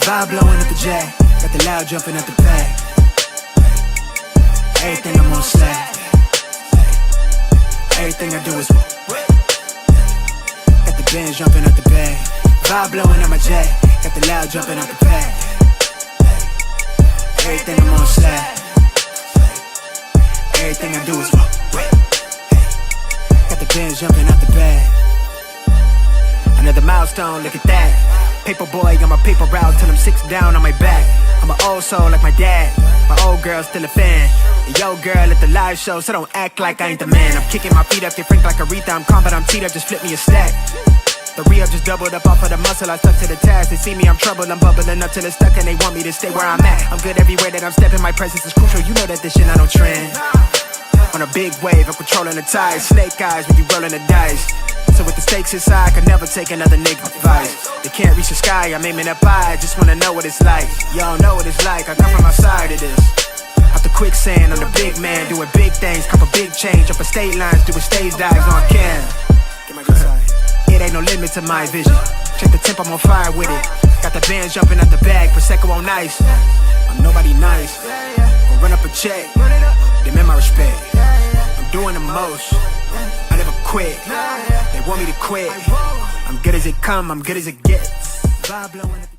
Vibe blowing at the jack, got the loud jumping at the back. Everything I'm on slack. Everything I do is got the bands jumping at the bag. Vibe blowing at my jack, got the loud jumping at the back. Everything I'm on slack. Everything I do is got the bands jumping at the bag. Another milestone, look at that. Paper boy, got my paper route till I'm 6 down on my back. I'm an old soul like my dad. My old girl still a fan. And yo girl at the live show, so don't act like I ain't the man. I'm kicking my feet up, get frank like Aretha. I'm calm but I'm teed up, just flip me a stack. The re-up just doubled up off of the muscle, I stuck to the task. They see me, I'm troubled, I'm bubbling up till it's stuck. And they want me to stay where I'm at. I'm good everywhere that I'm stepping, my presence is crucial. You know that this shit I don't trend. On a big wave, I'm controlling the tide. Snake eyes when you rolling the dice. So with the stakes inside, I can never take another nigga advice. They can't reach the sky, I'm aiming up high. Just wanna know what it's like. Y'all know what it's like, I come from outside of this. Out the quicksand, I'm the big man, doing big things. Cop a big change, up a state lines, doing stage dives on cam. It ain't no limit to my vision. Check the temp, I'm on fire with it. Got the bands jumping out the bag, Prosecco on ice. I'm nobody nice, gonna run up a check. Demand my respect, I'm doing the most. I never quit, they want me to quit. I'm good as it come, I'm good as it gets. Vibe blowing at the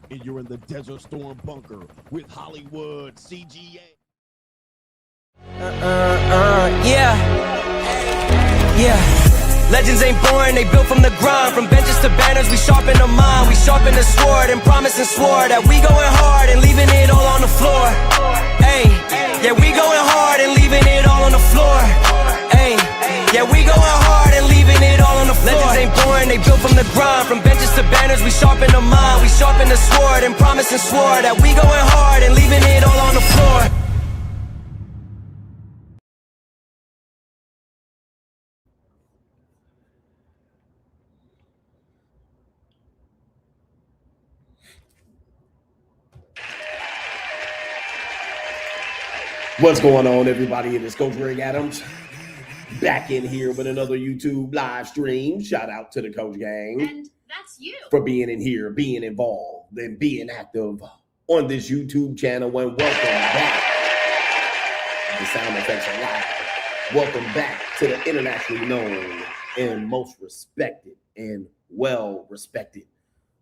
and you're in the Desert Storm bunker with Hollywood CGA. Legends ain't born, they built from the grind. From benches to banners, we sharpen the mind. We sharpen the sword and promise and swore that we going hard and leaving it all on the floor. Hey, yeah, we going hard and leaving it all on the floor. Hey, yeah, we going hard and leaving it all on the floor. Legends ain't born, they built from the grind. From benches to banners, we sharpen the mind. We sharpen the sword and promise and swore that we going hard and leaving it all on the floor. What's going on, everybody? It is Coach Greg Adams back in here with another YouTube live stream. Shout out to the Coach Gang. And that's you. For being in here, being involved, and being active on this YouTube channel. And welcome back. The sound effects are live. Welcome back to the internationally known and most respected and well-respected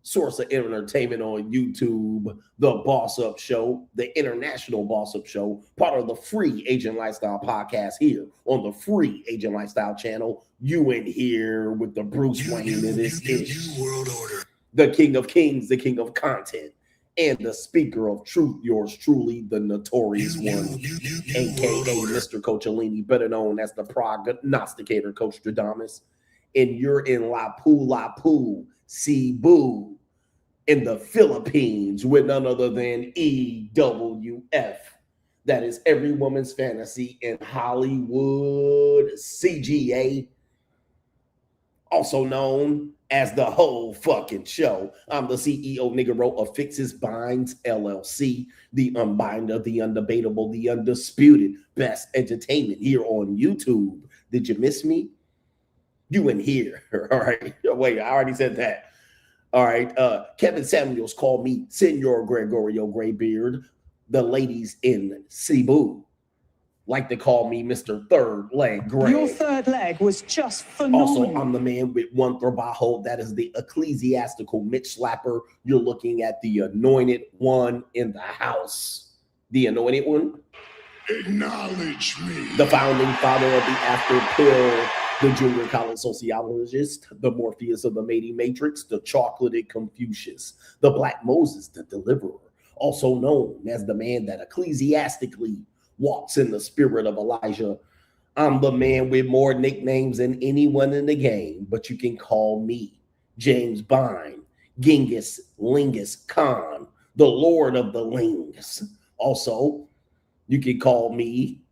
source of entertainment on YouTube, The Boss Up Show, the International Boss Up Show, part of the Free Agent Lifestyle podcast here on the Free Agent Lifestyle channel. You in here with the Bruce Wayne of this ish, the King of Kings, the King of Content, and the Speaker of Truth, yours truly, the Notorious one, aka Mr. Coach Alini, better known as the prognosticator, Coach Stradamus. And you're in Lapu, Cebu, in the Philippines with none other than EWF. That is every woman's fantasy in Hollywood CGA, also known as the whole fucking show. I'm the CEO Nigero of Fixes Binds LLC, the unbinder, the undebatable, the undisputed best entertainment here on YouTube. Did you miss me? You in here. All right. Wait, I already said that. All right. Kevin Samuels called me Senor Gregorio Graybeard. The ladies in Cebu like to call me Mr. Third Leg Greg. Your third leg was just phenomenal. Also, I'm the man with one trabajo. That is the ecclesiastical Mitch Slapper. You're looking at the anointed one in the house. The anointed one. Acknowledge me. The founding father of the After Pill, the junior college sociologist, the Morpheus of the mating matrix, the chocolated Confucius, the Black Moses, the deliverer, also known as the man that ecclesiastically walks in the spirit of Elijah, I'm the man with more nicknames than anyone in the game, but you can call me James Bond, Genghis Lingus Khan, the Lord of the Lings. Also, you can call me,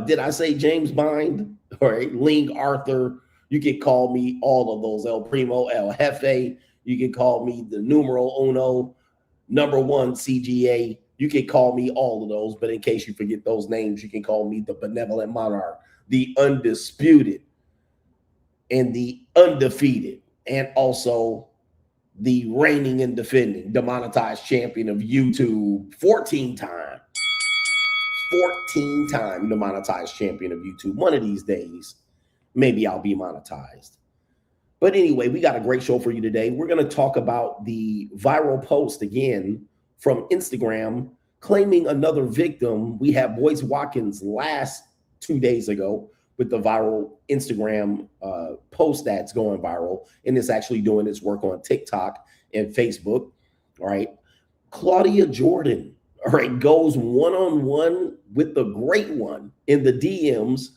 did I say James Bond? All right, Ling Arthur. You can call me all of those, El Primo, El Jefe. You can call me the numero uno, #1 CGA. You can call me all of those, but in case you forget those names, you can call me the benevolent monarch, the undisputed, and the undefeated, and also the reigning and defending demonetized champion of YouTube, 14-time demonetized champion of YouTube. One of these days, maybe I'll be monetized. But anyway, we got a great show for you today. We're going to talk about the viral post again from Instagram claiming another victim. We had Boyce Watkins last 2 days ago with the viral Instagram post that's going viral, and it's actually doing its work on TikTok and Facebook. All right. Claudia Jordan, all right, goes one-on-one with the great one in the DMs,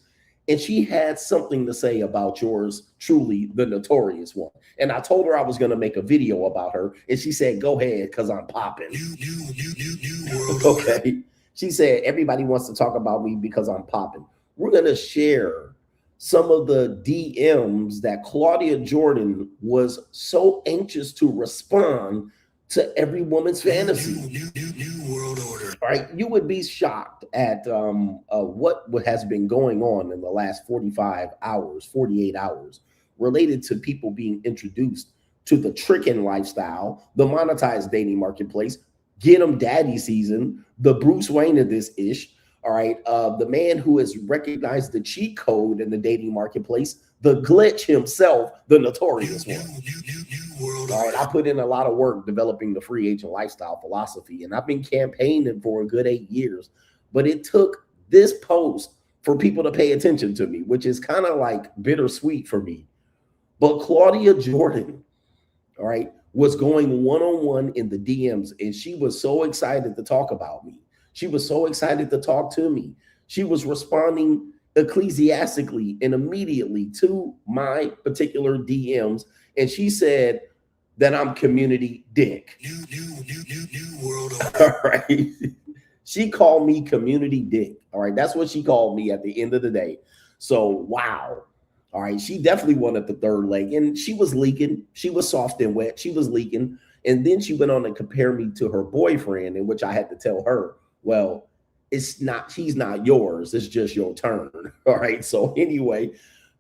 and she had something to say about yours truly, the Notorious One. And I told her I was going to make a video about her, and she said, go ahead, because I'm popping. Okay. She said, everybody wants to talk about me because I'm popping. We're going to share some of the DMs that Claudia Jordan was so anxious to respond to every woman's fantasy. New world order. All right, you would be shocked at what has been going on in the last 48 hours related to people being introduced to the tricking lifestyle, the monetized dating marketplace, get 'em daddy season, the Bruce Wayne of this ish. All right, the man who has recognized the cheat code in the dating marketplace, the glitch himself, the Notorious One. All right, I put in a lot of work developing the free agent lifestyle philosophy, and I've been campaigning for a good 8 years. But it took this post for people to pay attention to me, which is kind of like bittersweet for me. But Claudia Jordan, all right, was going one-on-one in the DMs, and she was so excited to talk about me. She was so excited to talk to me. She was responding ecclesiastically and immediately to my particular DMs. And she said that I'm community dick. New world order. All right. She called me community dick. All right. That's what she called me at the end of the day. So, wow. All right. She definitely wanted the third leg, and she was leaking. She was soft and wet. She was leaking. And then she went on to compare me to her boyfriend, in which I had to tell her, well, he's not yours. It's just your turn. All right. So anyway,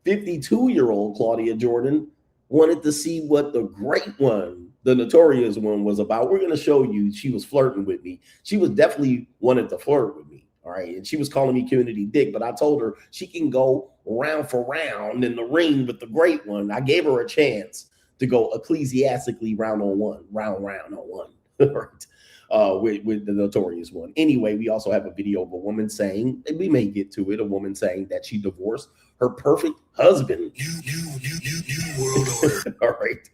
52-year-old Claudia Jordan wanted to see what the great one, the Notorious One, was about. We're going to show you she was flirting with me. She was definitely wanted to flirt with me. All right. And she was calling me community dick, but I told her she can go round for round in the ring with the great one. I gave her a chance to go ecclesiastically round on one. All right. With the Notorious One. Anyway, we also have a video of a woman saying, and we may get to it, a woman saying that she divorced her perfect husband. New world order. All right.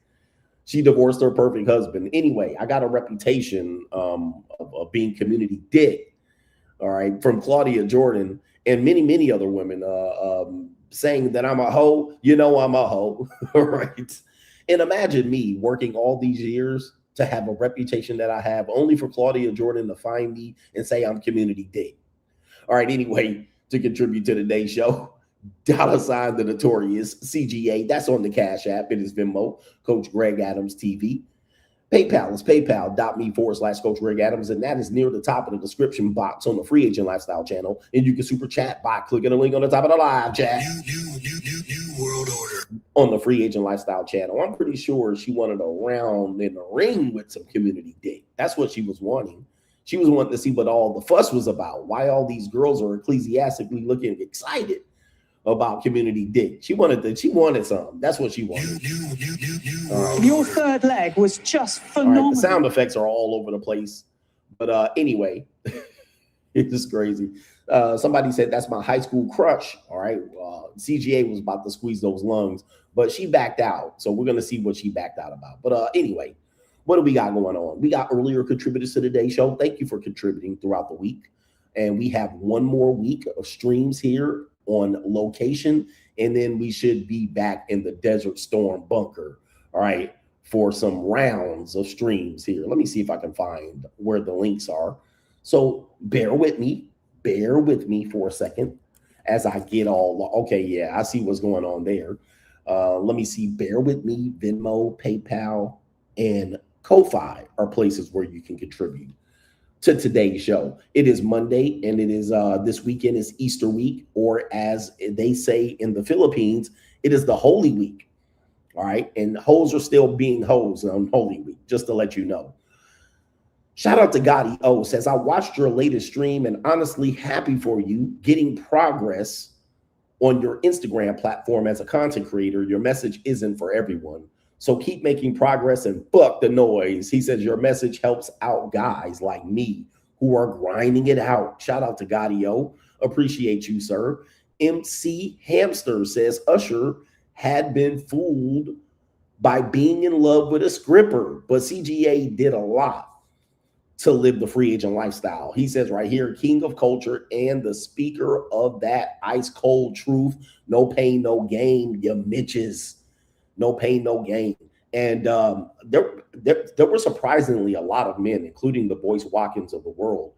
She divorced her perfect husband. Anyway, I got a reputation of being community dick, all right, from Claudia Jordan and many other women saying that I'm a hoe. You know I'm a hoe, all right? And imagine me working all these years to have a reputation that I have, only for Claudia Jordan to find me and say I'm community dick. All right, anyway, to contribute to today's show, $, the Notorious CGA. That's on the Cash App. It is Venmo, Coach Greg Adams TV. PayPal is paypal.me/Coach Greg Adams, and that is near the top of the description box on the Free Agent Lifestyle channel. And you can super chat by clicking the link on the top of the live chat. New world order. On the Free Agent Lifestyle channel. I'm pretty sure she wanted a round in the ring with some community dick. That's what she was wanting. She was wanting to see what all the fuss was about, why all these girls are ecclesiastically looking excited about community dick. She wanted some. That's what she wanted. Your third leg was just phenomenal. All right, the sound effects are all over the place. But anyway, it's just crazy. Somebody said that's my high school crush. All right. CGA was about to squeeze those lungs, but she backed out. So we're going to see what she backed out about. But anyway, what do we got going on? We got earlier contributors to today's show. Thank you for contributing throughout the week. And we have one more week of streams here on location, and then we should be back in the Desert Storm bunker, all right, for some rounds of streams here. Let me see if I can find where the links are. So bear with me for a second as I get all, okay, yeah, I see what's going on there. Let me see, bear with me. Venmo, PayPal, and Ko-Fi are places where you can contribute to today's show. It is Monday, and it is this weekend is Easter week, or as they say in the Philippines, it is the Holy Week. All right, and hoes are still being hoes on Holy Week, just to let you know. Shout out to Gotti O, says, I watched your latest stream and honestly happy for you getting progress on your Instagram platform as a content creator. Your message isn't for everyone, so keep making progress and fuck the noise. He says your message helps out guys like me who are grinding it out. Shout out to Gotti O. Appreciate you, sir. MC Hamster says Usher had been fooled by being in love with a scripper, but CGA did a lot to live the free agent lifestyle. He says right here, king of culture and the speaker of that ice cold truth. No pain, no gain, you Mitches. No pain, no gain. And there were surprisingly a lot of men, including the Boyce Watkins of the world,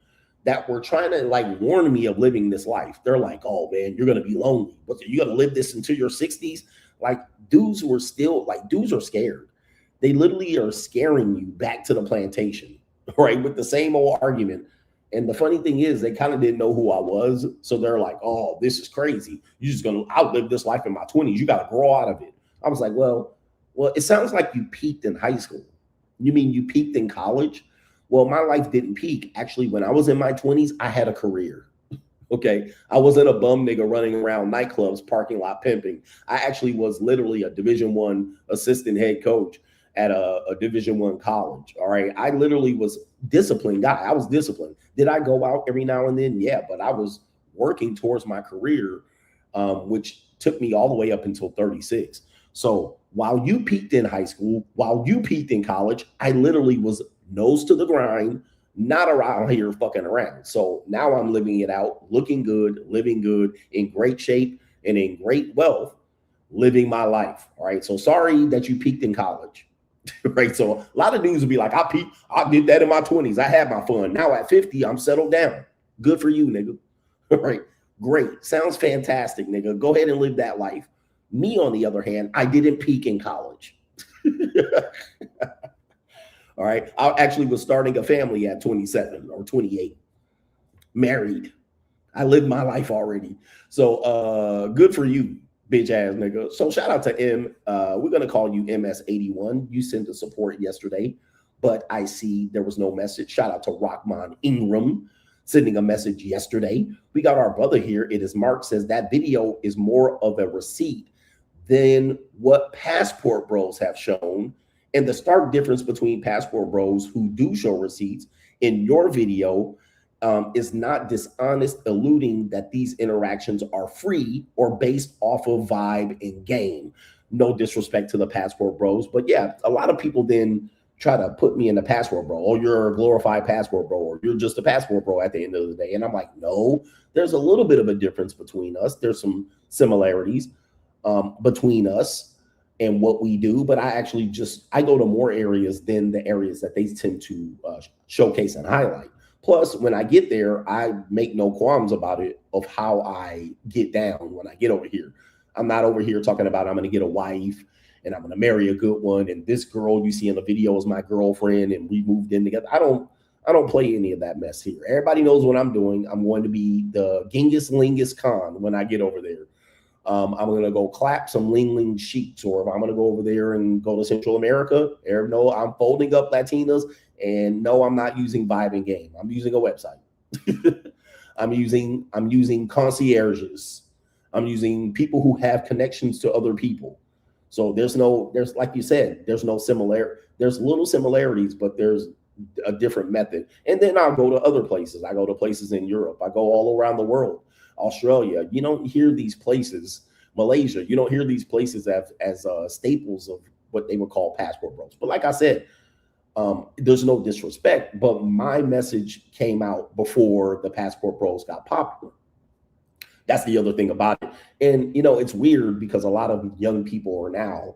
that were trying to like warn me of living this life. They're like, oh man, you're going to be lonely. But you're going to live this until your 60s. Like dudes were still like, dudes are scared. They literally are scaring you back to the plantation, right? With the same old argument. And the funny thing is they kind of didn't know who I was. So they're like, oh, this is crazy. You're just going to outlive this life in my 20s. You got to grow out of it. I was like, well, it sounds like you peaked in high school. You mean you peaked in college? Well, my life didn't peak. Actually, when I was in my 20s, I had a career. Okay. I wasn't a bum nigga running around nightclubs, parking lot pimping. I actually was literally a Division I assistant head coach at a Division I college. All right. I literally was disciplined guy. I was disciplined. Did I go out every now and then? Yeah, but I was working towards my career, which took me all the way up until 36. So while you peaked in high school, while you peaked in college, I literally was nose to the grind, not around here fucking around. So now I'm living it out, looking good, living good, in great shape and in great wealth, living my life. All right. So sorry that you peaked in college. Right. So a lot of dudes will be like, I did that in my 20s. I had my fun. Now at 50, I'm settled down. Good for you, nigga. All right. Great. Sounds fantastic, nigga. Go ahead and live that life. Me, on the other hand, I didn't peak in college. All right. I actually was starting a family at 27 or 28. Married. I lived my life already. So good for you, bitch ass nigga. So shout out to M. We're going to call you MS81. You sent the support yesterday, but I see there was no message. Shout out to Rockman Ingram sending a message yesterday. We got our brother here. It is Mark, says that video is more of a receipt than what Passport Bros have shown. And the stark difference between Passport Bros who do show receipts in your video is not dishonest, alluding that these interactions are free or based off of vibe and game. No disrespect to the Passport Bros, but yeah, a lot of people then try to put me in the Passport Bro. Oh, you're a glorified Passport Bro, or you're just a Passport Bro at the end of the day. And I'm like, no, there's a little bit of a difference between us. There's some similarities between us and what we do, but I go to more areas than the areas that they tend to showcase and highlight. Plus, when I get there, I make no qualms about it of how I get down when I get over here. I'm not over here talking about I'm going to get a wife and I'm going to marry a good one, and this girl you see in the video is my girlfriend and we moved in together. I don't play any of that mess here. Everybody knows what I'm doing. I'm going to be the Genghis Lingus Khan when I get over there. I'm going to go clap some Ling Ling sheets, or if I'm going to go over there and go to Central America, no, I'm folding up Latinas, and no, I'm not using Vibe and Game. I'm using a website. I'm using concierges. I'm using people who have connections to other people. So there's like you said, there's no similar. There's little similarities, but there's a different method. And then I'll go to other places. I go to places in Europe. I go all around the world. Australia, you don't hear these places. Malaysia, you don't hear these places as staples of what they would call Passport Bros. But like I said, there's no disrespect, but my message came out before the Passport Bros got popular. That's the other thing about it. And, you know, it's weird because a lot of young people are now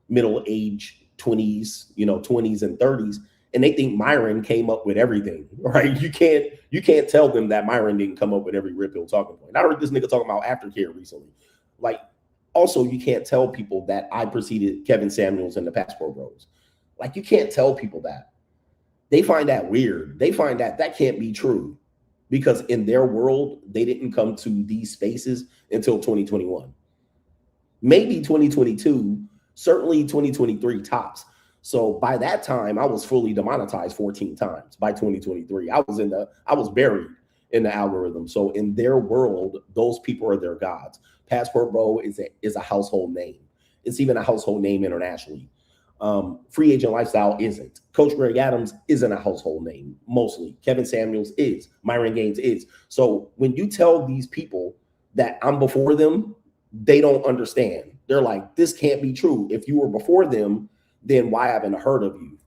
middle age 20s, you know, 20s and 30s, and they think Myron came up with everything, right? You can't tell them that Myron didn't come up with every Red Pill talking point. I heard this nigga talking about aftercare recently. Like, also, you can't tell people that I preceded Kevin Samuels and the Passport Bros. Like, you can't tell people that. They find that weird. They find that that can't be true because in their world, they didn't come to these spaces until 2021. Maybe 2022, certainly 2023 tops. So by that time, I was fully demonetized 14 times. By 2023, I was buried in the algorithm. So in their world, those people are their gods. Passport Bro is a household name. It's even a household name internationally. Free Agent Lifestyle isn't. Coach Greg Adams isn't a household name, mostly. Kevin Samuels is. Myron Gaines is. So when you tell these people that I'm before them, they don't understand. They're like, this can't be true. If you were before them, then why haven't I heard of you?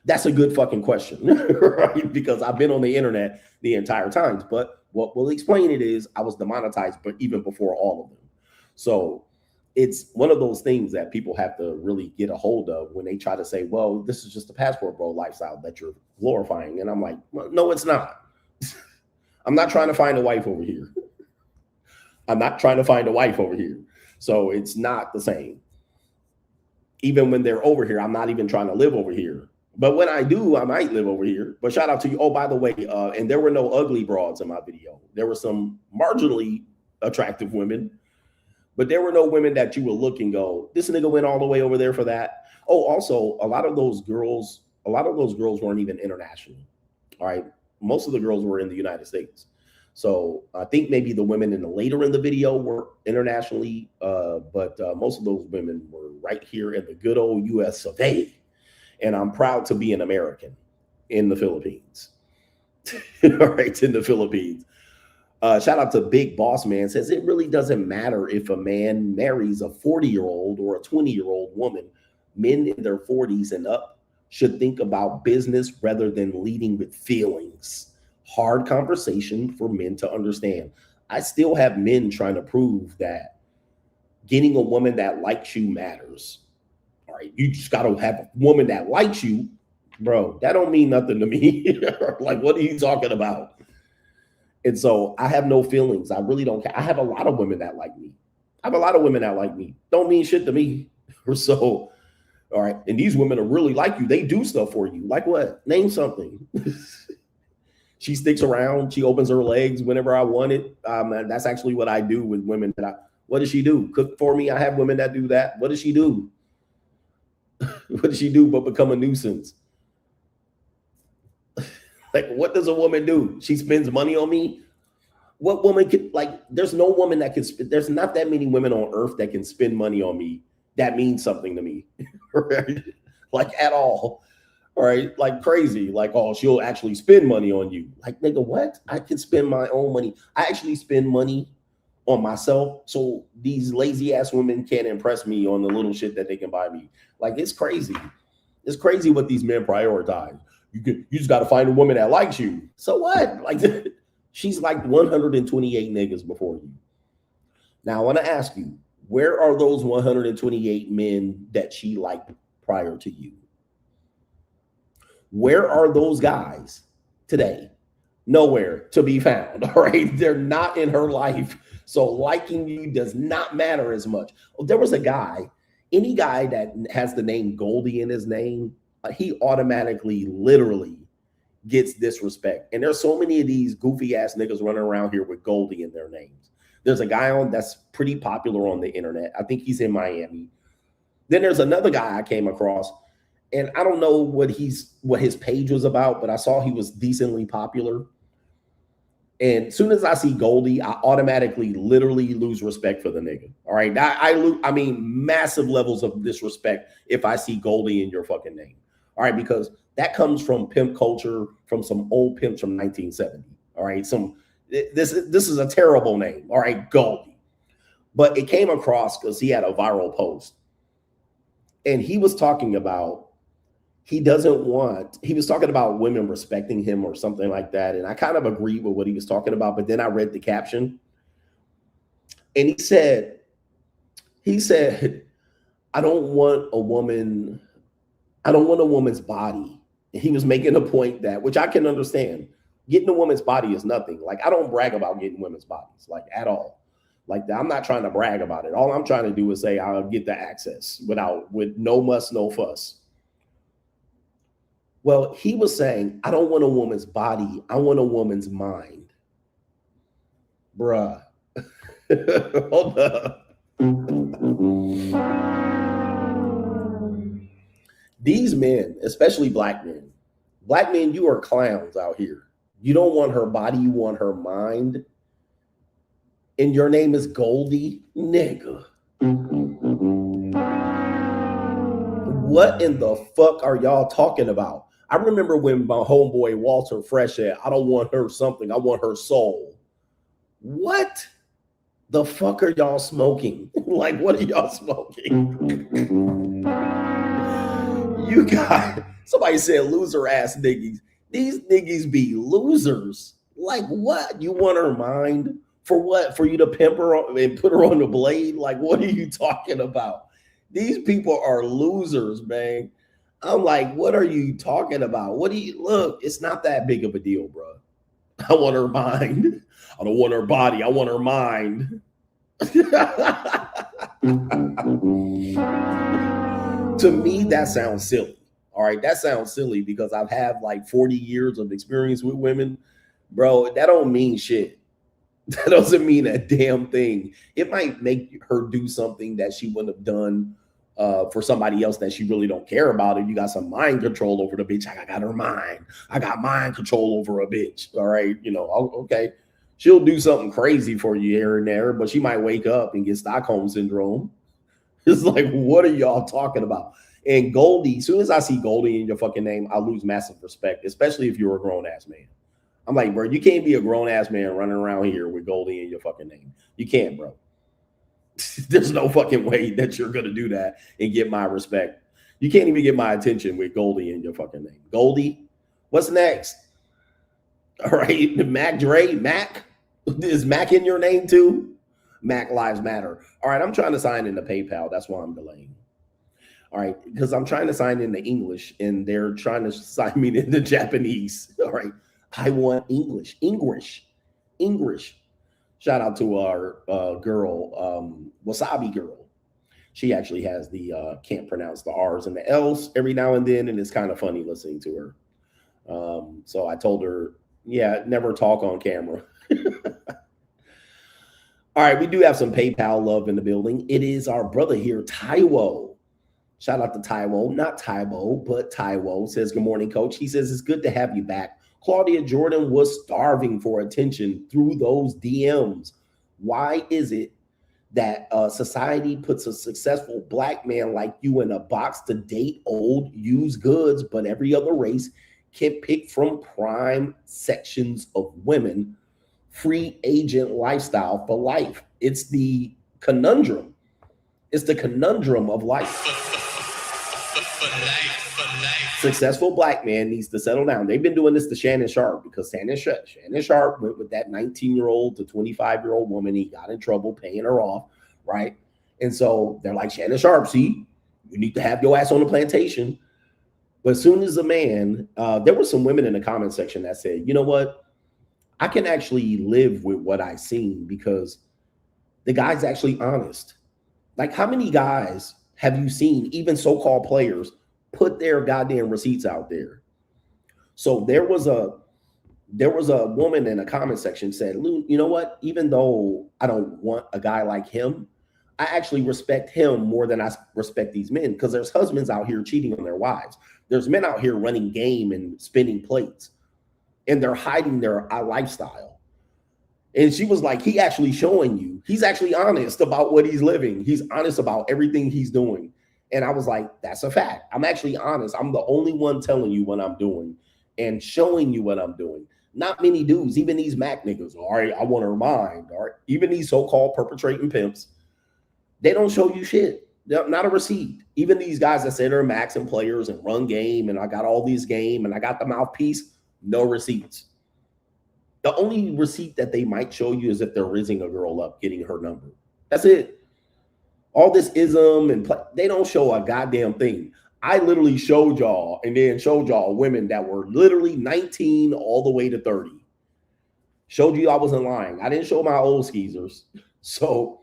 That's a good fucking question, right? Because I've been on the internet the entire time. But what will explain it is I was demonetized, but even before all of them. So it's one of those things that people have to really get a hold of when they try to say, well, this is just the Passport Bro lifestyle that you're glorifying. And I'm like, well, no, it's not. I'm not trying to find a wife over here. I'm not trying to find a wife over here. So it's not the same. Even when they're over here, I'm not even trying to live over here. But when I do, I might live over here. But shout out to you. Oh, by the way, and there were no ugly broads in my video. There were some marginally attractive women, but there were no women that you would look and go, this nigga went all the way over there for that. Oh, also, a lot of those girls weren't even international. All right. Most of the girls were in the United States. So I think maybe the women later in the video were internationally, but most of those women were right here in the good old US of A. And I'm proud to be an American in the Philippines. All right, in the Philippines. Shout out to Big Boss Man, says it really doesn't matter if a man marries a 40-year-old or a 20-year-old woman. Men in their 40s and up should think about business rather than leading with feelings. Hard conversation for men to understand. I still have men trying to prove that getting a woman that likes you matters. All right, you just got to have a woman that likes you, bro. That don't mean nothing to me. Like, what are you talking about? And so I have no feelings. I really don't care. I have a lot of women that like me. Don't mean shit to me. So, all right. And these women are really like you. They do stuff for you. Like what? Name something. She sticks around. She opens her legs whenever I want it. That's actually what I do with women. What does she do? Cook for me. I have women that do that. What does she do? What does she do but become a nuisance? Like, what does a woman do? She spends money on me. What woman could, like, there's no woman that can, there's not that many women on earth that can spend money on me. That means something to me, right? Like, at all. All right, like crazy. Like, oh, she'll actually spend money on you. Like, nigga, what? I can spend my own money. I actually spend money on myself, so these lazy ass women can't impress me on the little shit that they can buy me. Like, it's crazy. It's crazy what these men prioritize. You just got to find a woman that likes you. So what? Like, she's like 128 niggas before you. Now, I want to ask you, where are those 128 men that she liked prior to you? Where are those guys today? Nowhere to be found. All right. They're not in her life. So liking you does not matter as much. There was a guy, any guy that has the name Goldie in his name, he automatically, literally gets disrespect. And there's so many of these goofy ass niggas running around here with Goldie in their names. There's a guy on that's pretty popular on the internet. I think he's in Miami. Then there's another guy I came across, and I don't know what his page was about, but I saw he was decently popular. And as soon as I see Goldie, I automatically literally lose respect for the nigga. All right. I mean, massive levels of disrespect if I see Goldie in your fucking name. All right. Because that comes from pimp culture, from some old pimps from 1970. All right. This is a terrible name. All right. Goldie. But it came across because he had a viral post. And he was talking about, he was talking about women respecting him or something like that. And I kind of agreed with what he was talking about, but then I read the caption And he said, I don't want a woman's body. And he was making a point that, which I can understand, getting a woman's body is nothing. Like, I don't brag about getting women's bodies, like, at all. Like, I'm not trying to brag about it. All I'm trying to do is say I'll get the access with no muss, no fuss. Well, he was saying, I don't want a woman's body. I want a woman's mind. Bruh. Hold up. These men, especially black men, you are clowns out here. You don't want her body, you want her mind. And your name is Goldie, nigga. What in the fuck are y'all talking about? I remember when my homeboy Walter Fresh said, I don't want her something, I want her soul. What the fuck are y'all smoking? Like, what are y'all smoking? You got, somebody said loser ass niggas. These niggas be losers. Like, what? You want her mind? For what? For you to pimp her and put her on the blade? Like, what are you talking about? These people are losers, man. I'm like, what are you talking about? What do you, look, it's not that big of a deal, bro. I want her mind. I don't want her body. I want her mind. To me, that sounds silly. All right, that sounds silly because I've had like 40 years of experience with women. Bro, that don't mean shit. That doesn't mean a damn thing. It might make her do something that she wouldn't have done for somebody else that she really don't care about. If you got some mind control over the bitch, I got her mind. I got mind control over a bitch. All right, you know, okay. She'll do something crazy for you here and there, but she might wake up and get Stockholm syndrome. It's like, what are y'all talking about? And Goldie, as soon as I see Goldie in your fucking name, I lose massive respect, especially if you're a grown-ass man. I'm like, bro, you can't be a grown-ass man running around here with Goldie in your fucking name. You can't, bro. There's no fucking way that you're going to do that and get my respect. You can't even get my attention with Goldie in your fucking name. Goldie, what's next? All right, Mac Dre, Mac? Is Mac in your name too? Mac Lives Matter. All right, I'm trying to sign into PayPal. That's why I'm delaying. All right, because I'm trying to sign into English and they're trying to sign me into Japanese. All right, I want English. Shout out to our girl, Wasabi Girl. She actually has the can't pronounce the R's and the L's every now and then, and it's kind of funny listening to her. So I told her, yeah, never talk on camera. All right, we do have some PayPal love in the building. It is our brother here, Taiwo. Shout out to Taiwo, not Taiwo, but Taiwo says, good morning, coach. He says, it's good to have you back. Claudia Jordan was starving for attention through those DMs. Why is it that society puts a successful black man like you in a box to date old used goods, but every other race can pick from prime sections of women? Free agent lifestyle for life. It's the conundrum. It's the conundrum of life. Successful black man needs to settle down. They've been doing this to Shannon Sharp because Shannon Sharp went with that 19-year-old to 25-year-old woman. He got in trouble paying her off, right? And so they're like, Shannon Sharp, see, you need to have your ass on the plantation. But as soon as a man, there were some women in the comment section that said, you know what? I can actually live with what I've seen because the guy's actually honest. Like, how many guys have you seen, even so-called players, put their goddamn receipts out there? So there was a woman in a comment section said, Lou, you know what? Even though I don't want a guy like him, I actually respect him more than I respect these men, because there's husbands out here cheating on their wives. There's men out here running game and spinning plates, and they're hiding their lifestyle. And she was like, he actually showing you. He's actually honest about what he's living. He's honest about everything he's doing. And I was like, that's a fact. I'm actually honest. I'm the only one telling you what I'm doing and showing you what I'm doing. Not many dudes, even these Mac niggas, all right, I want her mind, all right? Even these so-called perpetrating pimps, they don't show you shit. Not a receipt. Even these guys that say they're Macs and players and run game and I got all these game and I got the mouthpiece, no receipts. The only receipt that they might show you is if they're rizzing a girl up, getting her number. That's it. All this ism and they don't show a goddamn thing. I literally showed y'all and then showed y'all women that were literally 19 all the way to 30. Showed you I wasn't lying. I didn't show my old skeezers. So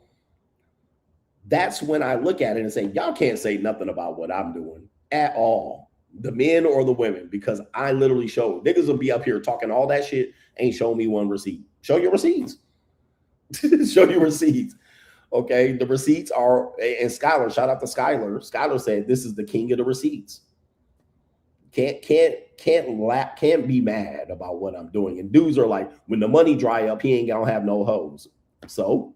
that's when I look at it and say, y'all can't say nothing about what I'm doing at all. The men or the women, because I literally showed. Niggas will be up here talking all that shit, ain't show me one receipt. Show your receipts. Show your receipts. Okay, the receipts are, and Skylar, shout out to Skylar. Skylar said this is the king of the receipts. Can't be mad about what I'm doing. And dudes are like, when the money dry up, he ain't gonna have no hoes. So,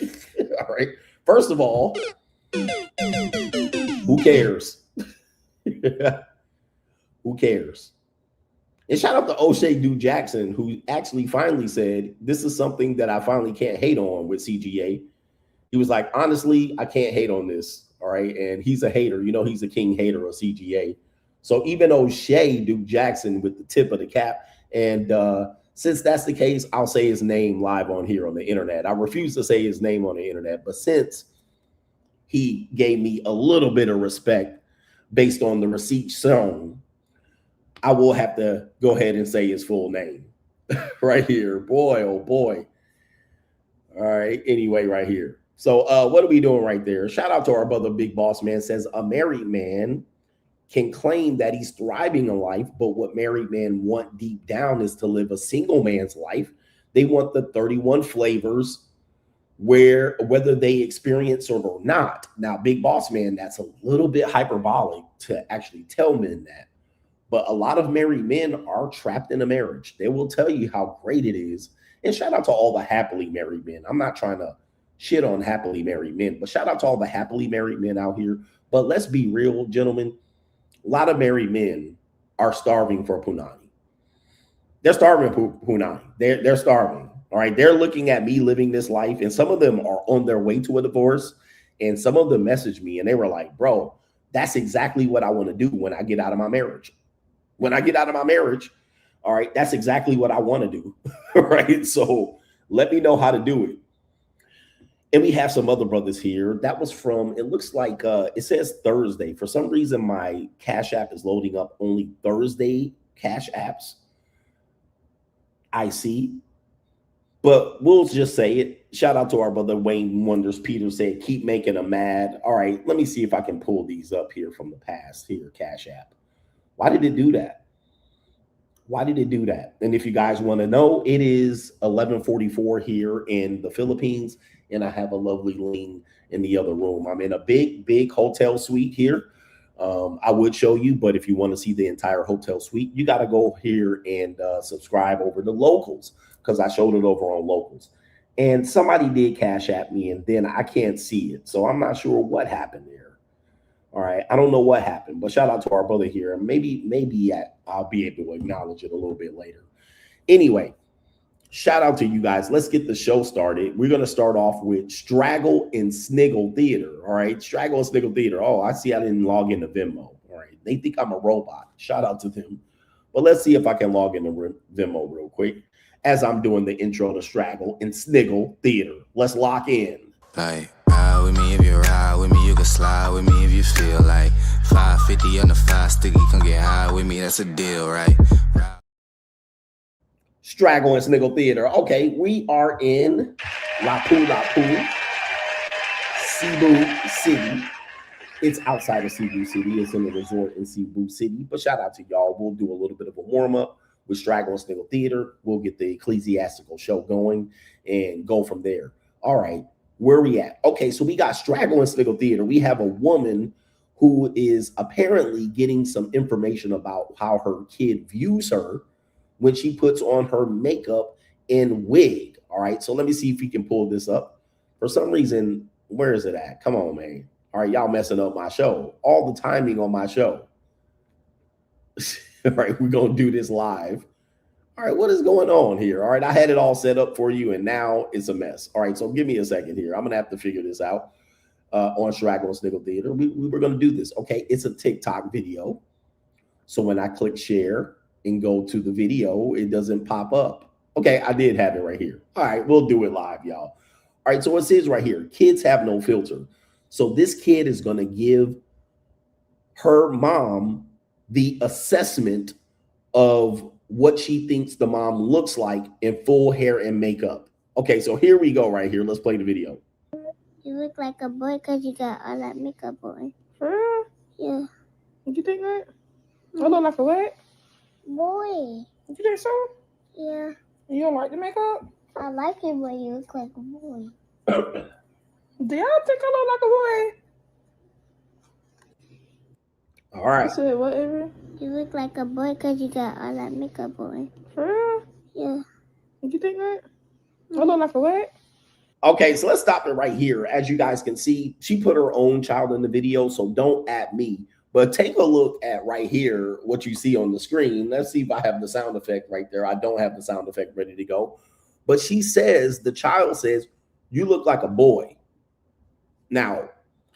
all right. First of all, who cares? Who cares? And shout out to O'Shea Dude Jackson, who actually finally said, this is something that I finally can't hate on with CGA. He was like, honestly, I can't hate on this. All right. And he's a hater. You know, he's a king hater of CGA. So even O'Shea Duke Jackson with the tip of the cap. And since that's the case, I'll say his name live on here on the internet. I refuse to say his name on the internet. But since he gave me a little bit of respect based on the receipt shown, I will have to go ahead and say his full name right here. Boy, oh boy. All right. Anyway, right here. So what are we doing right there? Shout out to our brother Big Boss Man. Says a married man can claim that he's thriving in life, but what married men want deep down is to live a single man's life. They want the 31 flavors whether they experience it or not. Now, Big Boss Man, that's a little bit hyperbolic to actually tell men that. But a lot of married men are trapped in a marriage. They will tell you how great it is. And shout out to all the happily married men. I'm not trying to shit on happily married men, but shout out to all the happily married men out here. But let's be real, gentlemen. A lot of married men are starving for punani. They're starving for punani. They're starving. All right. They're looking at me living this life, and some of them are on their way to a divorce. And some of them messaged me and they were like, bro, that's exactly what I want to do when I get out of my marriage. When I get out of my marriage, all right, that's exactly what I want to do. Right. So let me know how to do it. And we have some other brothers here. That was from, it looks like it says Thursday. For some reason, my Cash App is loading up only Thursday Cash Apps. I see. But we'll just say it. Shout out to our brother Wayne Wonders. Peter said, keep making them mad. All right, let me see if I can pull these up here from the past here, Cash App. Why did it do that? Why did it do that? And if you guys want to know, it is 11:44 here in the Philippines. And I have a lovely lean in the other room. I'm in a big hotel suite here. I would show you, but if you want to see the entire hotel suite, you got to go here and subscribe over to Locals, because I showed it over on Locals. And somebody did Cash App me, and then I can't see it. So I'm not sure what happened there. All right. I don't know what happened, but shout out to our brother here. And maybe I'll be able to acknowledge it a little bit later. Anyway. Shout out to you guys. Let's get the show started. We're going to start off with Straggle and Sniggle Theater. All right. Straggle and Sniggle Theater. Oh, I see I didn't log into Venmo. All right. They think I'm a robot. Shout out to them. But let's see if I can log into Venmo real quick as I'm doing the intro to Straggle and Sniggle Theater. Let's lock in. Like, ride with me if you ride with me. You can slide with me if you feel like 550 on the 5 sticky. Come get high with me. That's a deal, right? Straggle and Sniggle Theater. Okay, we are in Lapu, Cebu City. It's outside of Cebu City. It's in the resort in Cebu City. But shout out to y'all. We'll do a little bit of a warm-up with Straggle and Sniggle Theater. We'll get the ecclesiastical show going and go from there. All right, where are we at? Okay, so we got Straggle and Sniggle Theater. We have a woman who is apparently getting some information about how her kid views her when she puts on her makeup and wig. All right, so let me see if we can pull this up. For some reason, where is it at? Come on, man. All right, y'all messing up my show. All the timing on my show. All right, we're going to do this live. All right, what is going on here? All right, I had it all set up for you, and now it's a mess. All right, so give me a second here. I'm going to have to figure this out on Straggle and Sniggle Theater. We were going to do this. Okay, it's a TikTok video. So when I click share and go to the video, it doesn't pop up. Okay, I did have it right here. All right, we'll do it live, y'all. All All right, so it says right here, kids have no filter. So this kid is going to give her mom the assessment of what she thinks the mom looks like in full hair and makeup. Okay, so here we go right here. Let's play the video. You look like a boy because you got all that makeup on. For real? Yeah. You think that? I look like a what? Boy. You think so? Yeah. You don't like the makeup? I like it when you look like a boy. Do y'all think I look like a boy? All right. You said whatever? You look like a boy because you got all that makeup on. For real? Yeah. You think that? I look like a what? Okay, so let's stop it right here. As you guys can see, she put her own child in the video, so don't at me. But take a look at right here, what you see on the screen. Let's see if I have the sound effect right there. I don't have the sound effect ready to go. But she says, the child says, you look like a boy. Now,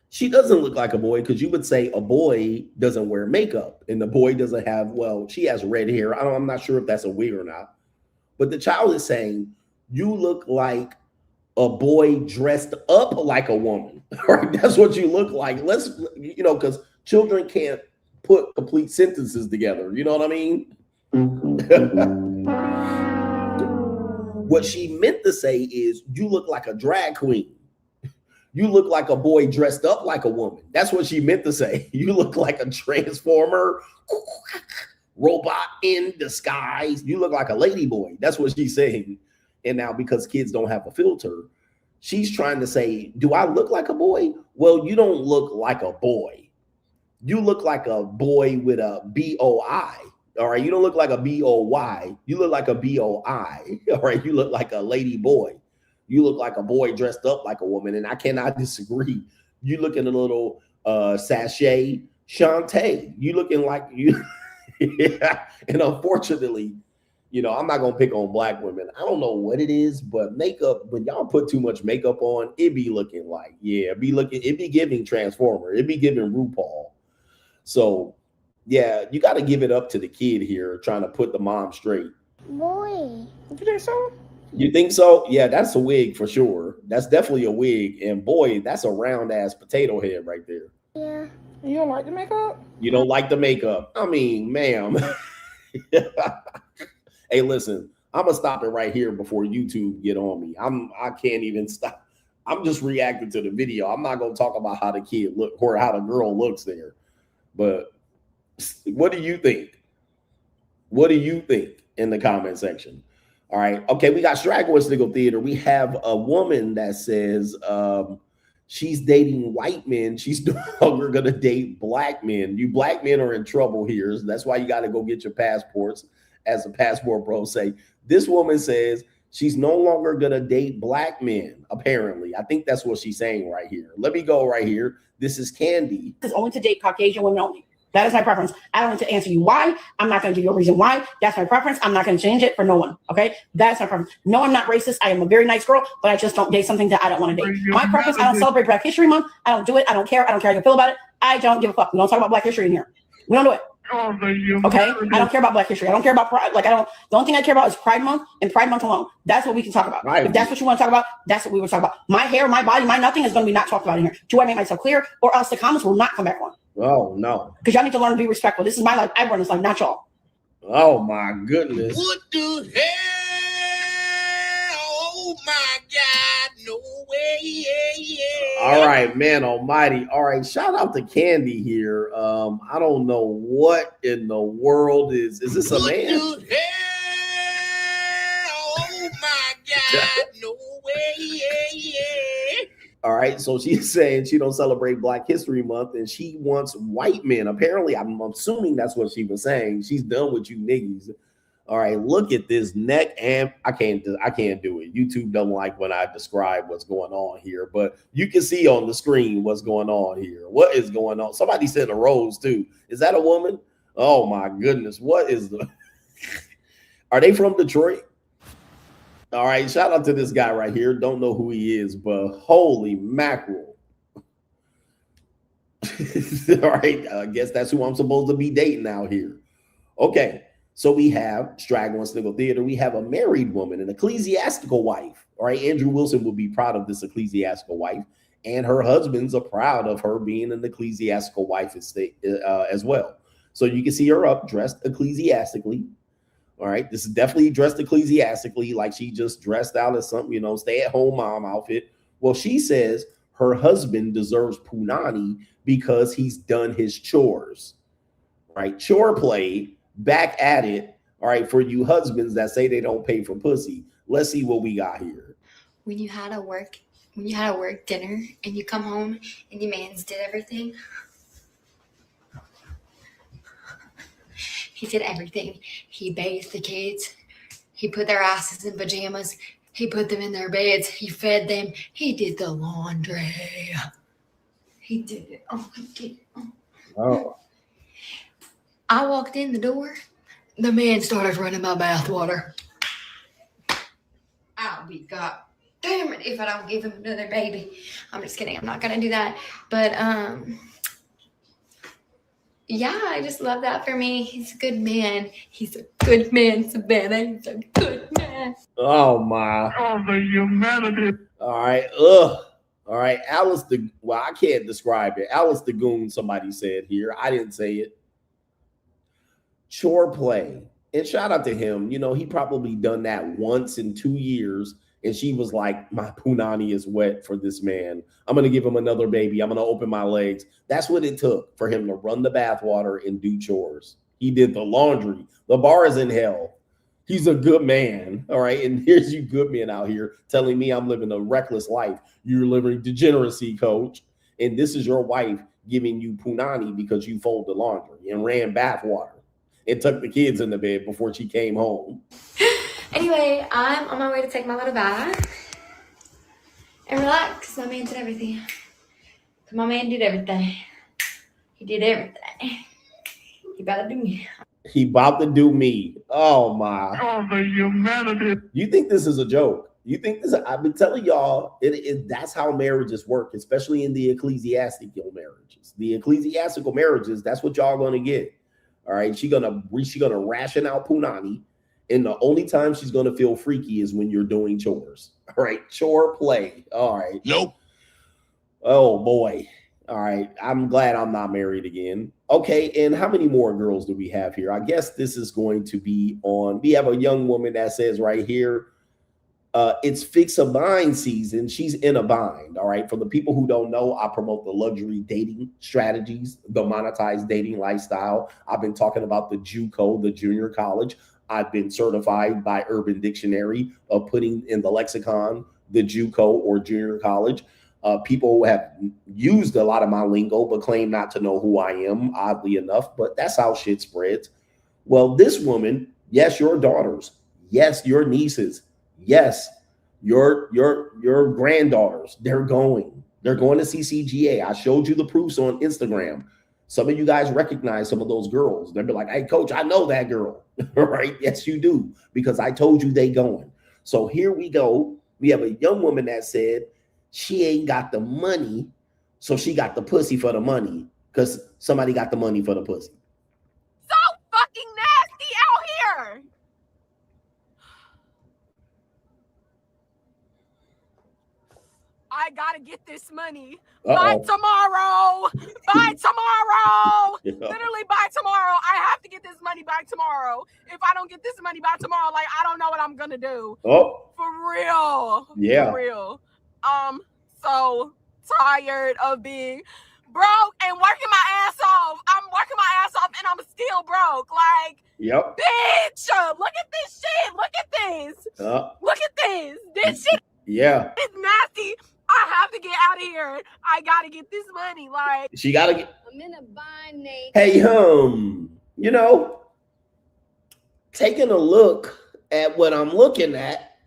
she doesn't look like a boy because you would say a boy doesn't wear makeup and the boy doesn't have, well, she has red hair. I'm not sure if that's a wig or not. But the child is saying, you look like a boy dressed up like a woman. Right? That's what you look like. Let's, you know, because children can't put complete sentences together. You know what I mean? What she meant to say is, you look like a drag queen. You look like a boy dressed up like a woman. That's what she meant to say. You look like a transformer, robot in disguise. You look like a lady boy. That's what she's saying. And now because kids don't have a filter, she's trying to say, do I look like a boy? Well, you don't look like a boy. You look like a boy with a B-O-I. All right. You don't look like a B-O-Y. You look like a B-O-I. All right. You look like a lady boy. You look like a boy dressed up like a woman. And I cannot disagree. You looking a little sachet Shantae. You looking like you. Yeah. And unfortunately, you know, I'm not going to pick on black women. I don't know what it is, but makeup, when y'all put too much makeup on, it be looking like, yeah, it be giving Transformer. It be giving RuPaul. So, yeah, you got to give it up to the kid here trying to put the mom straight. Boy. You think so? You think so? Yeah, that's a wig for sure. That's definitely a wig. And boy, that's a round ass potato head right there. Yeah. You don't like the makeup? You don't like the makeup. I mean, ma'am. Hey, listen, I'm gonna stop it right here before YouTube get on me. I can't even stop. I'm just reacting to the video. I'm not gonna talk about how the kid look or how the girl looks there. But what do you think? What do you think in the comment section? All right. Okay, we got Straggle and Sniggle Theater. We have a woman that says she's dating white men. She's no longer gonna date black men. You black men are in trouble here. That's why you got to go get your passports. As a passport bro say, this woman says she's no longer gonna date black men. Apparently, I think that's what she's saying right here. Let me go right here. This is Candy. It's only to date Caucasian women only. That is my preference. I don't need to answer you why. I'm not going to give you a reason why. That's my preference. I'm not going to change it for no one. Okay, that's my preference. No, I'm not racist. I am a very nice girl, but I just don't date something that I don't want to date. My preference. I don't celebrate Black History Month. I don't do it. I don't care. I don't care how you feel about it. I don't give a fuck. We don't talk about Black history in here. We don't do it. Okay, I don't care about Black history. I don't care about pride. Like, I don't. The only thing I care about is Pride Month and Pride Month alone. That's what we can talk about. Right. If that's what you want to talk about, that's what we will talk about. My hair, my body, my nothing is going to be not talked about in here. Do I make myself clear, or else the comments will not come back on? Oh no! Because y'all need to learn to be respectful. This is my life. I run this life, not y'all. Oh my goodness! What the hell? Oh my God! No way! All right, man almighty. All right, shout out to Candy here. I don't know what in the world is this a man? What the hell? Oh my God! No way! All right, so she's saying she don't celebrate Black History Month and she wants white men. Apparently, I'm assuming that's what she was saying. She's done with you niggas. All right, look at this neck, and I can't do it. YouTube doesn't like when I describe what's going on here, but you can see on the screen what's going on here. What is going on? Somebody said a rose too. Is that a woman? Oh my goodness, what is the? Are they from Detroit? All right, shout out to this guy right here. Don't know who he is, but holy mackerel. All right, I guess that's who I'm supposed to be dating out here. Okay, So we have Straggle and Sniggle Theater. We have a married woman, an ecclesiastical wife. All right, Andrew Wilson will be proud of this ecclesiastical wife, and her husbands are proud of her being an ecclesiastical wife as well. So you can see her up dressed ecclesiastically. All right, this is definitely dressed ecclesiastically, like she just dressed out as something, stay-at-home mom outfit. Well, she says her husband deserves punani because he's done his chores. Right, chore play. Back at it. All right, for you husbands that say they don't pay for pussy, let's see what we got here. When you had a work dinner and you come home and your mans did everything. He did everything. He bathed the kids. He put their asses in pajamas. He put them in their beds. He fed them. He did the laundry. He did it. Oh, he did it. Oh. I walked in the door. The man started running my bathwater. I'll be god damn it if I don't give him another baby. I'm just kidding. I'm not gonna do that. But yeah, I just love that for me. He's a good man. He's a good man, Savannah. He's a good man. Oh my. Oh, the humanity. All right. Ugh. All right. I can't describe it. Alice the Goon, somebody said here. I didn't say it. Chore play. And shout out to him. He probably done that once in 2 years. And she was like, my punani is wet for this man. I'm going to give him another baby. I'm going to open my legs. That's what it took for him to run the bathwater and do chores. He did the laundry. The bar is in hell. He's a good man. All right. And here's you good men out here telling me I'm living a reckless life. You're living degeneracy, coach. And this is your wife giving you punani because you folded laundry and ran bathwater. And took the kids in the bed before she came home. Anyway, I'm on my way to take my little bath and relax. My man did everything. My man did everything. He did everything. He about to do me. He about to do me. Oh my. Oh, the humanity. You think this is a joke? You think this? I've been telling y'all, that's how marriages work, especially in the ecclesiastical marriages. The ecclesiastical marriages, that's what y'all gonna get. All right, she's gonna ration out punani, and the only time she's gonna feel freaky is when you're doing chores. All right, chore play. All right. Nope. Oh boy. All right. I'm glad I'm not married again. Okay, and how many more girls do we have here? I guess this is going to be on. We have a young woman that says right here, it's fix a bind season. She's in a bind. All right. For the people who don't know, I promote the luxury dating strategies, the monetized dating lifestyle. I've been talking about the JUCO, the junior college. I've been certified by Urban Dictionary of putting in the lexicon the JUCO or junior college. People have used a lot of my lingo, but claim not to know who I am, oddly enough. But that's how shit spreads. Well, this woman, yes, your daughters, yes, your nieces, yes, your granddaughters, they're going to CCGA. I showed you the proofs on Instagram. Some of you guys recognize some of those girls. They'll be like, hey, coach, I know that girl. All right. Yes, you do. Because I told you they going. So here we go. We have a young woman that said she ain't got the money. So she got the pussy for the money because somebody got the money for the pussy. So fucking nasty out here. I gotta get this money by tomorrow. By tomorrow. Literally by tomorrow. I have to get this money by tomorrow. If I don't get this money by tomorrow, like I don't know what I'm gonna do. Oh, for real. Yeah. For real. So tired of being broke and working my ass off. I'm working my ass off and I'm still broke. Like, yep. Bitch, look at this shit. Look at this. Look at this. This shit Yeah. is nasty. I have to get out of here. I gotta get this money. Like, She gotta get. I'm in a bind, Nate. Hey, taking a look at what I'm looking at,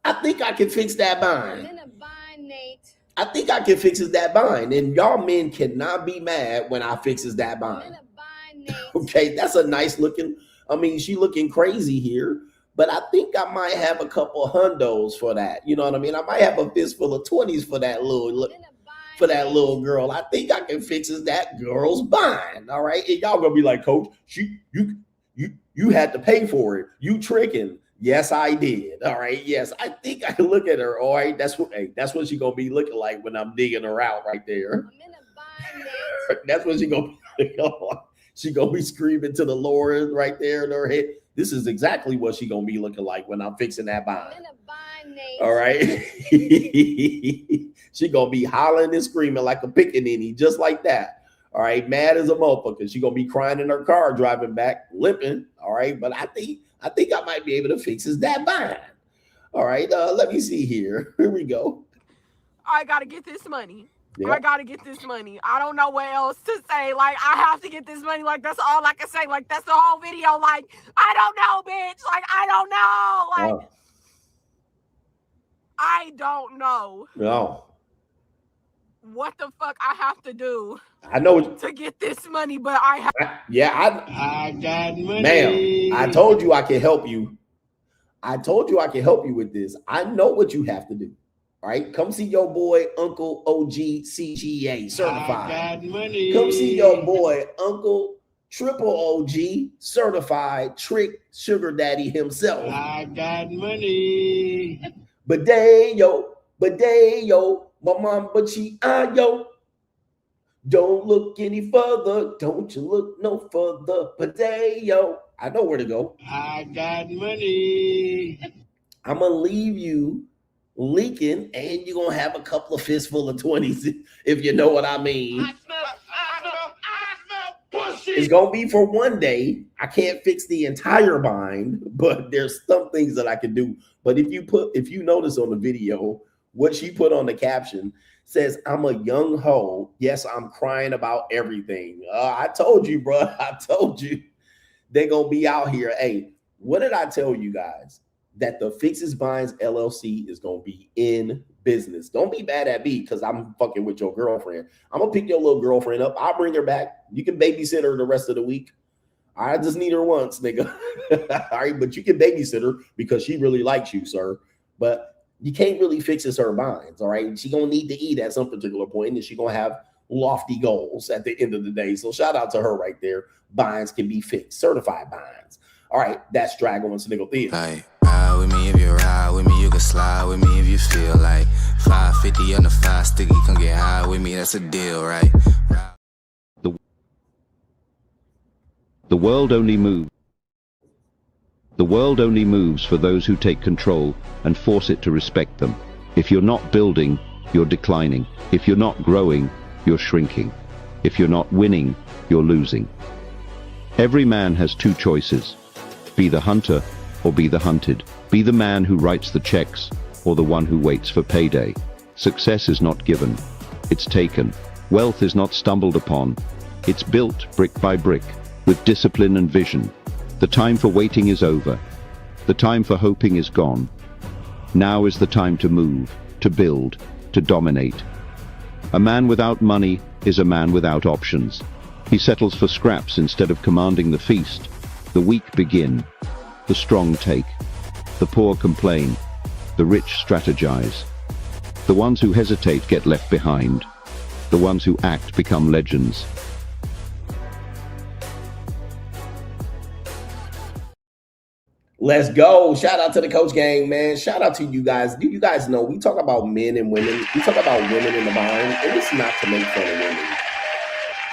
I think I can fix that bind. I'm in a bind, Nate. I think I can fix that bind. And y'all men cannot be mad when I fixes that bind. I'm in a bind, Nate. Okay, that's a nice looking. I mean, she looking crazy here, but I think I might have a couple hundos for that. You know what I mean? I might have a fistful of 20s for that little girl. I think I can fix that girl's bind. All right, and y'all gonna be like, Coach, you You had to pay for it. You tricking. Yes, I did. All right. Yes, I think I can look at her. All right. That's what she gonna be looking like when I'm digging her out right there. That's what she gonna be. She gonna be screaming to the Lord right there in her head. This is exactly what she gonna be looking like when I'm fixing that bind. All right. She gonna be hollering and screaming like a pickaninny, just like that. All right, mad as a motherfucker. She gonna be crying in her car driving back, limping. All right, but I think I might be able to fix that bind. All right, let me see here. Here we go. I gotta get this money. Yep. I gotta get this money. I don't know what else to say. Like, I have to get this money. Like, that's all I can say. Like, that's the whole video. Like, I don't know, bitch. Like, I don't know. Like, I don't know. No. What the fuck I have to do? I know to get this money, but I have. I got money. Ma'am, I told you I can help you. I told you I can help you with this. I know what you have to do. All right, come see your boy Uncle OG CGA certified. I got money. Come see your boy Uncle Triple OG certified trick sugar daddy himself. I got money. But yo, my mom, but yo. Don't look any further. Don't you look no further. But yo, I know where to go. I got money. I'm gonna leave you leaking, and you're gonna have a couple of fistful of 20s, if you know what I mean. I smell pussy. It's gonna be for one day. I can't fix the entire bind, but there's some things that I can do. But if you notice on the video, what she put on the caption says, "I'm a young hoe. Yes, I'm crying about everything." I told you, bro. I told you they're gonna be out here. Hey, what did I tell you guys? That the Fixes Binds LLC is gonna be in business. Don't be mad at me because I'm fucking with your girlfriend. I'm gonna pick your little girlfriend up. I'll bring her back. You can babysit her the rest of the week. I just need her once, nigga. All right, but you can babysit her because she really likes you, sir. But you can't really fix her binds. All right, she gonna need to eat at some particular point, and she gonna have lofty goals at the end of the day. So shout out to her right there. Binds can be fixed, certified binds. All right, that's Straggle and Sniggle Theater. Like, ride with me if you ride with me, you can slide with me if you feel like 550 on the 5 sticky, come get high with me, that's a deal, right? The world only moves. The world only moves for those who take control and force it to respect them. If you're not building, you're declining. If you're not growing, you're shrinking. If you're not winning, you're losing. Every man has two choices. Be the hunter or be the hunted. Be the man who writes the checks or the one who waits for payday. Success is not given, it's taken. Wealth is not stumbled upon, it's built brick by brick with discipline and vision. The time for waiting is over. The time for hoping is gone. Now is the time to move, to build, to dominate. A man without money is a man without options. He settles for scraps instead of commanding the feast. The weak begin, the strong take, the poor complain, the rich strategize. The ones who hesitate get left behind. The ones who act become legends. Let's go. Shout out to the coach gang, man. Shout out to you guys. Do you guys know we talk about men and women? We talk about women in the bind, and it's not to make fun of women.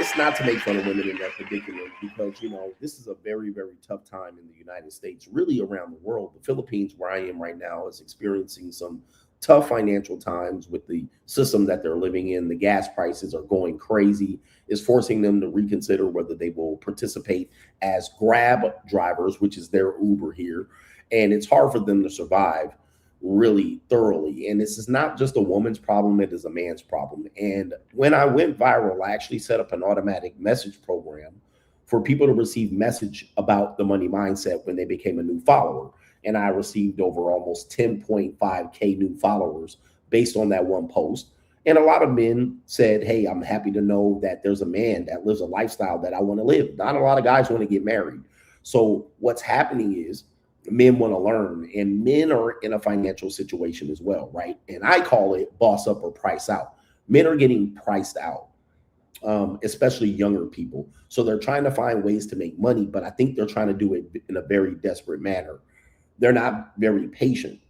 It's not to make fun of women in that predicament because, you know, this is a very, very tough time in the United States, really around the world. The Philippines, where I am right now, is experiencing some tough financial times with the system that they're living in. The gas prices are going crazy. It's forcing them to reconsider whether they will participate as Grab drivers, which is their Uber here. And it's hard for them to survive really thoroughly. And this is not just a woman's problem, it is a man's problem. And when I went viral, I actually set up an automatic message program for people to receive message about the money mindset when they became a new follower. And I received over almost 10.5K new followers based on that one post. And a lot of men said, hey, I'm happy to know that there's a man that lives a lifestyle that I want to live. Not a lot of guys want to get married. So what's happening is men want to learn, and men are in a financial situation as well, right? And I call it boss up or price out. Men are getting priced out. especially younger people. So they're trying to find ways to make money, but I think they're trying to do it in a very desperate manner. They're not very patient.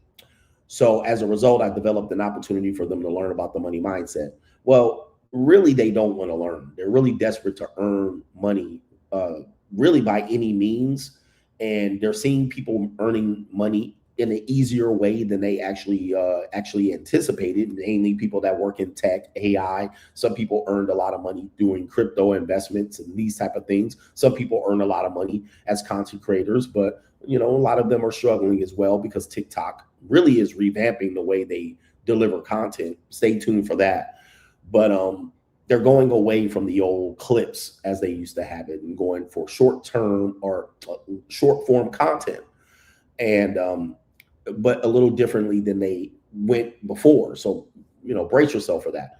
So as a result, I developed an opportunity for them to learn about the money mindset. Well, really, they don't want to learn. They're really desperate to earn money, really by any means. And they're seeing people earning money in an easier way than they actually anticipated, mainly people that work in tech, AI. Some people earned a lot of money doing crypto investments and these type of things. Some people earn a lot of money as content creators, but a lot of them are struggling as well because TikTok really is revamping the way they deliver content. Stay tuned for that. But they're going away from the old clips as they used to have it and going for short-term or short-form content. And but a little differently than they went before. So, brace yourself for that.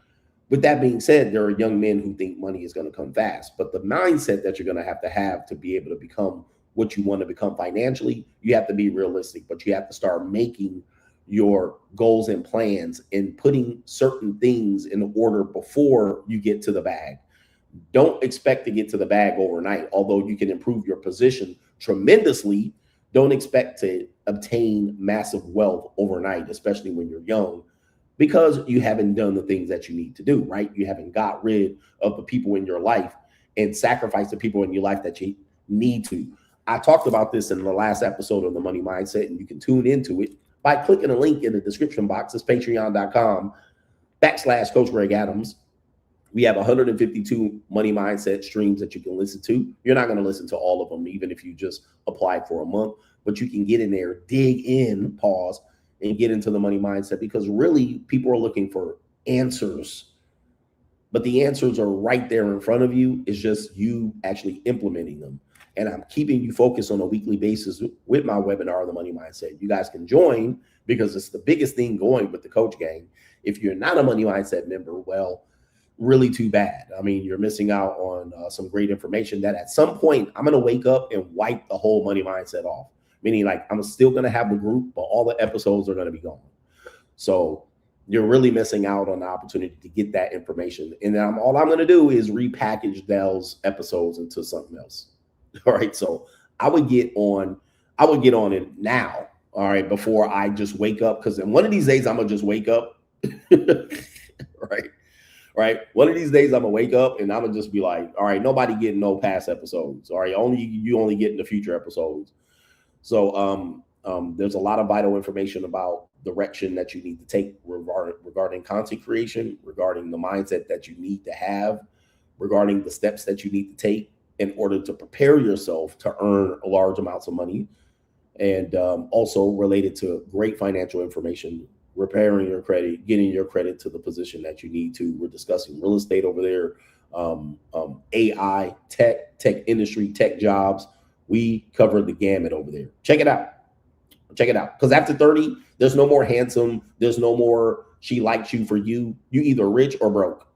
With that being said, there are young men who think money is going to come fast, but the mindset that you're going to have to be able to become what you want to become financially, you have to be realistic, but you have to start making your goals and plans and putting certain things in order before you get to the bag. Don't expect to get to the bag overnight, although you can improve your position tremendously. Don't expect to obtain massive wealth overnight, especially when you're young, because you haven't done the things that you need to do, right? You haven't got rid of the people in your life and sacrificed the people in your life that you need to. I talked about this in the last episode of The Money Mindset, and you can tune into it by clicking a link in the description box. It's patreon.com/Coach Greg Adams. We have 152 money mindset streams that you can listen to. You're not going to listen to all of them, even if you just apply for a month, but you can get in there, dig in, pause, and get into the money mindset, because really people are looking for answers, but the answers are right there in front of you. It's just you actually implementing them. And I'm keeping you focused on a weekly basis with my webinar, The Money Mindset. You guys can join because it's the biggest thing going with the Coach Gang. If you're not a Money Mindset member, well, really too bad. I mean, you're missing out on some great information that at some point I'm going to wake up and wipe the whole Money Mindset off. Meaning, like, I'm still going to have the group, but all the episodes are going to be gone. So you're really missing out on the opportunity to get that information. And then all I'm going to do is repackage those episodes into something else. All right. So I would get on it now. All right. Before I just wake up. Because then one of these days I'm going to just wake up. Right. One of these days I'm going to wake up and I'm going to just be like, all right, nobody getting no past episodes. All right. You only get in the future episodes. So there's a lot of vital information about direction that you need to take regarding content creation, regarding the mindset that you need to have, regarding the steps that you need to take in order to prepare yourself to earn large amounts of money, and also related to great financial information, repairing your credit, getting your credit to the position that you need to. We're discussing real estate over there, AI, tech industry, tech jobs. We cover the gamut over there. Check it out. Because after 30, there's no more handsome. There's no more she likes you for you. You either rich or broke.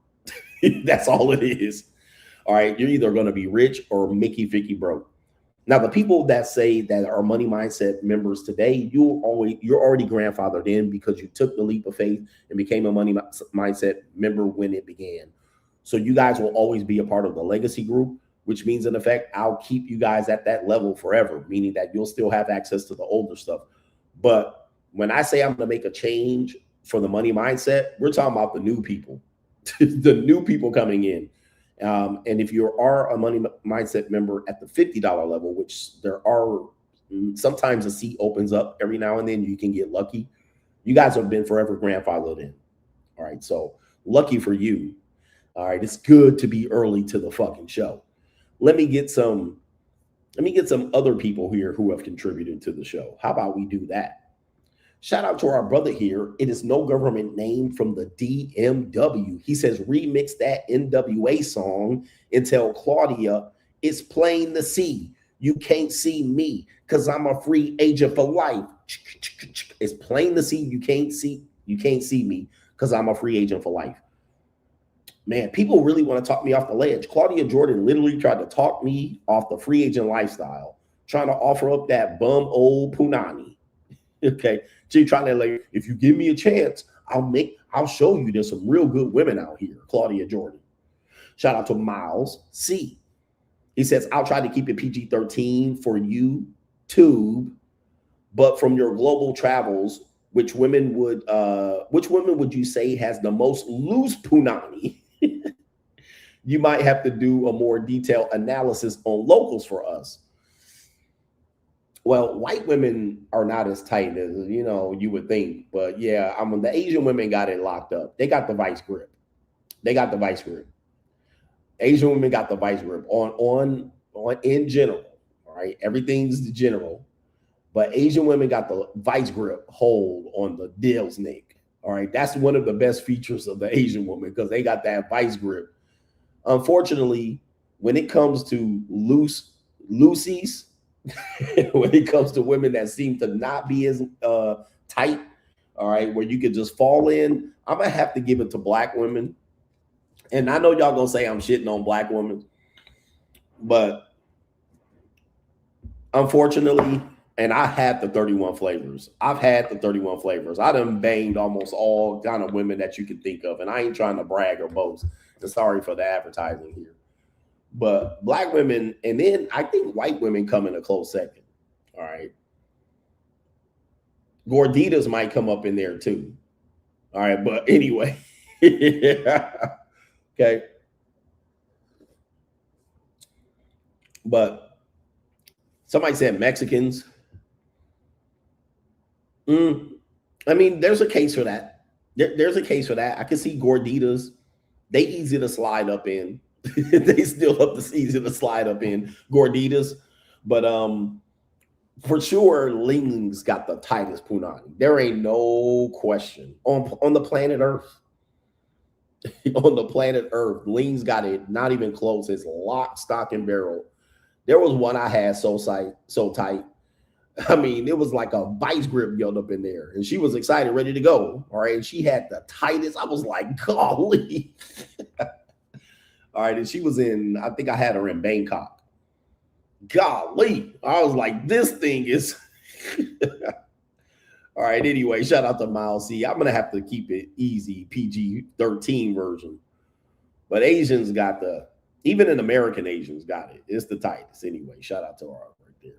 That's all it is. All right. You're either going to be rich or Mickey Vicky broke. Now, the people that say that are Money Mindset members today, you're already grandfathered in because you took the leap of faith and became a Money Mindset member when it began. So you guys will always be a part of the legacy group, which means in effect, I'll keep you guys at that level forever, meaning that you'll still have access to the older stuff. But when I say I'm going to make a change for the Money Mindset, we're talking about the new people, the new people coming in. And if you are a Money Mindset member at the $50 level, which there are, sometimes a seat opens up every now and then, you can get lucky. You guys have been forever grandfathered in. All right. So lucky for you. All right. It's good to be early to the fucking show. Let me get some other people here who have contributed to the show. How about we do that? Shout out to our brother here. It is No Government Name from the DMW. He says, remix that NWA song and tell Claudia it's plain to see. You can't see me because I'm a free agent for life. It's plain to see. You can't see me because I'm a free agent for life. Man, people really want to talk me off the ledge. Claudia Jordan literally tried to talk me off the free agent lifestyle, trying to offer up that bum old punani. Okay. She trying to, like, if you give me a chance, I'll show you there's some real good women out here, Claudia Jordan. Shout out to Miles C. He says, I'll try to keep it PG-13 for YouTube, but from your global travels, which women would you say has the most loose punani? You might have to do a more detailed analysis on locals for us. Well, white women are not as tight as, you know, you would think. But yeah, I mean, the Asian women got it locked up. They got the vice grip. They got the vice grip. Asian women got the vice grip on in general. All right. Everything's general. But Asian women got the vice grip hold on the deal's neck. All right. That's one of the best features of the Asian woman, because they got that vice grip. Unfortunately, when it comes to loosies, when it comes to women that seem to not be as tight, all right, where you could just fall in, I'm gonna have to give it to black women. And I know y'all gonna say I'm shitting on black women, but unfortunately, and I had the 31 flavors. I've had the 31 flavors. I done banged almost all kind of women that you can think of, and I ain't trying to brag or boast. And sorry for the advertising here. But black women, and then I think white women come in a close second. All right. Gorditas might come up in there too. All right. But anyway. Okay. But somebody said Mexicans. I mean, there's a case for that. There's a case for that. I can see Gorditas. They easy to slide up in. They still up the easy to slide up in Gorditas. But for sure, Ling's got the tightest punani. There ain't no question. On the planet Earth. On the planet Earth, Ling's got it not even close. It's lock, stock, and barrel. There was one I had so tight. I mean, it was like a vice grip yelled up in there, and she was excited, ready to go. All right, and she had the tightest. I was like, golly. All right, and she was in, I think I had her in Bangkok. Golly, I was like, this thing is. All right, anyway, shout out to Miles C. I'm gonna have to keep it easy, PG-13 version. But Asians got the, even in American Asians got it. It's the tightest anyway. Shout out to our right there.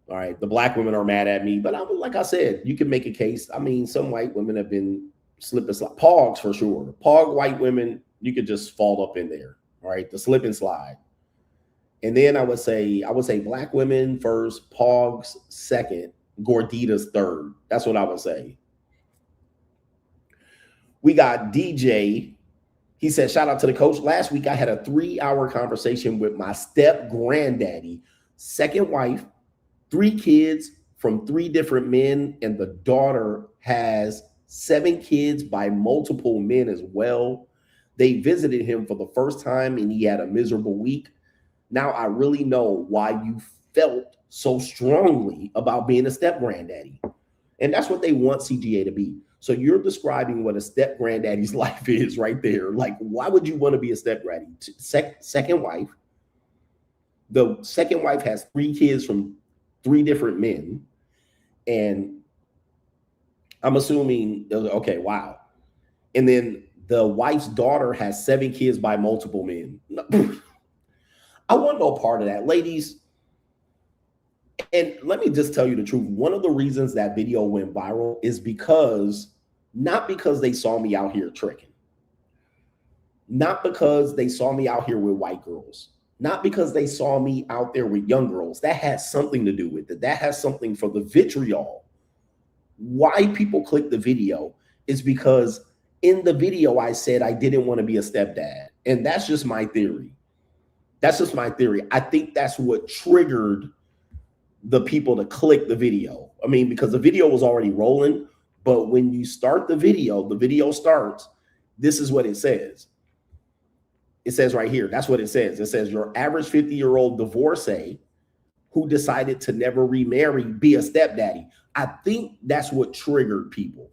All right, the black women are mad at me, but like I said, you can make a case. I mean, some white women have been slip and slide. Pogs for sure. Pog white women, you could just fall up in there. All right, the slip and slide. And then I would say black women first, Pogs second, Gorditas third. That's what I would say. We got DJ. He said, shout out to the coach. Last week, I had a 3-hour conversation with my step granddaddy, second wife, 3 kids from 3 different men, and the daughter has 7 kids by multiple men as well. They visited him for the first time, and he had a miserable week. Now I really know why you felt so strongly about being a step granddaddy. And that's what they want CGA to be. So you're describing what a step granddaddy's life is right there. Like, why would you want to be a step granddaddy? Second wife. The second wife has 3 kids from 3 different men. And I'm assuming, okay, wow. And then the wife's daughter has 7 kids by multiple men. I want no part of that, ladies. And let me just tell you the truth. One of the reasons that video went viral is because, not because they saw me out here tricking, not because they saw me out here with white girls, not because they saw me out there with young girls. That has something to do with it. That has something for the vitriol. Why people click the video is because in the video I said I didn't want to be a stepdad. And that's just my theory. That's just my theory. I think that's what triggered the people to click the video. I mean, because the video was already rolling, but when you start the video starts, this is what it says. It says right here, that's what it says. It says your average 50-year-old divorcee who decided to never remarry, be a stepdaddy. I think that's what triggered people.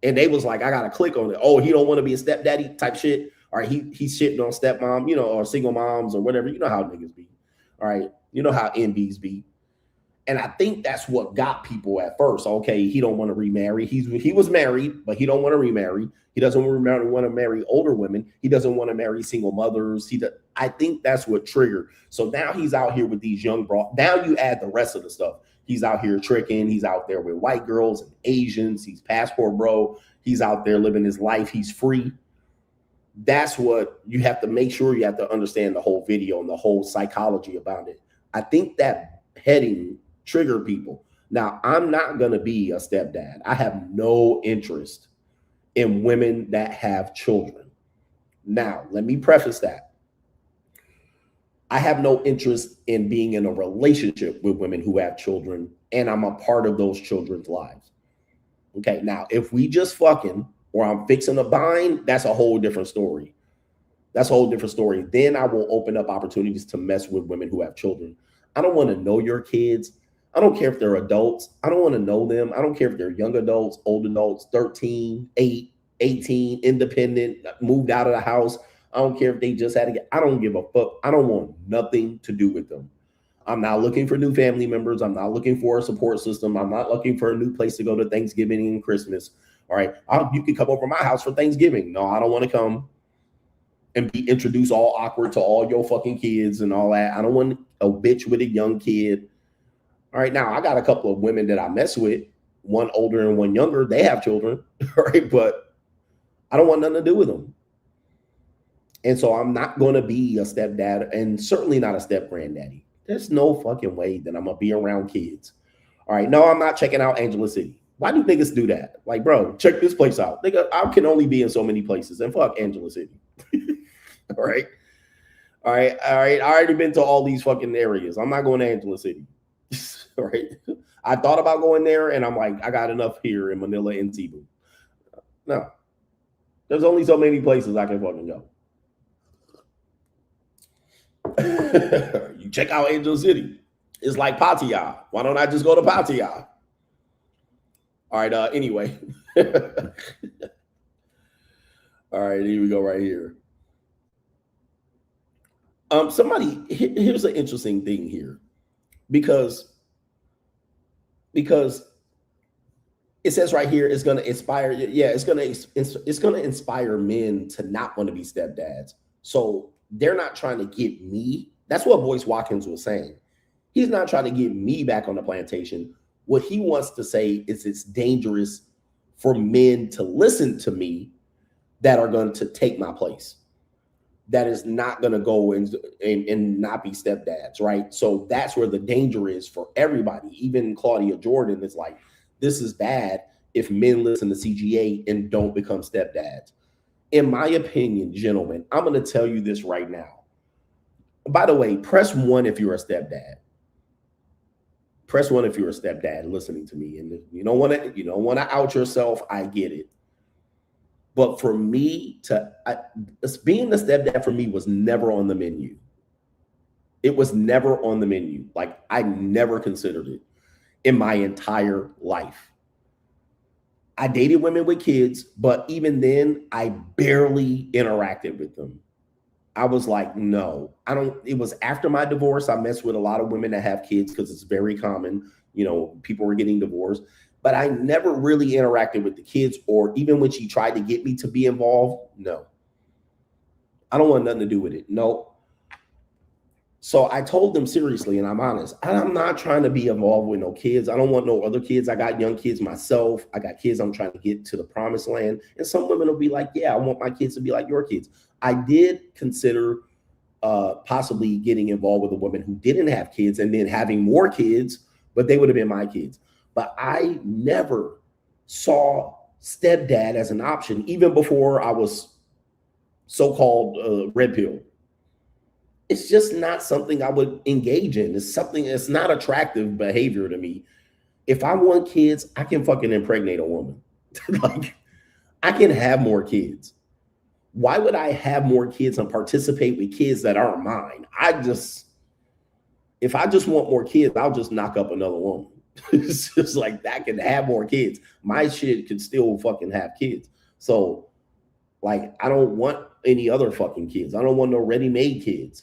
And they was like, I got to click on it. Oh, he don't want to be a stepdaddy type shit. All right, he's shitting on stepmom, you know, or single moms or whatever. You know how niggas be. All right, you know how NBs be. And I think that's what got people at first. Okay, he don't want to remarry. He was married, but he don't want to remarry. He doesn't want to marry older women. He doesn't want to marry single mothers. I think that's what triggered. So now he's out here with these young bros. Now you add the rest of the stuff. He's out here tricking. He's out there with white girls and Asians. He's passport bro. He's out there living his life. He's free. That's what you have to make sure you have to understand the whole video and the whole psychology about it. I think that heading trigger people. Now, I'm not going to be a stepdad. I have no interest in women that have children. Now, let me preface that. I have no interest in being in a relationship with women who have children, and I'm a part of those children's lives. Okay, now, if we just fucking, or I'm fixing a bind, that's a whole different story. That's a whole different story. Then I will open up opportunities to mess with women who have children. I don't want to know your kids. I don't care if they're adults. I don't want to know them. I don't care if they're young adults, old adults, 13, 8, 18, independent, moved out of the house. I don't care if they just had to get, I don't give a fuck. I don't want nothing to do with them. I'm not looking for new family members. I'm not looking for a support system. I'm not looking for a new place to go to Thanksgiving and Christmas. All right. You can come over to my house for Thanksgiving. No, I don't want to come and be introduced all awkward to all your fucking kids and all that. I don't want a bitch with a young kid. All right. Now I got a couple of women that I mess with, one older and one younger. They have children. All right. But I don't want nothing to do with them. And so I'm not going to be a stepdad and certainly not a step granddaddy. There's no fucking way that I'm going to be around kids. All right. No, I'm not checking out Angela City. Why do niggas do that? Like, bro, check this place out. Nigga, I can only be in so many places and fuck Angela City. All right. All right. All right. I already been to all these fucking areas. I'm not going to Angela City. All right. I thought about going there and I'm like, I got enough here in Manila and Cebu. No. There's only so many places I can fucking go. You check out Angel City. It's like Pattaya. Why don't I just go to Pattaya? All right. Anyway. All right. Here we go right here. Here's an interesting thing here. Because it says right here, it's going to inspire. Yeah, it's going to inspire men to not want to be stepdads. So they're not trying to get me. That's what Boyce Watkins was saying. He's not trying to get me back on the plantation. What he wants to say is it's dangerous for men to listen to me that are going to take my place. That is not going to go and not be stepdads, right? So that's where the danger is for everybody. Even Claudia Jordan is like, this is bad if men listen to CGA and don't become stepdads. In my opinion, gentlemen, I'm going to tell you this right now. By the way, press 1 if you're a stepdad. Press 1 if you're a stepdad listening to me. And you don't want to out yourself. I get it. But for me being a stepdad for me was never on the menu. It was never on the menu. Like I never considered it in my entire life. I dated women with kids, but even then I barely interacted with them. I was like, no, I don't. It was after my divorce. I messed with a lot of women that have kids because it's very common. You know, people were getting divorced. But I never really interacted with the kids, or even when she tried to get me to be involved, no. I don't want nothing to do with it. No. So I told them seriously, and I'm honest, I'm not trying to be involved with no kids. I don't want no other kids. I got young kids myself. I got kids I'm trying to get to the promised land. And some women will be like, yeah, I want my kids to be like your kids. I did consider possibly getting involved with a woman who didn't have kids and then having more kids, but they would have been my kids. But I never saw stepdad as an option, even before I was so-called red pill. It's just not something I would engage in. It's not attractive behavior to me. If I want kids, I can fucking impregnate a woman. Like, I can have more kids. Why would I have more kids and participate with kids that aren't mine? If I just want more kids, I'll just knock up another woman. It's just like that can have more kids. My shit can still fucking have kids. So, like, I don't want any other fucking kids. I don't want no ready-made kids.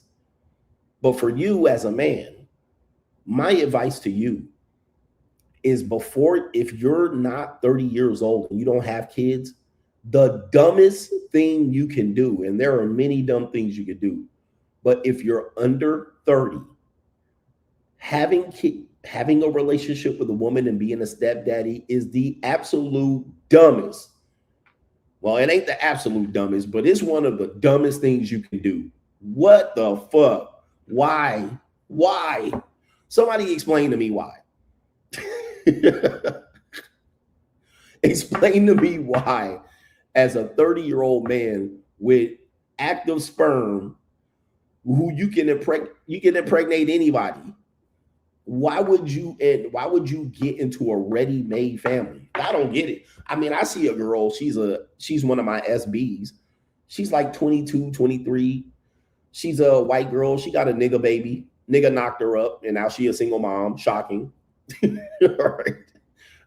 But for you as a man, my advice to you is before, if you're not 30 years old and you don't have kids, the dumbest thing you can do, and there are many dumb things you could do, but if you're under 30, having a relationship with a woman and being a stepdaddy is the absolute dumbest. Well, it ain't the absolute dumbest, but it's one of the dumbest things you can do. What the fuck? Why? Somebody explain to me why. Explain to me why, as a 30-year-old man with active sperm, who you can impregnate anybody. Why would you get into a ready-made family? I don't get it. I mean, I see a girl, she's one of my SBs. She's like 22, 23. She's a white girl. She got a nigga baby. Nigga knocked her up, and now she a single mom. Shocking. All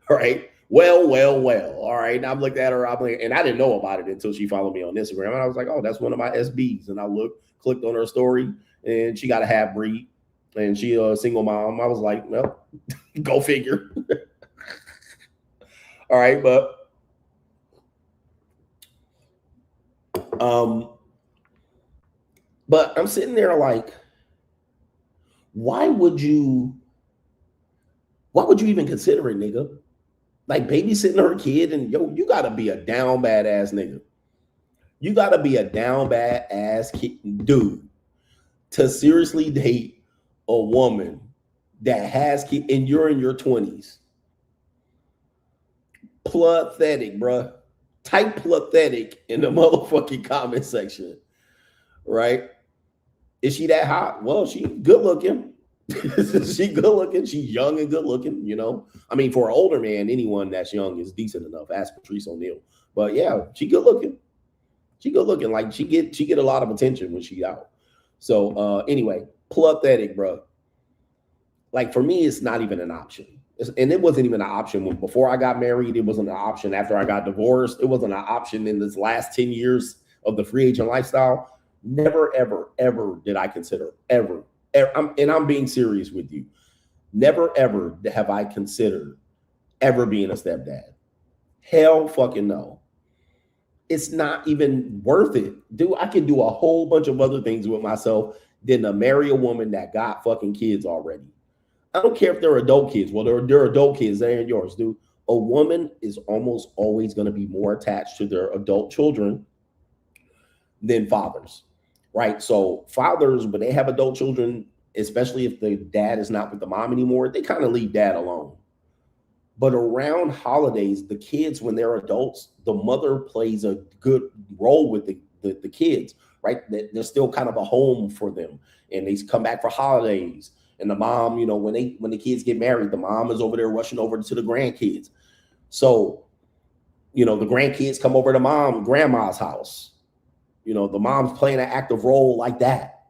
right. Well. All right. Now I'm looking at her, and I didn't know about it until she followed me on Instagram. And I was like, oh, that's one of my SBs. And I clicked on her story, and she got a half breed, and she a single mom. I was like, well, go figure. All right, but I'm sitting there like, why would you even consider it, nigga? Like babysitting her kid, and you gotta be a down badass nigga. You gotta be a down badass dude to seriously date a woman that has kids, and you're in your 20s. Pathetic, bruh. Type pathetic in the motherfucking comment section, right? Is she that hot? Well, she good looking. She good looking. She's young and good looking, you know. I mean, for an older man, anyone that's young is decent enough. Ask Patrice O'Neal. But yeah, she good looking. She good looking. Like she get a lot of attention when she out. So anyway, pathetic, bro. Like for me, it's not even an option. And it wasn't even an option before I got married. It wasn't an option after I got divorced. It wasn't an option in this last 10 years of the free agent lifestyle. Never, ever, ever did I consider, ever. I'm being serious with you. Never, ever have I considered ever being a stepdad. Hell fucking no. It's not even worth it. Dude, I can do a whole bunch of other things with myself than to marry a woman that got fucking kids already. I don't care if they're adult kids. Well, they're adult kids. They ain't yours, dude. A woman is almost always going to be more attached to their adult children than fathers, right? So fathers, when they have adult children, especially if the dad is not with the mom anymore, they kind of leave dad alone. But around holidays, the kids, when they're adults, the mother plays a good role with the kids, right? They're still kind of a home for them, and they come back for holidays. And the mom, you know, when the kids get married, the mom is over there rushing over to the grandkids. So, you know, the grandkids come over to grandma's house. You know, the mom's playing an active role like that.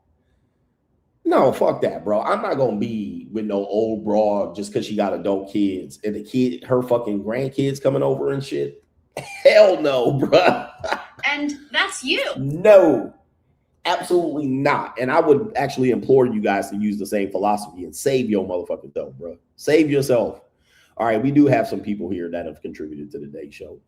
No, fuck that, bro. I'm not gonna be with no old broad just because she got adult kids and her fucking grandkids coming over and shit. Hell no, bro. And that's you. No. Absolutely not. And I would actually implore you guys to use the same philosophy and save your motherfucking self, bro. Save yourself. All right, we do have some people here that have contributed to today's show.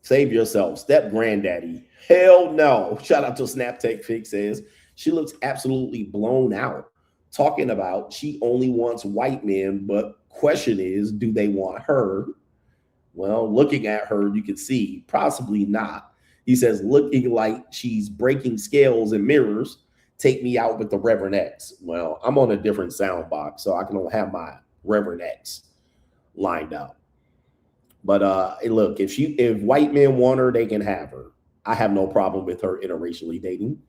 Save yourself. Step granddaddy. Hell no. Shout out to Snaptech Fix says she looks absolutely blown out. Talking about she only wants white men, but question is, do they want her? Well, looking at her, you can see possibly not. He says, looking like she's breaking scales and mirrors, take me out with the Reverend X. Well, I'm on a different sound box, so I can only have my Reverend X lined up. But look, if white men want her, they can have her. I have no problem with her interracially dating.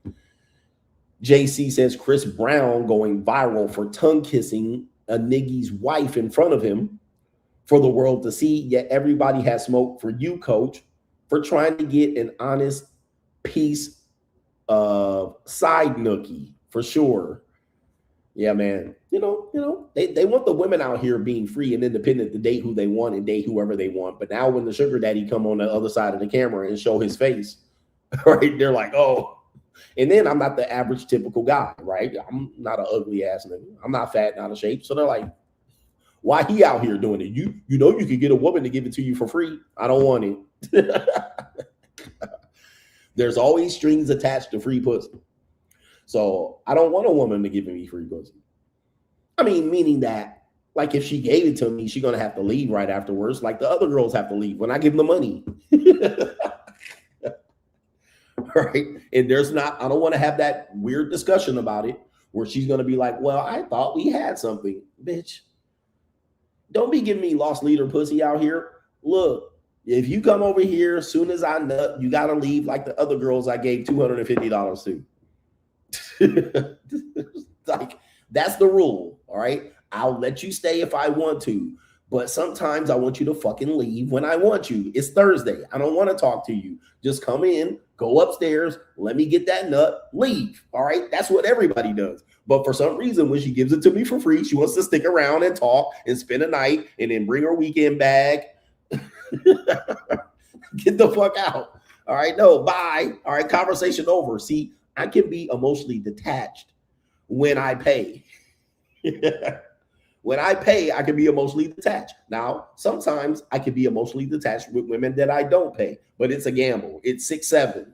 JC says Chris Brown going viral for tongue kissing a niggy's wife in front of him for the world to see, yet everybody has smoke for you, coach, for trying to get an honest piece of side nookie, for sure. Yeah, man. You know, they want the women out here being free and independent to date who they want and date whoever they want. But now when the sugar daddy come on the other side of the camera and show his face, right, they're like, oh. And then I'm not the average typical guy, right? I'm not an ugly ass nigga. I'm not fat, not a shape. So they're like, Why he out here doing it? You know you could get a woman to give it to you for free. I don't want it. There's always strings attached to free pussy. So I don't want a woman to give me free pussy. I mean, meaning that, like, if she gave it to me, she's going to have to leave right afterwards. Like the other girls have to leave when I give them the money. Right? And I don't want to have that weird discussion about it where she's going to be like, well, I thought we had something. Bitch, don't be giving me lost leader pussy out here. Look, if you come over here as soon as I nut, you got to leave like the other girls I gave $250 to. Like, that's the rule. All right. I'll let you stay if I want to, but sometimes I want you to fucking leave when I want you. It's Thursday. I don't want to talk to you. Just come in, go upstairs, let me get that nut, leave. All right. That's what everybody does. But for some reason, when she gives it to me for free, she wants to stick around and talk and spend a night and then bring her weekend bag. Get the fuck out. All right. No, bye. All right. Conversation over. See, I can be emotionally detached when I pay. When I pay, I can be emotionally detached. Now, sometimes I can be emotionally detached with women that I don't pay, but it's a gamble. It's 6-7.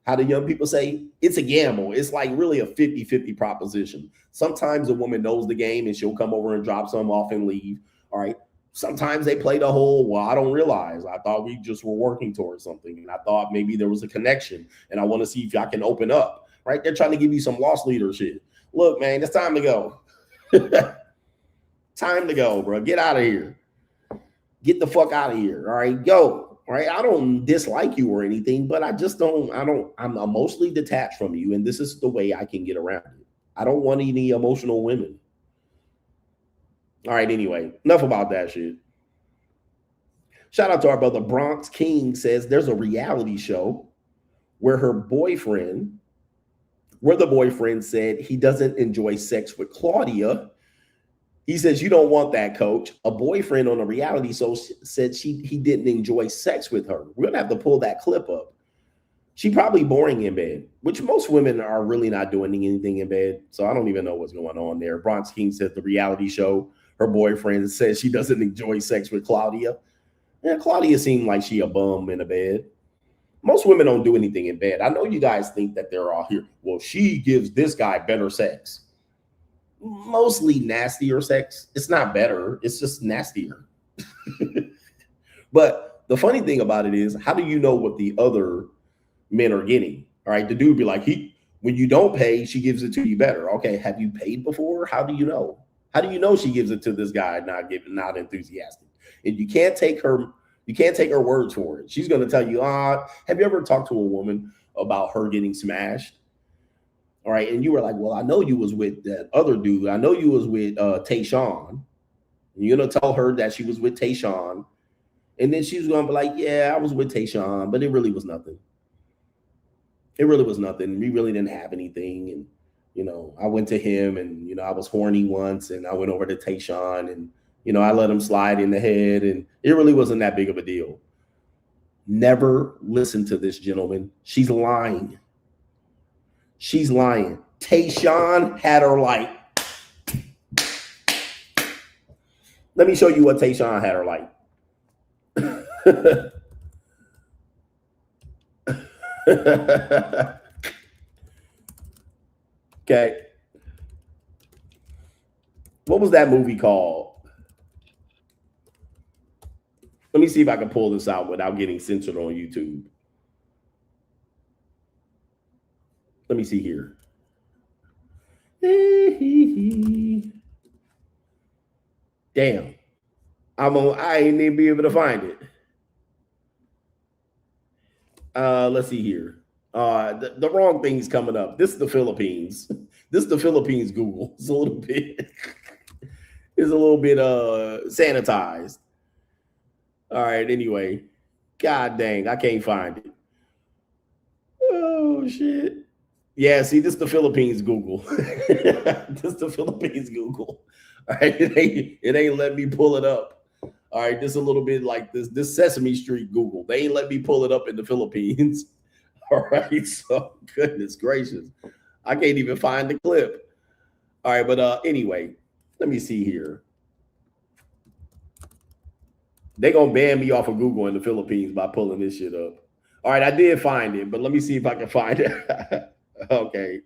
How do young people say? It's a gamble. It's like really a 50-50 proposition. Sometimes a woman knows the game and she'll come over and drop some off and leave. All right. Sometimes they play the whole, well, I don't realize. I thought we just were working towards something. And I thought maybe there was a connection and I want to see if I can open up. Right. They're trying to give you some lost leadership. Look, man, it's time to go. Time to go, bro. Get out of here. Get the fuck out of here. All right, go. All right. I don't dislike you or anything, but I'm emotionally detached from you. And this is the way I can get around it. I don't want any emotional women. All right. Anyway, enough about that shit. Shout out to our brother Bronx King says there's a reality show where the boyfriend said he doesn't enjoy sex with Claudia. He says, you don't want that, coach. A boyfriend on a reality show said he didn't enjoy sex with her. We're going to have to pull that clip up. She probably boring in bed, which most women are really not doing anything in bed. So I don't even know what's going on there. Bronx King said the reality show, her boyfriend says she doesn't enjoy sex with Claudia. Yeah, Claudia seemed like she a bum in a bed. Most women don't do anything in bed. I know you guys think that they're all here. Well, she gives this guy better sex. Mostly nastier sex. It's not better. It's just nastier. But the funny thing about it is, how do you know what the other men are getting? All right. The dude be like, when you don't pay, she gives it to you better. Okay. Have you paid before? How do you know? How do you know she gives it to this guy not enthusiastic? And you can't take her words for it. She's going to tell you, have you ever talked to a woman about her getting smashed? All right. And you were like, well, I know you was with that other dude. I know you was with Tayshawn. And you're going to tell her that she was with Tayshawn. And then she's going to be like, yeah, I was with Tayshawn, but it really was nothing. It really was nothing. We really didn't have anything. And, I went to him and, I was horny once and I went over to Tayshawn and, I let him slide in the head and it really wasn't that big of a deal. Never listen to this gentleman. She's lying. She's lying. Tayshawn had her like. Let me show you what Tayshawn had her like. Okay. What was that movie called? Let me see if I can pull this out without getting censored on YouTube. Let me see here. Damn. I ain't even be able to find it. Let's see here. The wrong thing's coming up. This is the Philippines. This is the Philippines Google. It's a little bit sanitized. All right, anyway. God dang, I can't find it. Oh shit. Yeah, see, this is the Philippines Google. This is the Philippines Google. All right, it ain't let me pull it up. All right, this is a little bit like this Sesame Street Google. They ain't let me pull it up in the Philippines. All right, so goodness gracious. I can't even find the clip. All right, but anyway, let me see here. They gonna ban me off of Google in the Philippines by pulling this shit up. All right, I did find it, but let me see if I can find it. Okay.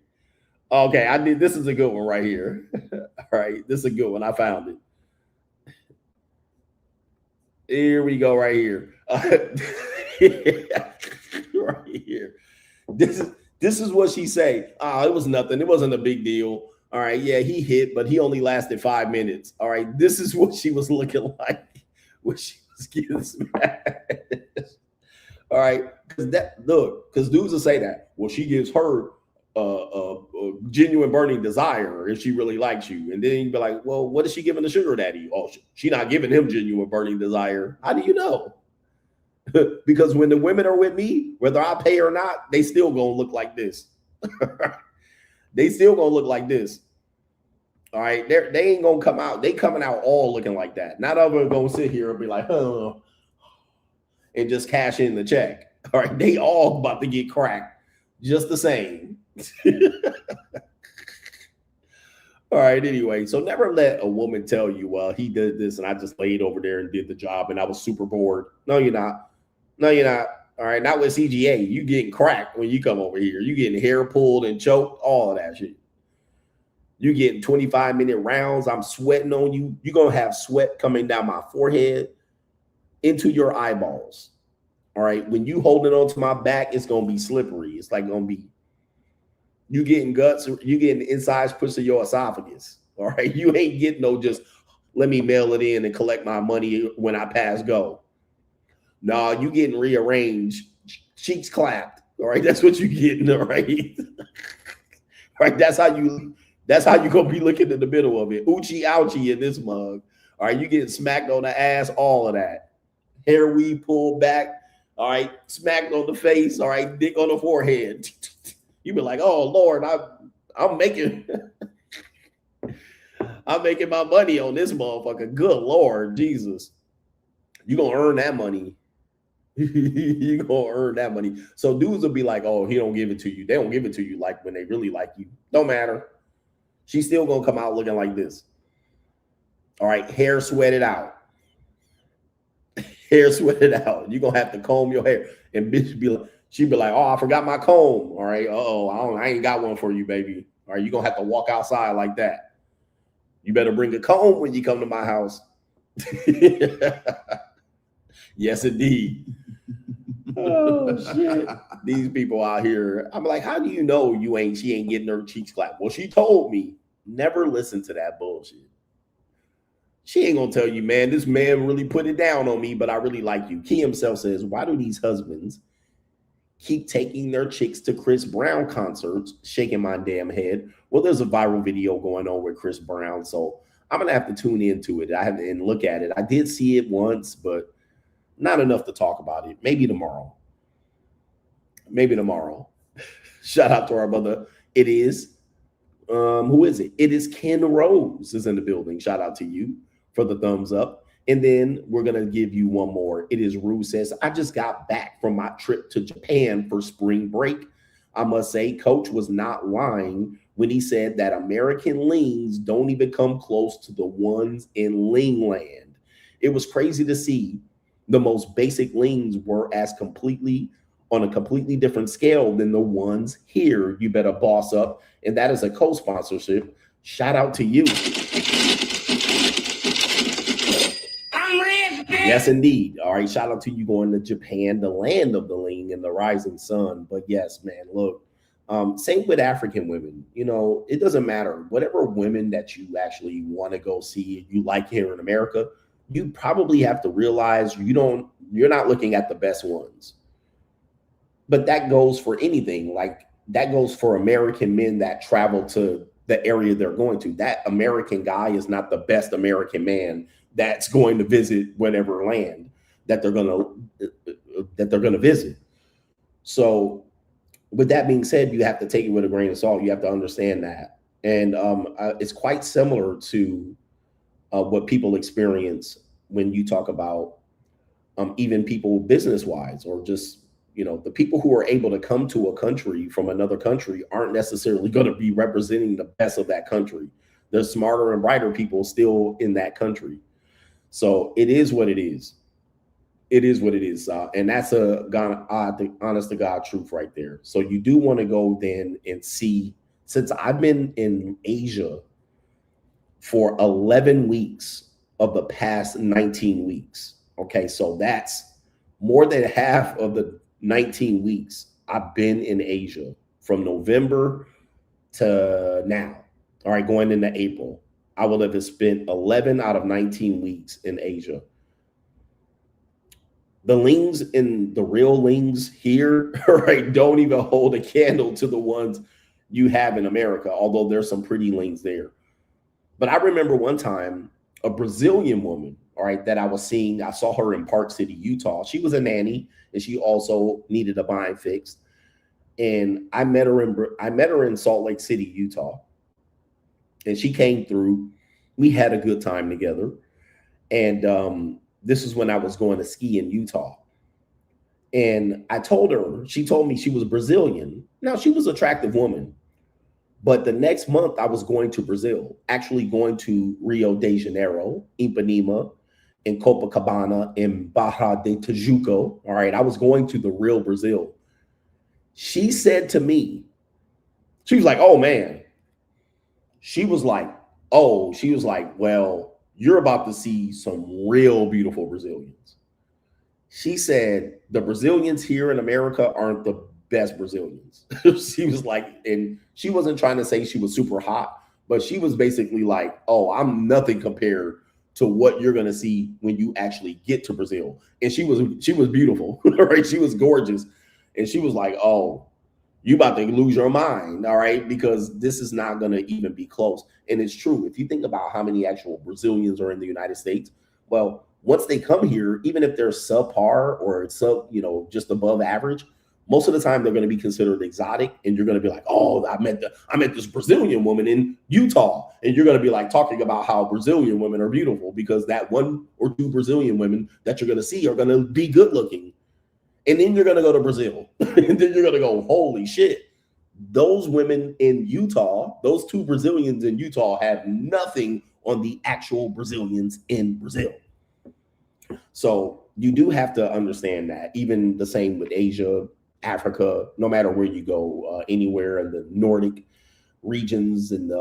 Okay, I did. This is a good one right here. All right, this is a good one. I found it. Here we go, right here. Right here. This is what she say. It was nothing. It wasn't a big deal. All right, yeah, he hit, but he only lasted 5 minutes. All right, this is what she was looking like when she was getting smashed. All right, because dudes will say that. Well, she gives her a genuine burning desire if she really likes you, and then you be like, well, what is she giving the sugar daddy? Oh, she not giving him genuine burning desire. How do you know? Because when the women are with me, whether I pay or not, they still gonna look like this. They still gonna look like this. All right, they ain't gonna come out. They coming out all looking like that. Not of them gonna sit here and be like, oh, and just cash in the check. All right, they all about to get cracked just the same. All right, anyway, so never let a woman tell you, well, he did this and I just laid over there and did the job and I was super bored. No, you're not. No, you're not. All right, not with CGA. You getting cracked when you come over here. You getting hair pulled and choked, all of that shit. You getting 25-minute rounds. I'm sweating on you. You're going to have sweat coming down my forehead into your eyeballs. All right, when you holding on to my back, it's going to be slippery. It's like going to be, you getting guts, you getting the insides pushed to your esophagus. All right, you ain't getting no just, let me mail it in and collect my money when I pass go. No, you getting rearranged, cheeks clapped. All right, that's what you getting. All right, all right. That's how you gonna be looking in the middle of it. Oochie ouchie in this mug. All right, you getting smacked on the ass, all of that. Hair weave pulled back. All right, smacked on the face. All right, dick on the forehead. You be like, oh Lord, I'm making my money on this motherfucker. Good Lord, Jesus, you gonna earn that money. You gonna earn that money. So dudes will be like, oh, he don't give it to you. They don't give it to you like when they really like you. Don't matter. She's still gonna come out looking like this. All right, hair sweated out. Hair sweated out. You're gonna have to comb your hair. And bitch she'd be like, oh, I forgot my comb. All right, I ain't got one for you, baby. All right, you're gonna have to walk outside like that. You better bring a comb when you come to my house. Yes, indeed. Oh shit. These people out here, I'm like, how do you know she ain't getting her cheeks clapped? Well, she told me. Never listen to that bullshit. She ain't gonna tell you, man, this man really put it down on me, but I really like you. Key himself says, why do these husbands keep taking their chicks to Chris Brown concerts? Shaking my damn head. Well, there's a viral video going on with Chris Brown, so I'm gonna have to tune into it. I have to look at it. I did see it once, but not enough to talk about it. Maybe tomorrow. Maybe tomorrow. Shout out to our brother. It is. Who is it? It is Ken Rose is in the building. Shout out to you for the thumbs up. And then we're going to give you one more. It is Rue says, I just got back from my trip to Japan for spring break. I must say, Coach was not lying when he said that American lings don't even come close to the ones in Lingland. It was crazy to see the most basic lings were on a completely different scale than the ones here. You better boss up. And that is a co-sponsorship. Shout out to you. I'm rich, bitch. Yes, indeed. All right. Shout out to you going to Japan, the land of the ling and the rising sun. But yes, man, look, same with African women. You know, it doesn't matter. Whatever women that you actually want to go see, you like here in America, you probably have to realize you're not looking at the best ones. But that goes for anything. Like that goes for American men that travel to the area they're going to. That American guy is not the best American man that's going to visit whatever land that they're going to visit. So with that being said, you have to take it with a grain of salt. You have to understand that. And it's quite similar to what people experience when you talk about even people business-wise, or just, you know, the people who are able to come to a country from another country aren't necessarily going to be representing the best of that country. There's smarter and brighter people still in that country. So it is what it is. It is what it is. And that's a honest to God truth right there. So you do want to go then and see, since I've been in Asia for 11 weeks of the past 19 weeks. Okay, so that's more than half of the 19 weeks I've been in Asia from November to now. All right, going into April, I will have spent 11 out of 19 weeks in Asia. The lings and the real lings here, right, don't even hold a candle to the ones you have in America, although there's some pretty lings there. But I remember one time a Brazilian woman, all right, that I was seeing. I saw her in Park City, Utah. She was a nanny, and she also needed a bind fixed. And I met her in Salt Lake City, Utah. And she came through. We had a good time together. And this is when I was going to ski in Utah. And I told her, she told me she was Brazilian. Now, she was an attractive woman. But the next month I was going to Brazil, actually going to Rio de Janeiro, Ipanema, and Copacabana, and Barra de Tijuca. All right, I was going to the real Brazil. She said to me, she was like, oh man. She was like, well, you're about to see some real beautiful Brazilians. She said, the Brazilians here in America aren't the best Brazilians. She was like, and she wasn't trying to say she was super hot, but she was basically like, oh, I'm nothing compared to what you're going to see when you actually get to Brazil. And she was beautiful, right? She was gorgeous. And she was like, oh, you about to lose your mind, all right? Because this is not going to even be close. And it's true. If you think about how many actual Brazilians are in the United States, well, once they come here, even if they're subpar or just above average, most of the time they're going to be considered exotic, and you're going to be like, oh, I met this Brazilian woman in Utah. And you're going to be like talking about how Brazilian women are beautiful because that one or two Brazilian women that you're going to see are going to be good looking. And then you're going to go to Brazil and then you're going to go, holy shit. Those women in Utah, those two Brazilians in Utah have nothing on the actual Brazilians in Brazil. So you do have to understand that. Even the same with Asia, Africa, no matter where you go, anywhere in the Nordic regions and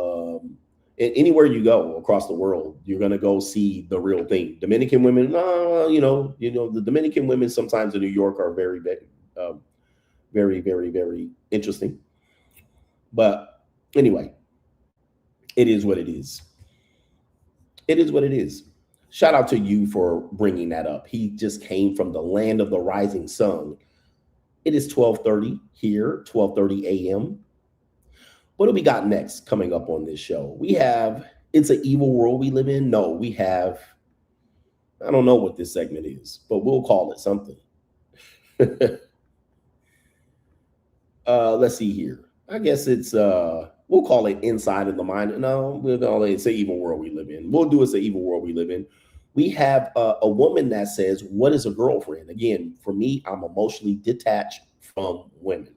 anywhere you go across the world, you're going to go see the real thing. Dominican women, the Dominican women sometimes in New York are very, very, very, very interesting. But anyway, it is what it is. It is what it is. Shout out to you for bringing that up. He just came from the land of the rising sun. It is 12:30 here, 12:30 a.m. What do we got next coming up on this show? We have It's an Evil World We Live In. No, we have, I don't know what this segment is, but we'll call it something. Let's see here. I guess it's, we'll call it Inside of the Mind. No, we'll call it It's an Evil World We Live In. We'll do It's an Evil World We Live In. We have a woman that says, what is a girlfriend? Again, for me, I'm emotionally detached from women,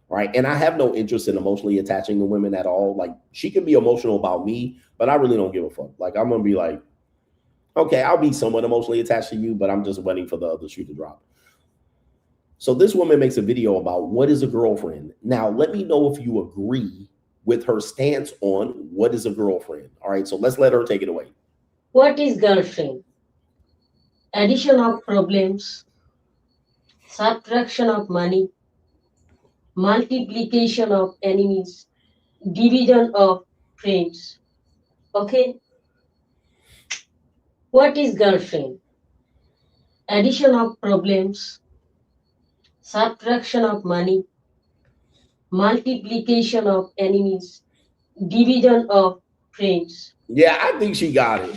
right? And I have no interest in emotionally attaching to women at all. Like, she can be emotional about me, but I really don't give a fuck. Like, I'm going to be like, okay, I'll be somewhat emotionally attached to you, but I'm just waiting for the other shoe to drop. So this woman makes a video about what is a girlfriend. Now, let me know if you agree with her stance on what is a girlfriend. All right, so let's let her take it away. What is girlfriend? Addition of problems, subtraction of money, multiplication of enemies, division of friends. Okay? What is girlfriend? Addition of problems, subtraction of money, multiplication of enemies, division of friends. Yeah, I think she got it.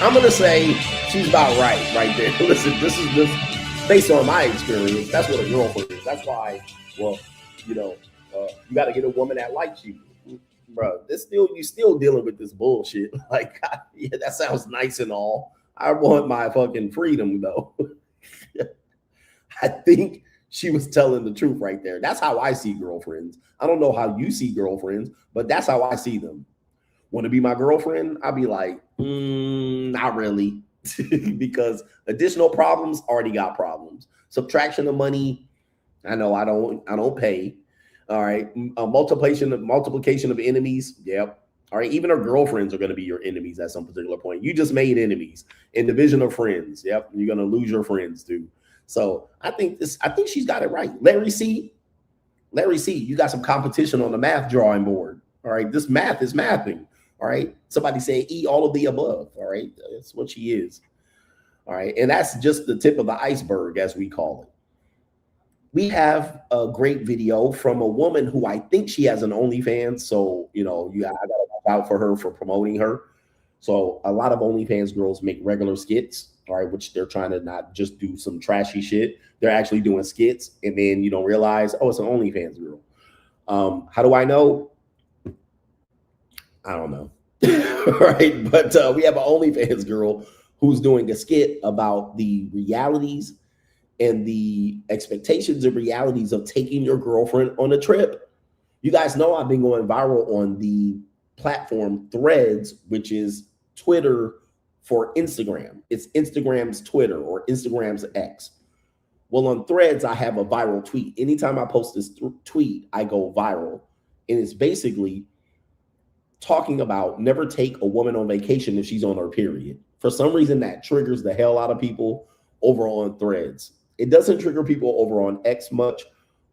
I'm going to say she's about right there. Listen, this is just based on my experience. That's what a girlfriend is. That's why, well, you got to get a woman that likes you. Bro, you still dealing with this bullshit. Like, yeah, that sounds nice and all. I want my fucking freedom, though. I think she was telling the truth right there. That's how I see girlfriends. I don't know how you see girlfriends, but that's how I see them. Want to be my girlfriend? I'll be like, not really. because additional problems already got problems. Subtraction of money, I know I don't pay. All right, multiplication of enemies. Yep. All right, even our girlfriends are going to be your enemies at some particular point. You just made enemies in division of friends. Yep, you're going to lose your friends too. So I think she's got it right. Larry C, you got some competition on the math drawing board. All right, this math is mathing. All right, somebody say E, all of the above. All right, that's what she is. All right, and that's just the tip of the iceberg, as we call it. We have a great video from a woman who I think she has an OnlyFans. So, I got to watch out for her for promoting her. So a lot of OnlyFans girls make regular skits, all right, which they're trying to not just do some trashy shit. They're actually doing skits. And then you don't realize, oh, it's an OnlyFans girl. How do I know? I don't know. Right. But we have an OnlyFans girl who's doing a skit about the realities and the expectations and realities of taking your girlfriend on a trip. You guys know I've been going viral on the platform Threads, which is Twitter for Instagram. It's Instagram's Twitter or Instagram's X. Well, on Threads, I have a viral tweet. Anytime I post this tweet, I go viral. And it's basically talking about never take a woman on vacation if she's on her period. For some reason, that triggers the hell out of people over on Threads. It doesn't trigger people over on X much,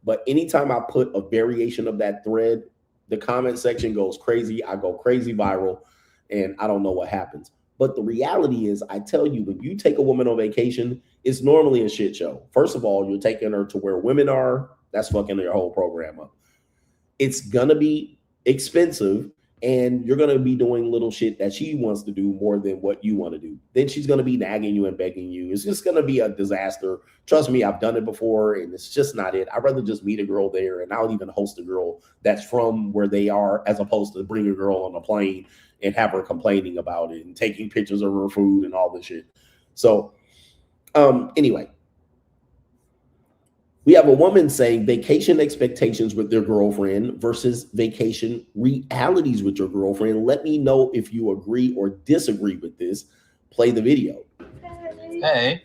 but anytime I put a variation of that thread, the comment section goes crazy. I go crazy viral, and I don't know what happens. But the reality is, I tell you, when you take a woman on vacation, it's normally a shit show. First of all, you're taking her to where women are. That's fucking your whole program up. It's going to be expensive. And you're going to be doing little shit that she wants to do more than what you want to do. Then she's going to be nagging you and begging you. It's just going to be a disaster. Trust me, I've done it before, and it's just not it. I'd rather just meet a girl there, and I'll even host a girl that's from where they are, as opposed to bring a girl on a plane and have her complaining about it and taking pictures of her food and all this shit. So anyway, we have a woman saying vacation expectations with their girlfriend versus vacation realities with your girlfriend. Let me know if you agree or disagree with this. Play the video. Hey.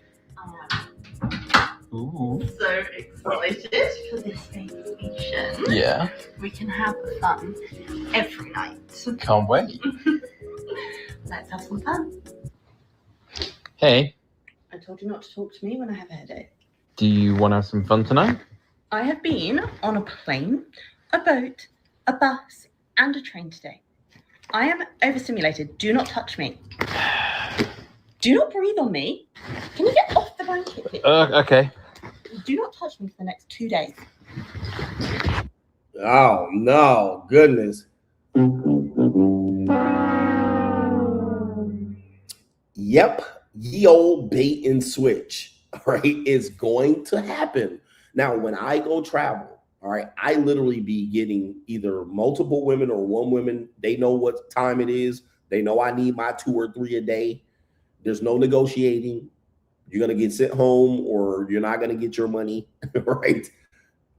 Ooh. So excited for this vacation. Yeah. We can have fun every night. Can't wait. Let's have some fun. Hey. I told you not to talk to me when I have a headache. Do you want to have some fun tonight? I have been on a plane, a boat, a bus, and a train today. I am overstimulated. Do not touch me. Do not breathe on me. Can you get off the blanket, please? Okay. Do not touch me for the next 2 days. Oh, no. Goodness. Yep. Ye old bait and switch. All right, is going to happen. Now, when I go travel, all right, I literally be getting either multiple women or one woman. They know what time it is. They know I need my 2 or 3 a day. There's no negotiating. You're going to get sent home or you're not going to get your money, right?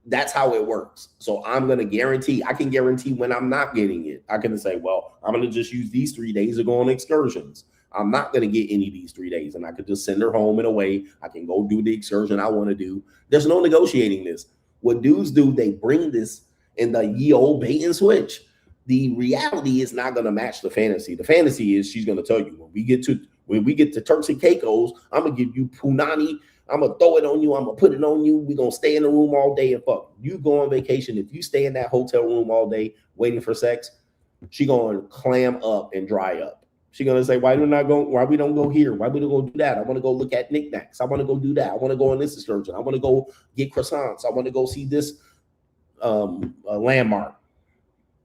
That's how it works. So I'm going to guarantee, I can guarantee when I'm not getting it. I can say, well, I'm going to just use these 3 days to go on excursions. I'm not going to get any of these 3 days, and I could just send her home in a way. I can go do the excursion I want to do. There's no negotiating this. What dudes do, they bring this in the ye old bait and switch. The reality is not going to match the fantasy. The fantasy is she's going to tell you when we get to Turks and Caicos, I'm going to give you punani. I'm going to throw it on you. I'm going to put it on you. We're going to stay in the room all day and fuck. You go on vacation. If you stay in that hotel room all day waiting for sex, she going to clam up and dry up. She's going to say, why we don't go here? Why we don't go do that? I want to go look at knickknacks. I want to go do that. I want to go on this excursion. I want to go get croissants. I want to go see this landmark.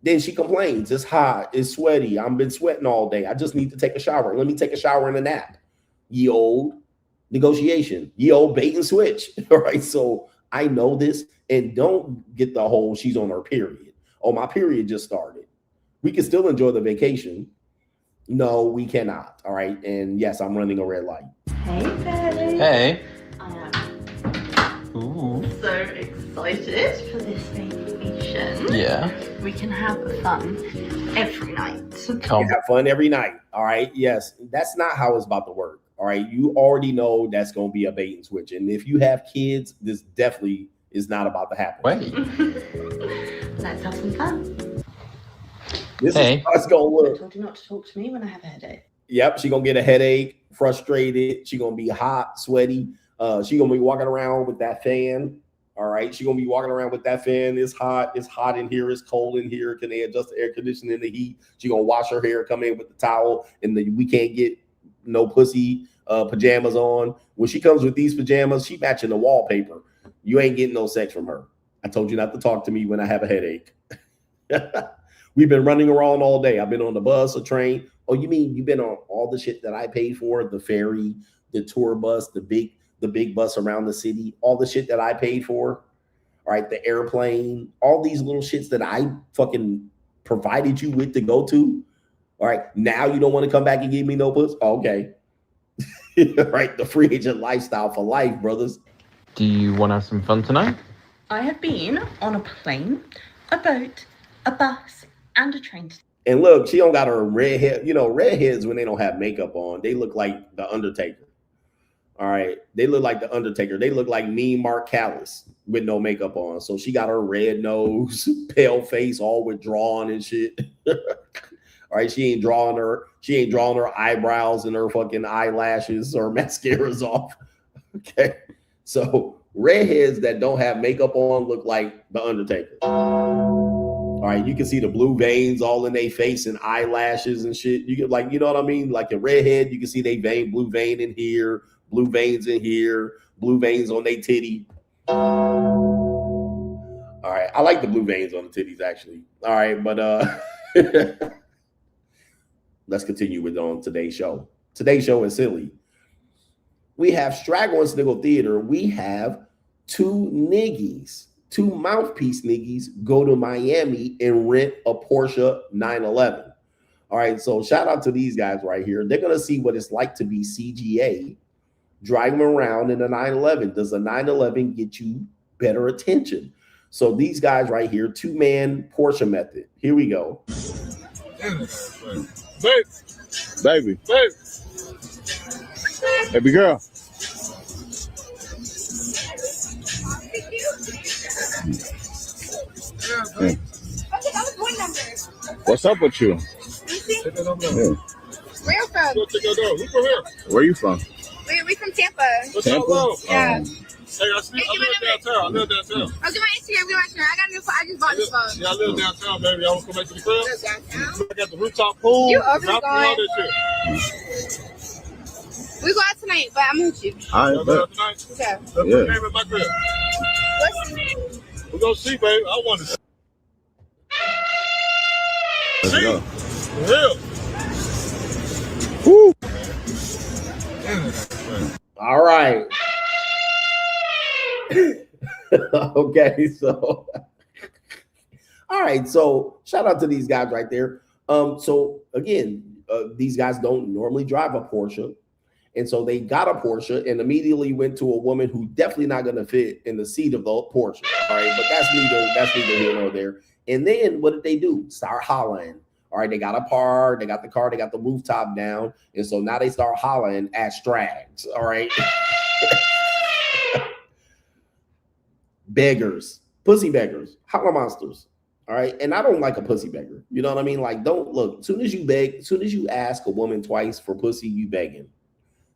Then she complains. It's hot. It's sweaty. I've been sweating all day. I just need to take a shower. Let me take a shower and a nap. Ye old negotiation. Ye old bait and switch. All right. So I know this. And don't get the whole she's on her period. Oh, my period just started. We can still enjoy the vacation. No, we cannot. All right. And yes, I'm running a red light. Hey, Betty. Hey. Ooh. So excited for this vacation. Yeah. We can have fun every night. Have fun every night. All right. Yes. That's not how it's about to work. all right, you already know that's going to be a bait and switch. And if you have kids, this definitely is not about to happen. Wait. Let's have some fun. This is how it's going to I look. told you not to talk to me when I have a headache. Yep, she's going to get a headache, frustrated. She's going to be hot, sweaty. She's going to be walking around with that fan. All right, she's going to be walking around with that fan. It's hot in here. It's cold in here. Can they adjust the air conditioning, the heat? She's going to wash her hair, come in with the towel, and we can't get no pussy pajamas on. When she comes with these pajamas, she matching the wallpaper. You ain't getting no sex from her. I told you not to talk to me when I have a headache. We've been running around all day. I've been on the bus, a train. Oh, you mean you've been on all the shit that I paid for? The ferry, the tour bus, the big bus around the city, all the shit that I paid for. All right, the airplane, all these little shits that I fucking provided you with to go to. All right, now you don't want to come back and give me no puss? Okay. Right, the free agent lifestyle for life, brothers. Do you want to have some fun tonight? I have been on a plane, a boat, a bus, and a train. And look, she don't got her red hair. You know, redheads, when they don't have makeup on, they look like the Undertaker. All right, they look like the Undertaker. They look like mean Mark Callis with no makeup on. So she got her red nose, pale face, all withdrawn and shit. All right, she ain't drawing her eyebrows and her fucking eyelashes or mascaras off. Okay, so redheads that don't have makeup on look like the Undertaker. All right, you can see the blue veins all in their face and eyelashes and shit. You get like, you know what I mean? Like a redhead, you can see they blue vein in here, blue veins in here, blue veins on their titty. All right, I like the blue veins on the titties actually. All right, but let's continue with on today's show. Today's show is silly. We have Straggle and Sniggle Theater. We have two mouthpiece niggies go to Miami and rent a Porsche 911. All right, so shout out to these guys right here. They're going to see what it's like to be CGA, driving around in a 911. Does a 911 get you better attention? So these guys right here, two-man Porsche method. Here we go. Baby. Baby girl. Hey. What's up with you? Where you from? Where you from? We from Tampa. Tampa? Yeah. Hey, I live downtown. I live downtown. I was in my Instagram. I got a new phone. I just bought this phone. Yeah, I live downtown, baby. I want to come back to the crib. Live downtown. I got the rooftop pool. You over all going? that shit. We go out tonight, but I'm with you. All right, Go out tonight? Okay. Let's put the name in my crib. We're going to see, baby. I want to see. Let's go. For real. Woo. All right. Okay, so all right, so shout out to these guys right there. So again, these guys don't normally drive a Porsche, and so they got a Porsche and immediately went to a woman who definitely not going to fit in the seat of the Porsche. All right, but that's neither here nor there. And then what did they do? Start hollering. All right, they got a car, they got the car, they got the rooftop down, and so now they start hollering at Strags. All right. Beggars, pussy beggars, holla monsters. All right. And I don't like a pussy beggar. You know what I mean? Like, don't look, as soon as you ask a woman twice for pussy, you begging.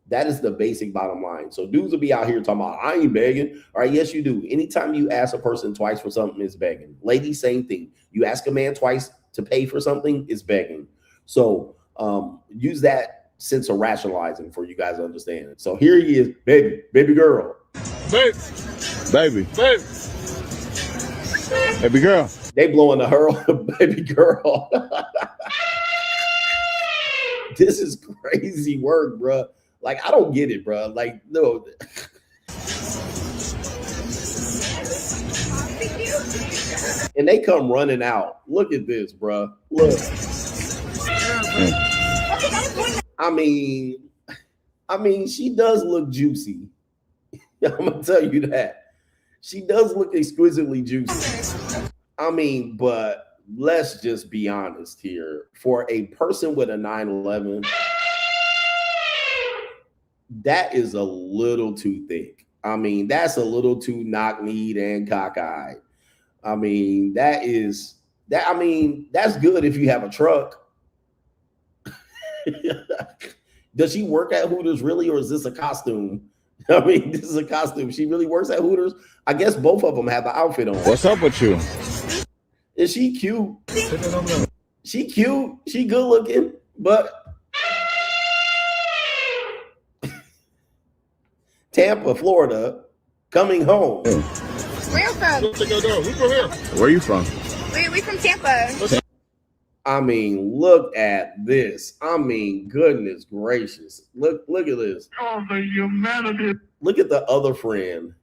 That is the basic bottom line. So dudes will be out here talking about, I ain't begging. All right. Yes, you do. Anytime you ask a person twice for something, it's begging. Ladies, same thing. You ask a man twice to pay for something, it's begging. So use that sense of rationalizing for you guys to understand it. So here he is, baby girl. Baby girl. They blowing the hurl, baby girl. This is crazy work, bro. Like, I don't get it, bro. Like, no. And they come running out. Look at this, bro. Look. I mean, she does look juicy. I'm gonna tell you that. She does look exquisitely juicy. I mean, but let's just be honest here. For a person with a 911, that is a little too thick. I mean, that's a little too knock-kneed and cockeyed. I mean, that's good if you have a truck. Does she work at Hooters really, or is this a costume? I mean, this is a costume. She really works at Hooters. I guess both of them have the outfit on. What's up with you? Is she cute? She cute. She good looking, but Tampa, Florida, coming home. Where you from? Where are you from? We from Tampa. I mean, look at this. I mean, goodness gracious. Look at this. Oh, the humanity. Look at the other friend.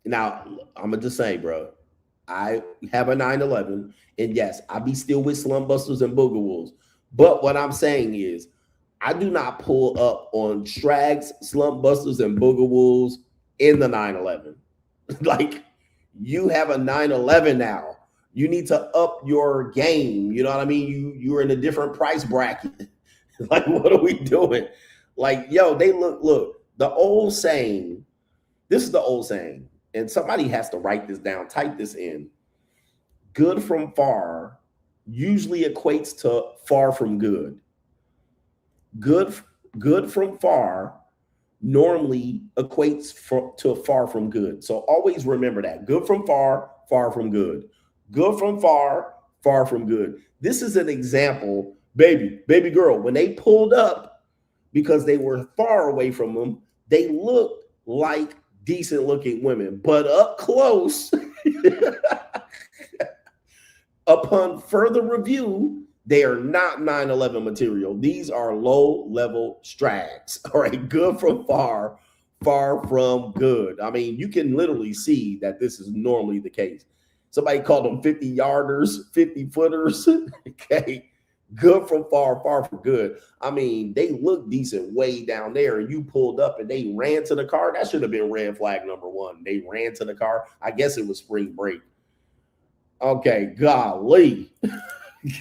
Now, I'm gonna just say, bro, I have a 911, and yes, I be still with Slumbusters and Boogawoos. But what I'm saying is, I do not pull up on Strags, Slumbusters, and Boogawoos in the 911. Like, you have a 911 now. You need to up your game. You know what I mean? You're in a different price bracket. Like, what are we doing? Like, yo, they look, the old saying, this is the old saying, and somebody has to write this down, type this in. Good from far usually equates to far from good. Good from far normally equates to far from good. So always remember that. Good from far, far from good. Good from far, far from good. This is an example, baby girl, when they pulled up because they were far away from them, they looked like decent looking women, but up close, upon further review, they are not 911 material. These are low-level strags. All right, good from far, far from good. I mean, you can literally see that this is normally the case. Somebody called them 50-yarders, 50-footers. Okay, good from far, far from good. I mean, they look decent way down there, and you pulled up and they ran to the car. That should have been red flag number one. They ran to the car. I guess it was spring break. Okay, golly.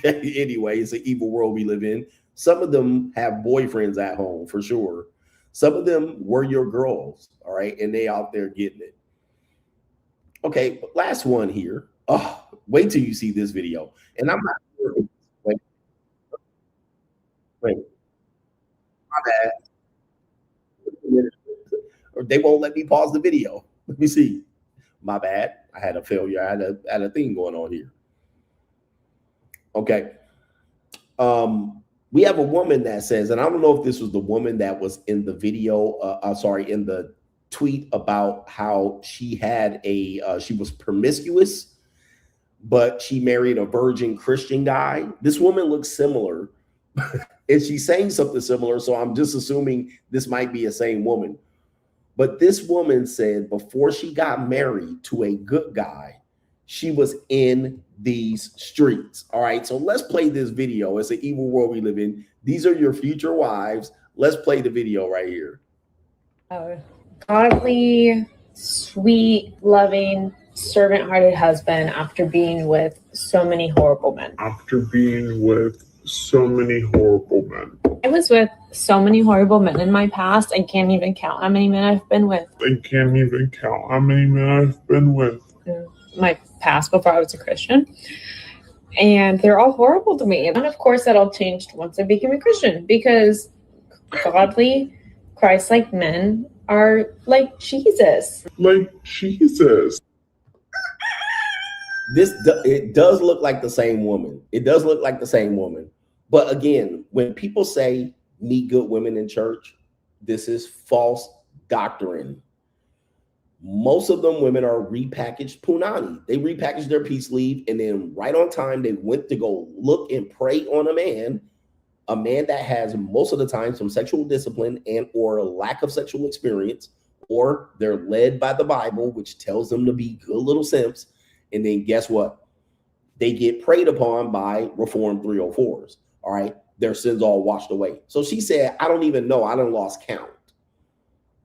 Anyway, it's an evil world we live in. Some of them have boyfriends at home for sure. Some of them were your girls, all right, and they out there getting it. Okay, last one here. Oh, wait till you see this video. And I'm not sure. Wait. My bad. Or they won't let me pause the video. Let me see. My bad. I had a failure. I had a thing going on here. Okay. We have a woman that says, and I don't know if this was the woman that was in the video, in the tweet about how she had she was promiscuous, but she married a virgin Christian guy. This woman looks similar, and she's saying something similar, so I'm just assuming this might be the same woman. But this woman said before she got married to a good guy, she was in these streets. All right, so let's play this video. It's an evil world we live in. These are your future wives. Let's play the video right here. Godly, sweet, loving, servant-hearted husband after being with so many horrible men. I was with so many horrible men in my past. I can't even count how many men I've been with. My past before I was a Christian, and they're all horrible to me. And of course that all changed once I became a Christian, because godly, Christ-like men are like Jesus. It does look like the same woman. It does look like the same woman. But again, when people say meet good women in church, this is false doctrine. Most of them women are repackaged punani. They repackaged their peace leave, and then right on time, they went to go look and pray on a man that has most of the time some sexual discipline and or a lack of sexual experience, or they're led by the Bible, which tells them to be good little simps. And then guess what? They get preyed upon by Reformed 304s. All right. Their sins all washed away. So she said, I don't even know. I done lost count.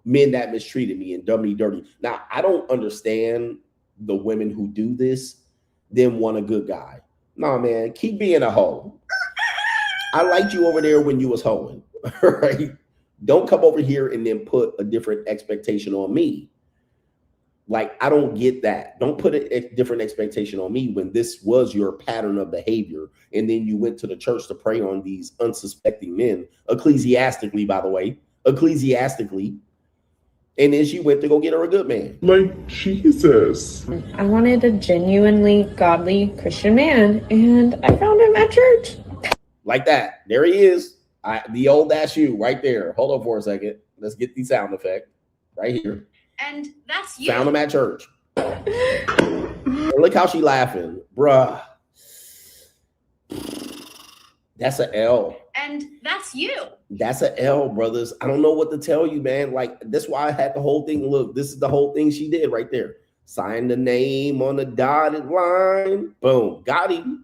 Men that mistreated me and done me dirty. Now, I don't understand the women who do this, then want a good guy. No, man, keep being a hoe. I liked you over there when you was hoeing, right? Don't come over here and then put a different expectation on me. Like, I don't get that. Don't put a different expectation on me when this was your pattern of behavior. And then you went to the church to prey on these unsuspecting men, ecclesiastically, by the way, ecclesiastically. And then she went to go get her a good man. Like Jesus. I wanted a genuinely godly Christian man, and I found him at church. Like that. There he is. The old that's you right there. Hold on for a second. Let's get the sound effect right here. And that's you. Found him at church. Look how she laughing. Bruh. That's an L. And that's you. That's an L, brothers. I don't know what to tell you, man. Like, that's why I had the whole thing. Look, this is the whole thing she did right there. Sign the name on the dotted line. Boom. Got him.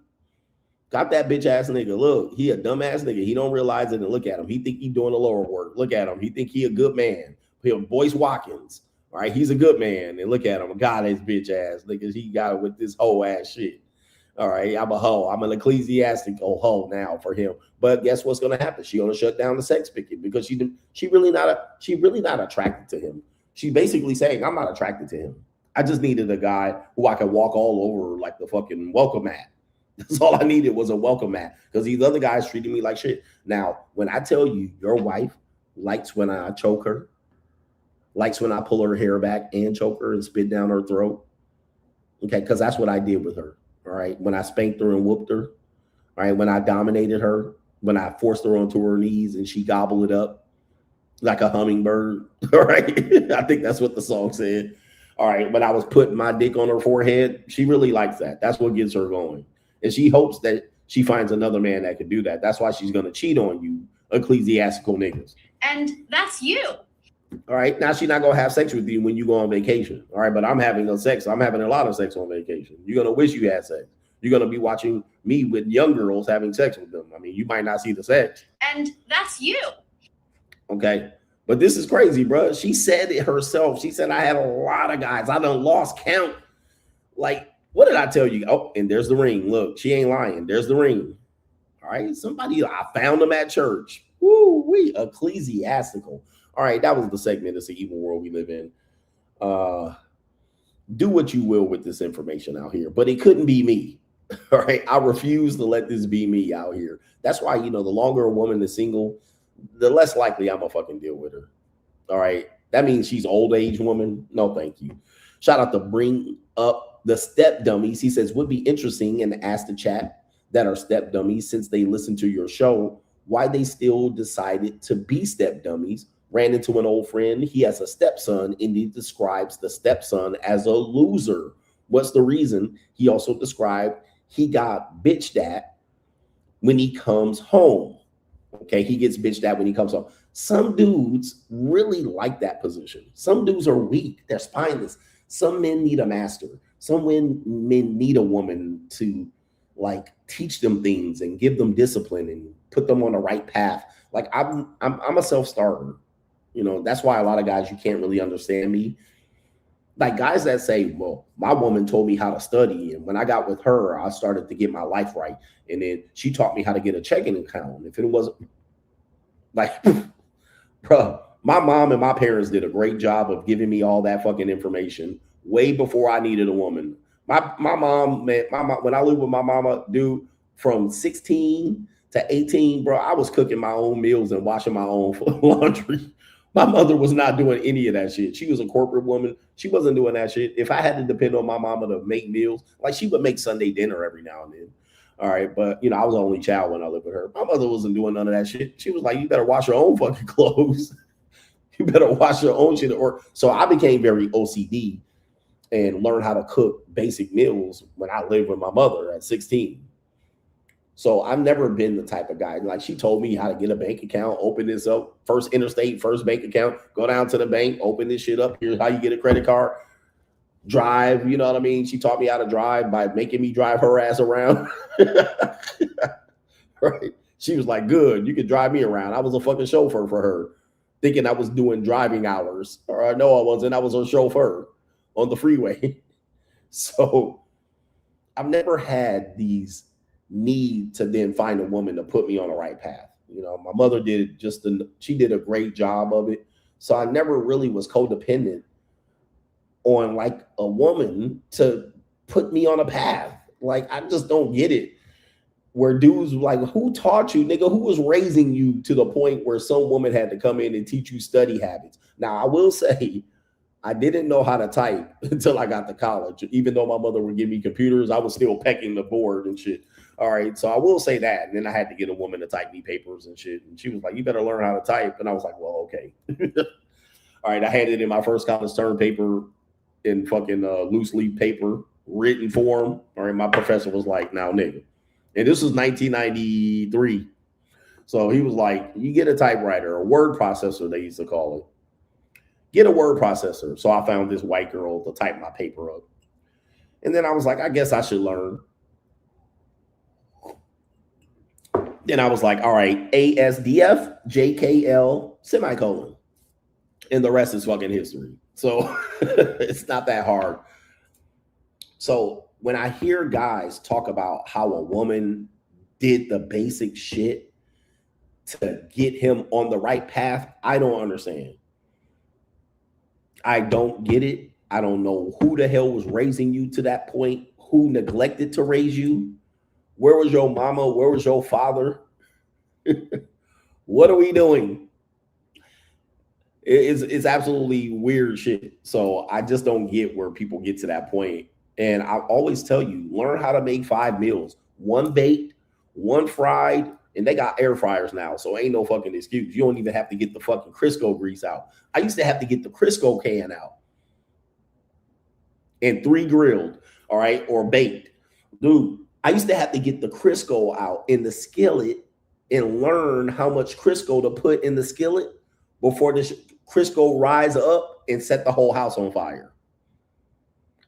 Got that bitch ass nigga. Look, he a dumb ass nigga. He don't realize it, and look at him. He think he doing the lower work. Look at him. He think he a good man. He Boyce Watkins. All right, he's a good man. And look at him. God, his bitch ass niggas. He got it with this whole ass shit. All right, I'm a hoe. I'm an ecclesiastical hoe now for him. But guess what's gonna happen? She gonna shut down the sex picket because she really not attracted to him. She basically saying, I'm not attracted to him. I just needed a guy who I could walk all over like the fucking welcome mat. That's all I needed was a welcome mat because these other guys treated me like shit. Now, when I tell you your wife likes when I choke her, likes when I pull her hair back and choke her and spit down her throat, okay, because that's what I did with her. All right, when I spanked her and whooped her, all right, when I dominated her, when I forced her onto her knees and she gobbled it up like a hummingbird, all right, I think that's what the song said. All right, when I was putting my dick on her forehead, she really likes that. That's what gets her going. And she hopes that she finds another man that could do that. That's why she's going to cheat on you, ecclesiastical niggas. And that's you. All right, now she's not going to have sex with you when you go on vacation. All right, but I'm having a lot of sex on vacation. You're going to wish you had sex. You're going to be watching me with young girls having sex with them. I mean, you might not see the sex. And that's you. Okay, but this is crazy, bro. She said it herself. She said, I had a lot of guys. I done lost count. Like, what did I tell you? Oh, and there's the ring. Look, she ain't lying. There's the ring. All right, I found them at church. Woo, we ecclesiastical. All right, that was the segment. It's the evil world we live in. Do what you will with this information out here, but it couldn't be me. All right, I refuse to let this be me out here. That's why, the longer a woman is single, the less likely I'm gonna fucking deal with her. All right, that means she's old age woman. No, thank you. Shout out to Bring Up the Step Dummies. He says, would be interesting and ask the chat that are step dummies since they listen to your show why they still decided to be step dummies. Ran into an old friend. He has a stepson and he describes the stepson as a loser. What's the reason? He also described he got bitched at when he comes home. Okay, he gets bitched at when he comes home. Some dudes really like that position. Some dudes are weak. They're spineless. Some men need a master. Some men need a woman to like teach them things and give them discipline and put them on the right path. Like I'm a self-starter. That's why a lot of guys, you can't really understand me. Like guys that say, well, my woman told me how to study. And when I got with her, I started to get my life right. And then she taught me how to get a checking account. If it wasn't like, bro, my mom and my parents did a great job of giving me all that fucking information way before I needed a woman. My mom, man, when I lived with my mama, dude, from 16 to 18, bro, I was cooking my own meals and washing my own laundry. My mother was not doing any of that shit. She was a corporate woman. She wasn't doing that shit. If I had to depend on my mama to make meals, like she would make Sunday dinner every now and then. All right. But, I was the only child when I lived with her. My mother wasn't doing none of that shit. She was like, you better wash your own fucking clothes. You better wash your own shit. So I became very OCD and learned how to cook basic meals when I lived with my mother at 16. So I've never been the type of guy, like she told me how to get a bank account, open this up, first interstate, first bank account, go down to the bank, open this shit up. Here's how you get a credit card, drive, you know what I mean? She taught me how to drive by making me drive her ass around. Right? She was like, good, you can drive me around. I was a fucking chauffeur for her, thinking I was doing driving hours. Or I know I wasn't, I was a chauffeur on the freeway. So I've never had these need to then find a woman to put me on the right path. You know, my mother did she did a great job of it. So I never really was codependent on like a woman to put me on a path. Like, I just don't get it. Where dudes like, who taught you, nigga? Who was raising you to the point where some woman had to come in and teach you study habits? Now, I will say, I didn't know how to type until I got to college. Even though my mother would give me computers, I was still pecking the board and shit. All right, so I will say that. And then I had to get a woman to type me papers and shit. And she was like, you better learn how to type. And I was like, well, okay. All right, I handed in my first college term paper in fucking loose leaf paper, written form. All right, my professor was like, now, nigga. And this was 1993. So he was like, you get a typewriter, a word processor, they used to call it. Get a word processor. So I found this white girl to type my paper up. And then I was like, I guess I should learn. Then I was like, all right, ASDF, JKL, semicolon. And the rest is fucking history. So it's not that hard. So when I hear guys talk about how a woman did the basic shit to get him on the right path, I don't understand. I don't get it. I don't know who the hell was raising you to that point, who neglected to raise you. Where was your mama? Where was your father? What are we doing? It's absolutely weird shit. So I just don't get where people get to that point. And I always tell you, learn how to make 5 meals. 1 baked, 1 fried, and they got air fryers now. So ain't no fucking excuse. You don't even have to get the fucking Crisco grease out. I used to have to get the Crisco can out. And 3 grilled, all right, or baked. Dude, I used to have to get the Crisco out in the skillet and learn how much Crisco to put in the skillet before the Crisco rise up and set the whole house on fire.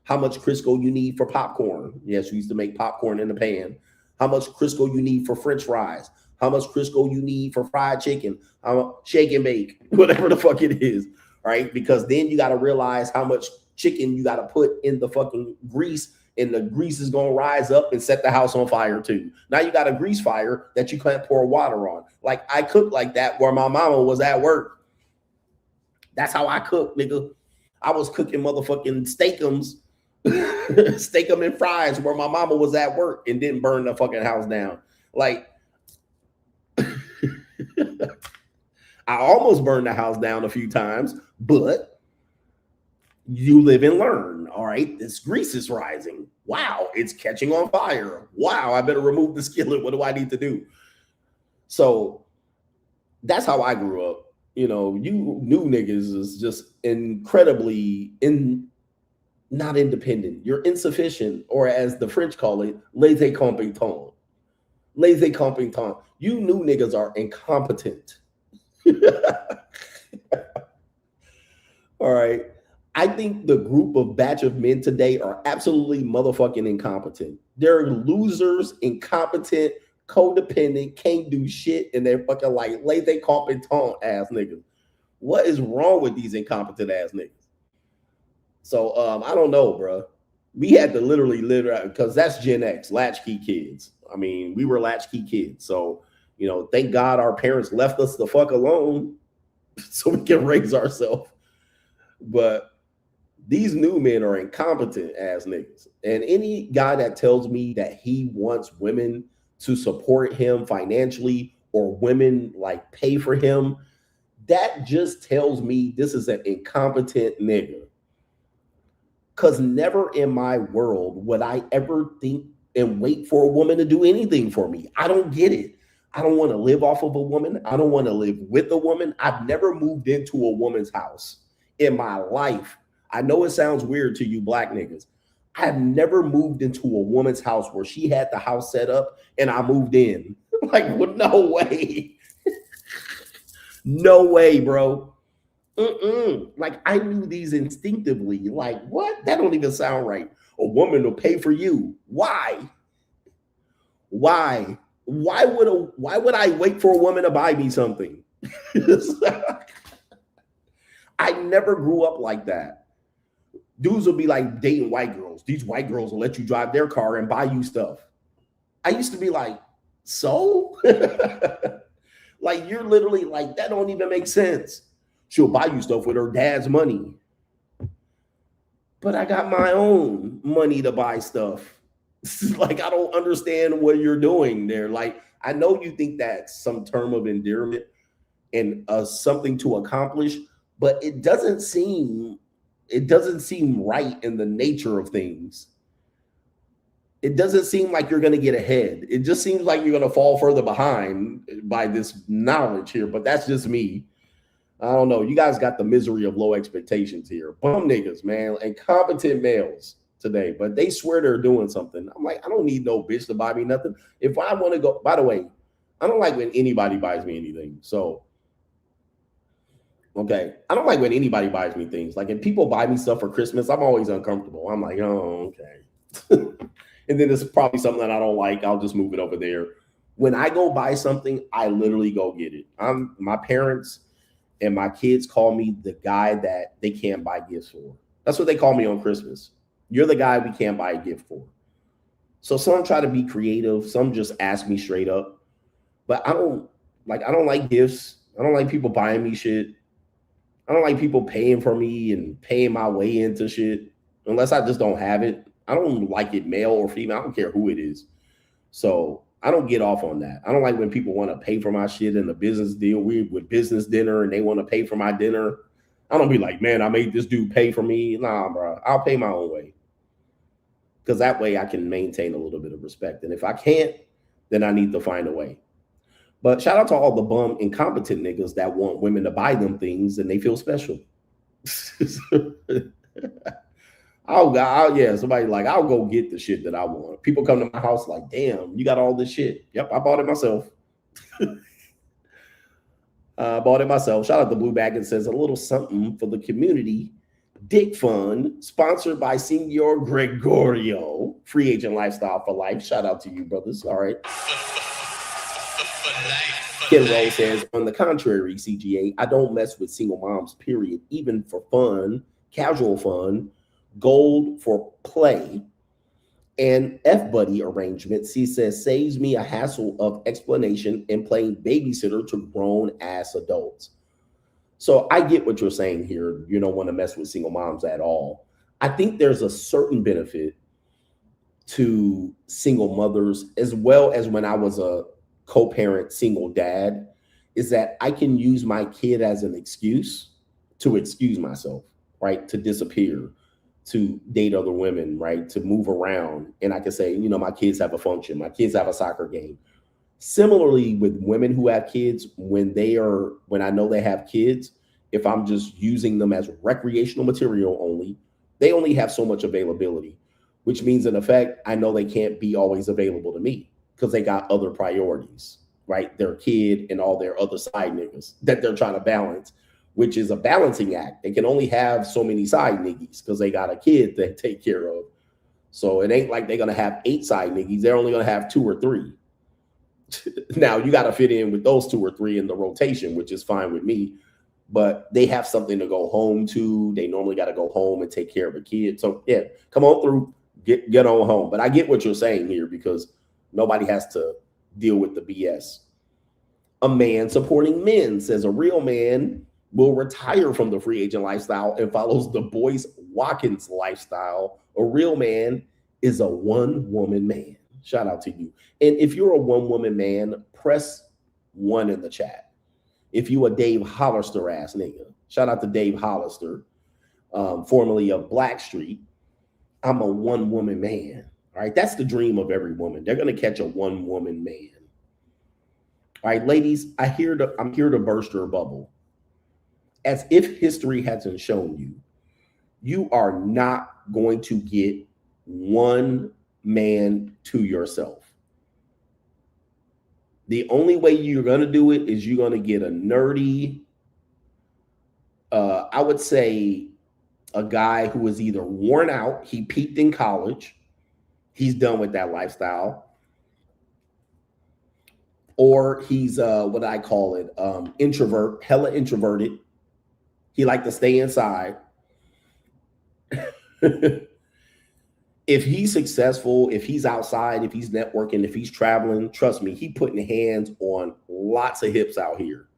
How much Crisco you need for popcorn. Yes, we used to make popcorn in the pan. How much Crisco you need for French fries. How much Crisco you need for fried chicken. Shake and bake, whatever the fuck it is, right? Because then you got to realize how much chicken you got to put in the fucking grease, and the grease is going to rise up and set the house on fire too. Now you got a grease fire that you can't pour water on. Like, I cook like that where my mama was at work. That's how I cook, nigga. I was cooking motherfucking steakums, steakum and fries where my mama was at work and didn't burn the fucking house down. Like, I almost burned the house down a few times, but you live and learn. All right, this grease is rising. Wow, it's catching on fire. Wow, I better remove the skillet. What do I need to do? So that's how I grew up. You know, you new niggas is just incredibly not independent. You're insufficient, or as the French call it, laissez competent. Laissez competent. You new niggas are incompetent. All right. I think the group of batch of men today are absolutely motherfucking incompetent. They're losers, incompetent, codependent, can't do shit, and they're fucking like laissez competent ass niggas. What is wrong with these incompetent ass niggas? So I don't know, bro. We had to literally because that's Gen X, latchkey kids. I mean, we were latchkey kids. So, you know, thank God our parents left us the fuck alone so we can raise ourselves. But these new men are incompetent ass niggas. And any guy that tells me that he wants women to support him financially or women like pay for him, that just tells me this is an incompetent nigga. Because never in my world would I ever think and wait for a woman to do anything for me. I don't get it. I don't want to live off of a woman. I don't want to live with a woman. I've never moved into a woman's house in my life. I know it sounds weird to you black niggas. I've never moved into a woman's house where she had the house set up and I moved in. Like, well, no way. No way, bro. Like, I knew these instinctively. Like, what? That don't even sound right. A woman will pay for you. Why? Why? Why would I wait for a woman to buy me something? I never grew up like that. Dudes will be like dating white girls. These white girls will let you drive their car and buy you stuff. I used to be like, so? Like, you're literally like, that don't even make sense. She'll buy you stuff with her dad's money. But I got my own money to buy stuff. Like, I don't understand what you're doing there. Like, I know you think that's some term of endearment and something to accomplish, but it doesn't seem right in the nature of things. It doesn't seem like you're going to get ahead. It just seems like you're going to fall further behind by this knowledge here, but that's just me. I don't know. You guys got the misery of low expectations here. Bum niggas, man, and competent males today, but they swear they're doing something. I'm like, I don't need no bitch to buy me nothing. If I want to go, by the way, I don't like when anybody buys me anything. So, okay. I don't like when anybody buys me things. Like if people buy me stuff for Christmas, I'm always uncomfortable. I'm like, oh, okay. And then it's probably something that I don't like. I'll just move it over there. When I go buy something, I literally go get it. My parents and my kids call me the guy that they can't buy gifts for. That's what they call me on Christmas. You're the guy we can't buy a gift for. So some try to be creative. Some just ask me straight up. But I don't like gifts. I don't like people buying me shit. I don't like people paying for me and paying my way into shit unless I just don't have it. I don't like it, male or female. I don't care who it is. So I don't get off on that. I don't like when people want to pay for my shit in a business deal. With business dinner and they want to pay for my dinner. I don't be like, man, I made this dude pay for me. Nah, bro. I'll pay my own way. Because that way I can maintain a little bit of respect. And if I can't, then I need to find a way. But shout out to all the bum incompetent niggas that want women to buy them things and they feel special. Somebody like, I'll go get the shit that I want. People come to my house like, damn, you got all this shit. Yep, I bought it myself. Bought it myself. Shout out to Blue Bag and says a little something for the community. Dick Fund, sponsored by Senor Gregorio. Free agent lifestyle for life. Shout out to you, brothers. All right. Ken Rowe says, on the contrary, CGA, I don't mess with single moms, period. Even for fun, casual fun, gold for play, and F-buddy arrangements, he says, saves me a hassle of explanation and playing babysitter to grown-ass adults. So I get what you're saying here. You don't want to mess with single moms at all. I think there's a certain benefit to single mothers, as well as when I was a co-parent single dad, is that I can use my kid as an excuse to excuse myself, right? To disappear, to date other women, right? To move around. And I can say, you know, my kids have a function. My kids have a soccer game. Similarly with women who have kids, when I know they have kids, if I'm just using them as recreational material only, they only have so much availability, which means in effect, I know they can't be always available to me because they got other priorities, right? Their kid and all their other side niggas that they're trying to balance, which is a balancing act. They can only have so many side niggas because they got a kid to take care of. So it ain't like they're going to have 8 side niggas. They're only going to have 2 or 3. Now, you got to fit in with those 2 or 3 in the rotation, which is fine with me. But they have something to go home to. They normally got to go home and take care of a kid. So, yeah, come on through, get on home. But I get what you're saying here because nobody has to deal with the BS. A man supporting men says a real man will retire from the free agent lifestyle and follows the Boyce Watkins lifestyle. A real man is a one-woman man. Shout out to you. And if you're a one-woman man, press 1 in the chat. If you a Dave Hollister ass nigga, shout out to Dave Hollister, formerly of Blackstreet. I'm a one-woman man. All right, that's the dream of every woman. They're going to catch a one-woman man. All right, ladies, I'm here to burst your bubble. As if history hasn't shown you, you are not going to get one man to yourself. The only way you're going to do it is you're going to get a nerdy, I would say a guy who is either worn out, he peaked in college, he's done with that lifestyle, or he's what I call it, introvert, hella introverted. He like to stay inside. if he's successful, if he's outside, if he's networking, if he's traveling, trust me, he putting hands on lots of hips out here.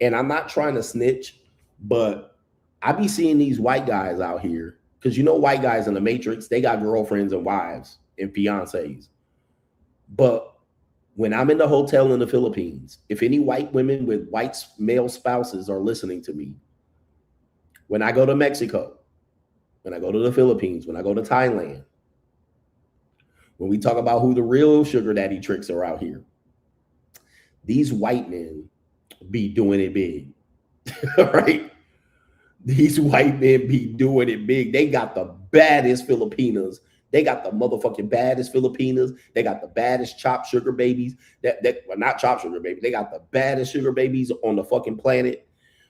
And I'm not trying to snitch, but I be seeing these white guys out here, because you know white guys in the Matrix, they got girlfriends and wives and fiancés. But when I'm in the hotel in the Philippines, if any white women with white male spouses are listening to me, when I go to Mexico, when I go to the Philippines, when I go to Thailand, when we talk about who the real sugar daddy tricks are out here, these white men be doing it big. All right? These white men be doing it big. They got the baddest Filipinas. They got the motherfucking baddest Filipinas. They got the baddest chopped sugar babies. Well, not chopped sugar babies. They got the baddest sugar babies on the fucking planet.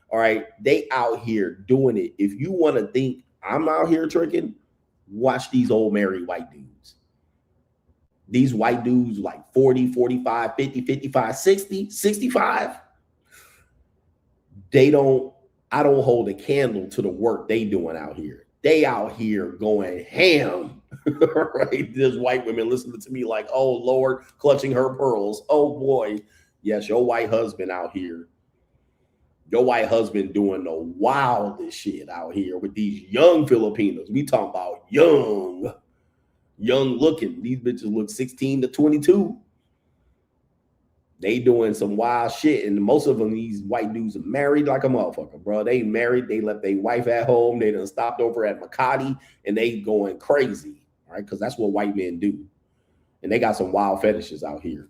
All right? They out here doing it. If you want to think I'm out here tricking, watch these old married white dudes. These white dudes like 40, 45, 50, 55, 60, 65. I don't hold a candle to the work they doing out here. They out here going ham. Right? There's white women listening to me like, oh Lord, clutching her pearls. Oh boy. Yes, your white husband out here. Your white husband doing the wildest shit out here with these young Filipinos. We talking about young looking. These bitches look 16 to 22. They doing some wild shit. And most of them, these white dudes are married like a motherfucker, bro. They married. They left their wife at home. They done stopped over at Makati and they going crazy. All right. Because that's what white men do. And they got some wild fetishes out here.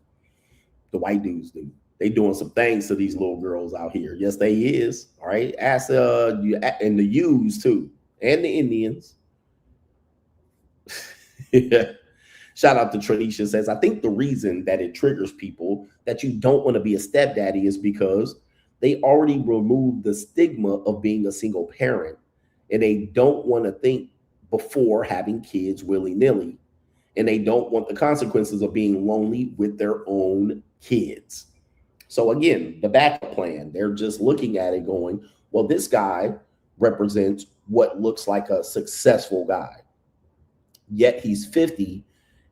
The white dudes do. They doing some things to these little girls out here. Yes, they is. All right. Ask and the U's too. And the Indians. Yeah. Shout out to Tranisha says, I think the reason that it triggers people that you don't want to be a stepdaddy is because they already removed the stigma of being a single parent and they don't want to think before having kids willy-nilly. And they don't want the consequences of being lonely with their own kids. So again, the backup plan, they're just looking at it going, well, this guy represents what looks like a successful guy. Yet he's 50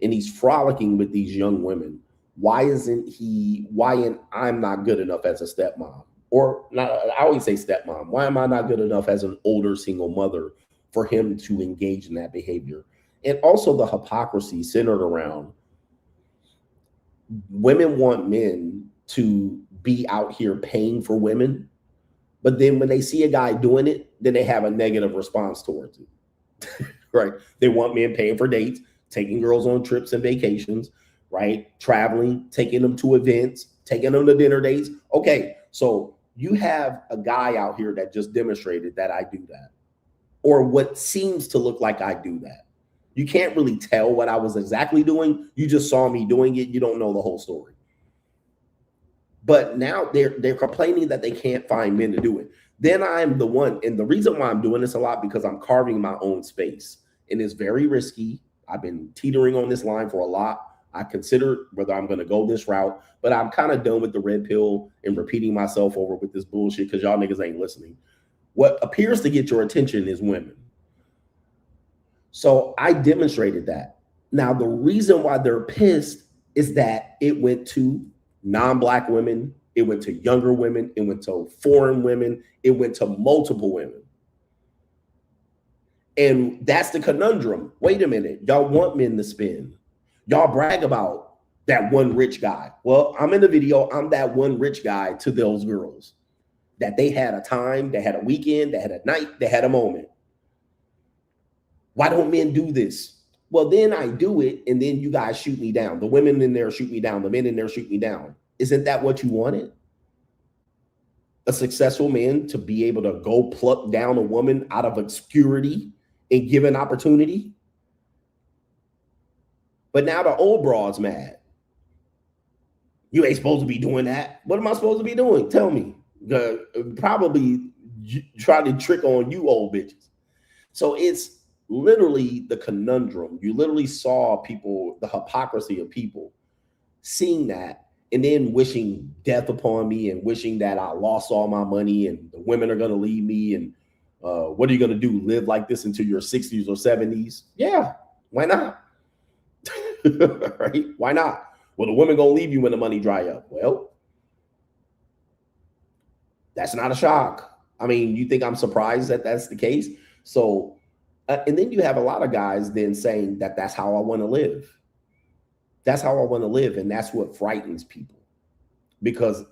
and he's frolicking with these young women. Why am I not good enough as a stepmom? Or not, I always say stepmom. Why am I not good enough as an older single mother for him to engage in that behavior? And also the hypocrisy centered around women want men to be out here paying for women. But then when they see a guy doing it, then they have a negative response towards it. Right? They want men paying for dates, taking girls on trips and vacations, right? Traveling, taking them to events, taking them to dinner dates. Okay, so you have a guy out here that just demonstrated that I do that, or what seems to look like I do that. You can't really tell what I was exactly doing. You just saw me doing it. You don't know the whole story. But now they're complaining that they can't find men to do it. Then I'm the one, and the reason why I'm doing this a lot, because I'm carving my own space, and it's very risky. I've been teetering on this line for a lot. I consider whether I'm going to go this route, but I'm kind of done with the red pill and repeating myself over with this bullshit because y'all niggas ain't listening. What appears to get your attention is women. So I demonstrated that. Now, the reason why they're pissed is that it went to non-Black women, it went to younger women, it went to foreign women, it went to multiple women. And that's the conundrum. Wait a minute. Y'all want men to spend. Y'all brag about that one rich guy. Well, I'm in the video. I'm that one rich guy to those girls. That they had a time, they had a weekend, they had a night, they had a moment. Why don't men do this? Well, then I do it, and then you guys shoot me down. The women in there shoot me down. The men in there shoot me down. Isn't that what you wanted? A successful man to be able to go pluck down a woman out of obscurity and give an opportunity? But now the old broad's mad. You ain't supposed to be doing that. What am I supposed to be doing? Tell me. Probably try to trick on you old bitches. So it's literally the conundrum. You literally saw people, the hypocrisy of people seeing that and then wishing death upon me and wishing that I lost all my money and the women are going to leave me. And what are you going to do? Live like this until your 60s or 70s? Yeah. Why not? Right? Why not? Well, the women gonna leave you when the money dry up. Well, that's not a shock. I mean, you think I'm surprised that that's the case? So, and then you have a lot of guys then saying that that's how I want to live. That's how I want to live. And that's what frightens people. Because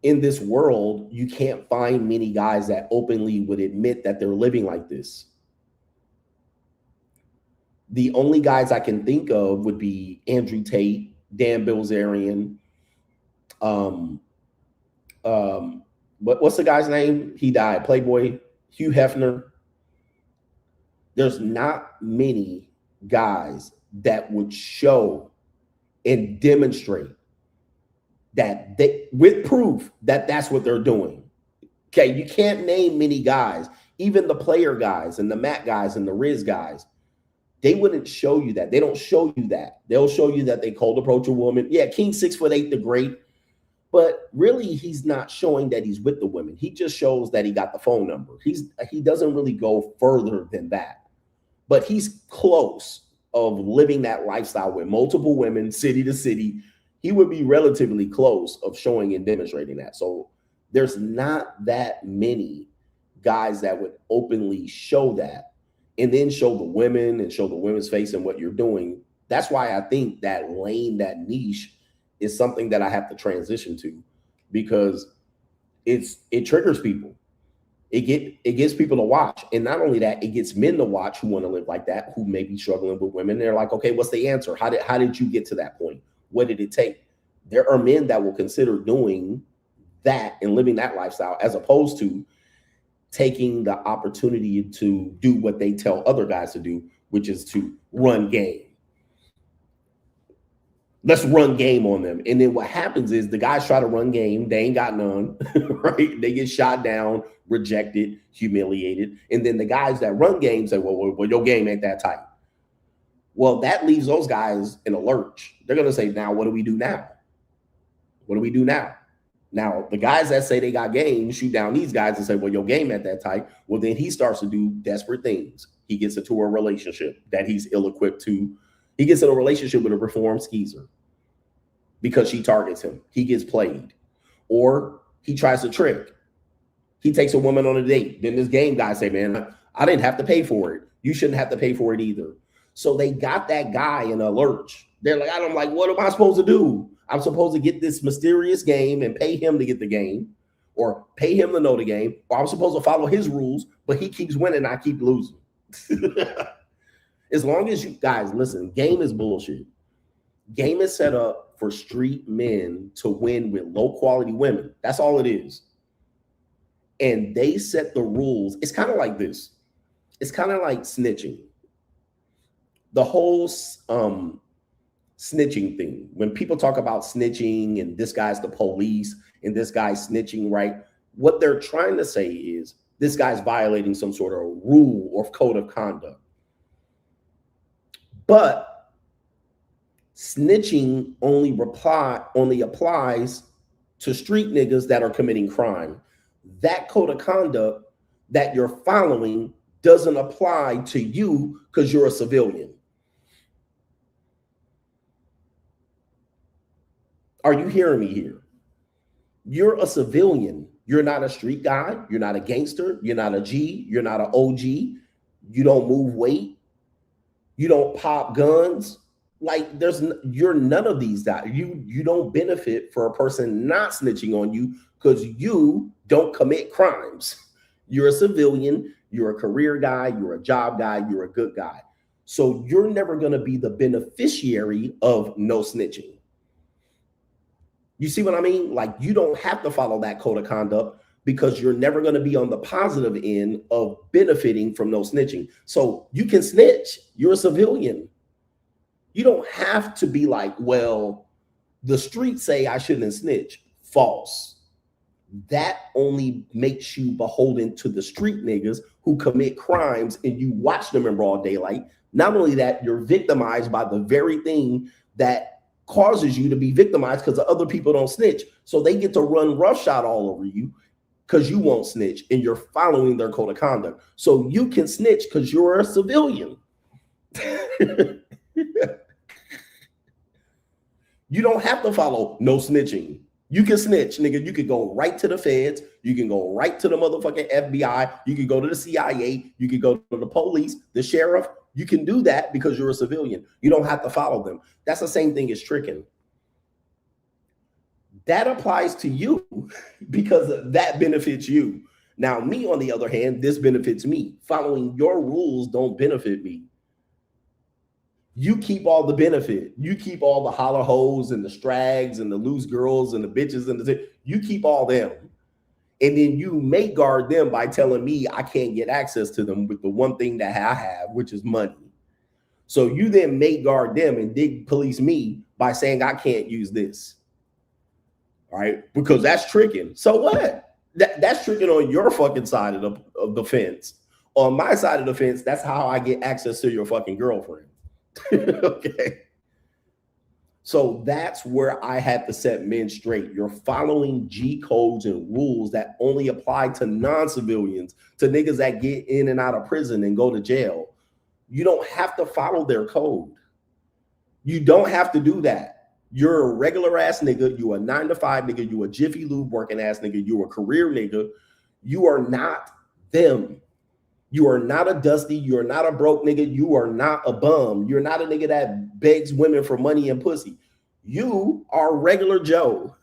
in this world, you can't find many guys that openly would admit that they're living like this. The only guys I can think of would be Andrew Tate, Dan Bilzerian, what's the guy's name? He died. Playboy, Hugh Hefner. There's not many guys that would show and demonstrate that they, with proof that that's what they're doing. Okay, you can't name many guys, even the player guys and the Matt guys and the Riz guys. They wouldn't show you that. They don't show you that. They'll show you that they cold approach a woman. Yeah, King 6'8", the great. But really, he's not showing that he's with the women. He just shows that he got the phone number. He doesn't really go further than that. But he's close of living that lifestyle with multiple women, city to city. He would be relatively close of showing and demonstrating that. So there's not that many guys that would openly show that and then show the women and show the women's face and what you're doing. That's why I think that lane, that niche, is something that I have to transition to, because it triggers people. It gets people to watch. And not only that, it gets men to watch who want to live like that, who may be struggling with women. They're like, okay, what's the answer? How did you get to that point? What did it take? There are men that will consider doing that and living that lifestyle as opposed to taking the opportunity to do what they tell other guys to do, which is to run game. Let's run game on them. And then what happens is the guys try to run game. They ain't got none, right? They get shot down, rejected, humiliated. And then the guys that run game say, well, your game ain't that tight. Well, that leaves those guys in a lurch. They're going to say, now, what do we do now? What do we do now? Now, the guys that say they got game shoot down these guys and say, well, your game ain't that tight. Well, then he starts to do desperate things. He gets into a relationship that he's ill-equipped to. He gets in a relationship with a reformed skeezer because she targets him. He gets played. Or he tries to trick. He takes a woman on a date. Then this game guy say, man, I didn't have to pay for it. You shouldn't have to pay for it either. So they got that guy in a lurch. They're like, I'm like, what am I supposed to do? I'm supposed to get this mysterious game and pay him to get the game, or pay him to know the game, or I'm supposed to follow his rules, but he keeps winning and I keep losing. As long as you guys listen, game is bullshit. Game is set up for street men to win with low quality women. That's all it is. And they set the rules. It's kind of like this. It's kind of like snitching. The whole snitching thing. When people talk about snitching and this guy's the police and this guy's snitching, right? What they're trying to say is this guy's violating some sort of rule or code of conduct. But snitching only applies to street niggas that are committing crime. That code of conduct that you're following doesn't apply to you because you're a civilian. Are you hearing me here? You're a civilian. You're not a street guy. You're not a gangster. You're not a G. You're not an OG. You don't move weight. You don't pop guns. Like you're none of these guys. You don't benefit for a person not snitching on you because you don't commit crimes. You're a civilian. You're a career guy. You're a job guy. You're a good guy. So you're never going to be the beneficiary of no snitching. You see what I mean? Like you don't have to follow that code of conduct because you're never going to be on the positive end of benefiting from no snitching. So you can snitch. You're a civilian. You don't have to be like, well, the streets say I shouldn't snitch. False. That only makes you beholden to the street niggas who commit crimes and you watch them in broad daylight. Not only that, you're victimized by the very thing that causes you to be victimized because the other people don't snitch. So they get to run roughshod all over you because you won't snitch and you're following their code of conduct. So you can snitch because you're a civilian. You don't have to follow no snitching. You can snitch, nigga. You can go right to the feds. You can go right to the motherfucking FBI. You can go to the CIA. You can go to the police, the sheriff. You can do that because you're a civilian. You don't have to follow them. That's the same thing as tricking. That applies to you because that benefits you. Now, me, on the other hand, this benefits me. Following your rules don't benefit me. You keep all the benefit. You keep all the holler hoes and the strags and the loose girls and the bitches and you keep all them. And then you may guard them by telling me I can't get access to them with the one thing that I have, which is money. So you then may guard them and police me by saying I can't use this. All right, because that's tricking. So what? That's tricking on your fucking side of the fence. On my side of the fence, that's how I get access to your fucking girlfriend. Okay. So that's where I have to set men straight. You're following G codes and rules that only apply to non-civilians, to niggas that get in and out of prison and go to jail. You don't have to follow their code. You don't have to do that. You're a regular ass nigga. You a 9-to-5 nigga. You a Jiffy Lube working ass nigga. You a career nigga. You are not them. You are not a dusty. You are not a broke nigga. You are not a bum. You're not a nigga that begs women for money and pussy. You are regular Joe.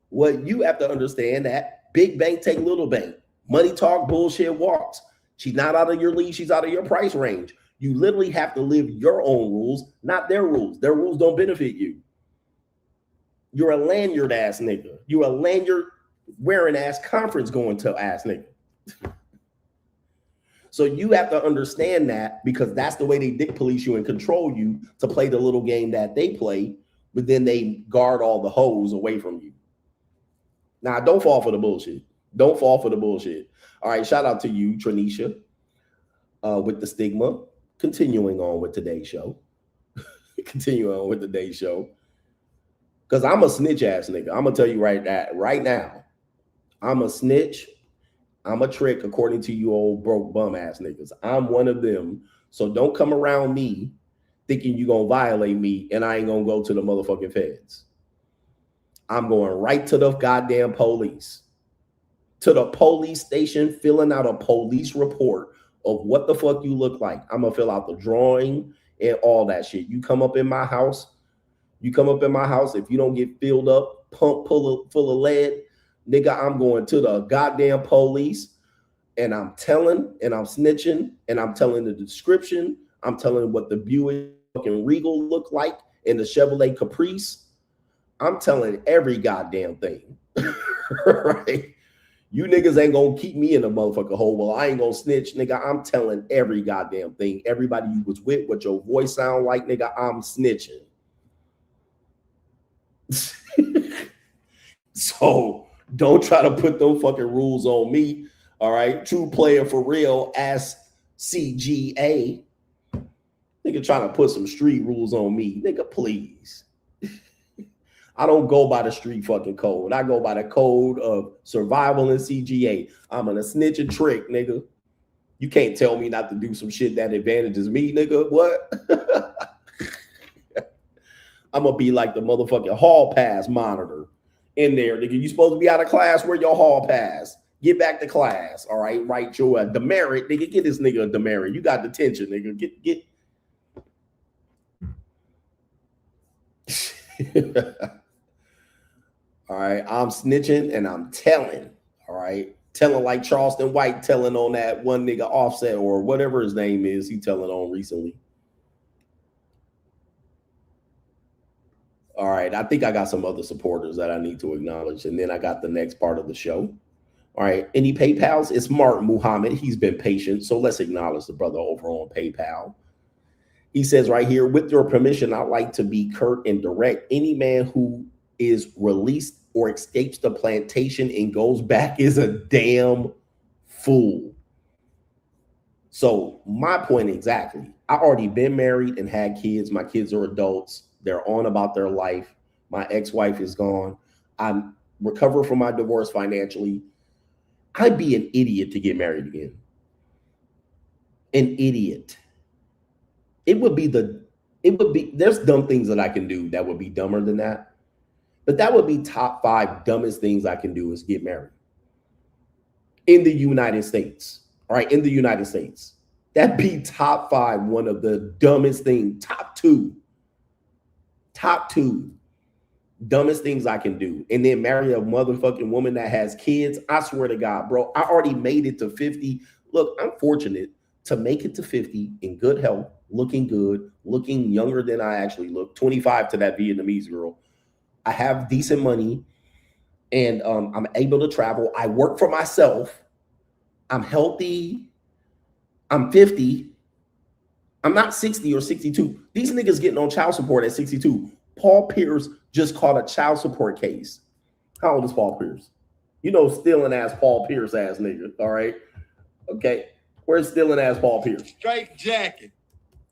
What you have to understand that big bank take little bank. Money talk, bullshit walks. She's not out of your league. She's out of your price range. You literally have to live your own rules, not their rules. Their rules don't benefit you. You're a lanyard ass nigga. You're a lanyard wearing ass, conference going to ass nigga. So you have to understand that, because that's the way they dick police you and control you to play the little game that they play, but then they guard all the hoes away from you. Now, don't fall for the bullshit. Don't fall for the bullshit. All right, shout out to you, Tranisha, with the stigma. Continuing on with today's show. Continuing on with today's show. Because I'm a snitch ass nigga. I'm going to tell you right now. I'm a snitch. I'm a trick, according to you old broke bum ass niggas. I'm one of them. So don't come around me thinking you're going to violate me and I ain't going to go to the motherfucking feds. I'm going right to the goddamn police. To the police station, filling out a police report of what the fuck you look like. I'm going to fill out the drawing and all that shit. You come up in my house. If you don't get filled up, full of lead, nigga, I'm going to the goddamn police and I'm telling and I'm snitching and I'm telling the description. I'm telling what the Buick fucking Regal look like and the Chevrolet Caprice. I'm telling every goddamn thing. Right? You niggas ain't gonna keep me in the motherfucking hole. Well, I ain't gonna snitch, nigga. I'm telling every goddamn thing. Everybody you was with, what your voice sound like, nigga, I'm snitching. So don't try to put them fucking rules on me. All right. True player for real, ass CGA. Nigga trying to put some street rules on me. Nigga, please. I don't go by the street fucking code. I go by the code of survival and CGA. I'm gonna snitch and trick, nigga. You can't tell me not to do some shit that advantages me, nigga. What? I'm gonna be like the motherfucking hall pass monitor in there, nigga. You supposed to be out of class? Where your hall pass? Get back to class. All right, right, your demerit, nigga. Get this nigga a demerit. You got detention, nigga. Get. All right, I'm snitching and I'm telling. All right, telling like Charleston White telling on that one nigga Offset or whatever his name is. He telling on recently. All right, I think I got some other supporters that I need to acknowledge, and then I got the next part of the show. All right, any PayPals? It's Mark Muhammad. He's been patient, so let's acknowledge the brother over on PayPal. He says right here, with your permission, I'd like to be curt and direct. Any man who is released or escapes the plantation and goes back is a damn fool. So my point exactly. I already been married and had kids. My kids are adults. They're on about their life. My ex-wife is gone. I'm recovered from my divorce financially. I'd be an idiot to get married again. An idiot. there's dumb things that I can do that would be dumber than that. But that would be top 5 dumbest things I can do is get married. In the United States. All right, in the United States. That'd be top 5, one of the dumbest things. Top 2 dumbest things I can do. And then marry a motherfucking woman that has kids. I swear to God, bro, I already made it to 50. Look, I'm fortunate to make it to 50 in good health, looking good, looking younger than I actually look. 25 to that Vietnamese girl. I have decent money, and I'm able to travel. I work for myself. I'm healthy. I'm 50. I'm not 60 or 62. These niggas getting on child support at 62. Paul Pierce just caught a child support case. How old is Paul Pierce? You know, stealing ass Paul Pierce ass nigga. All right. Okay. Where's stealing ass Paul Pierce? Straight jacket.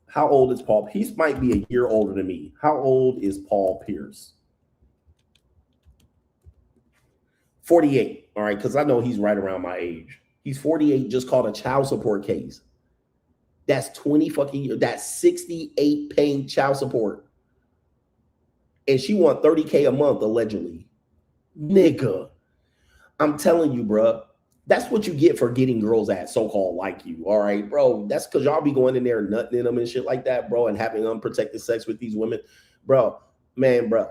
How old is Paul? He might be a year older than me. How old is Paul Pierce? 48. All right. Because I know he's right around my age. He's 48, just caught a child support case. That's 20 fucking years. That's 68 paying child support. And she want 30K a month, allegedly. Nigga. I'm telling you, bro. That's what you get for getting girls that so-called like you. All right, bro. That's because y'all be going in there and nutting in them and shit like that, bro, and having unprotected sex with these women. Bro, man, bro.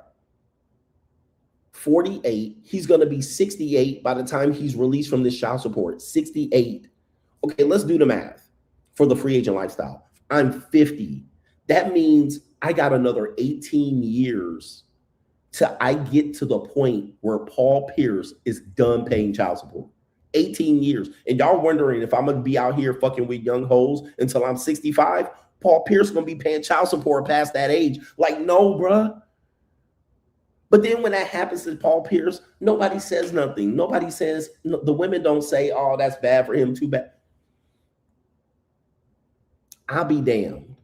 48. He's going to be 68 by the time he's released from this child support. 68. Okay, let's do the math for the free agent lifestyle. I'm 50. That means I got another 18 years till I get to the point where Paul Pierce is done paying child support. 18 years. And y'all wondering if I'm going to be out here fucking with young hoes until I'm 65? Paul Pierce going to be paying child support past that age. Like, no, bruh. But then when that happens to Paul Pierce, nobody says nothing. Nobody says, the women don't say, oh, that's bad for him, too bad. I'll be damned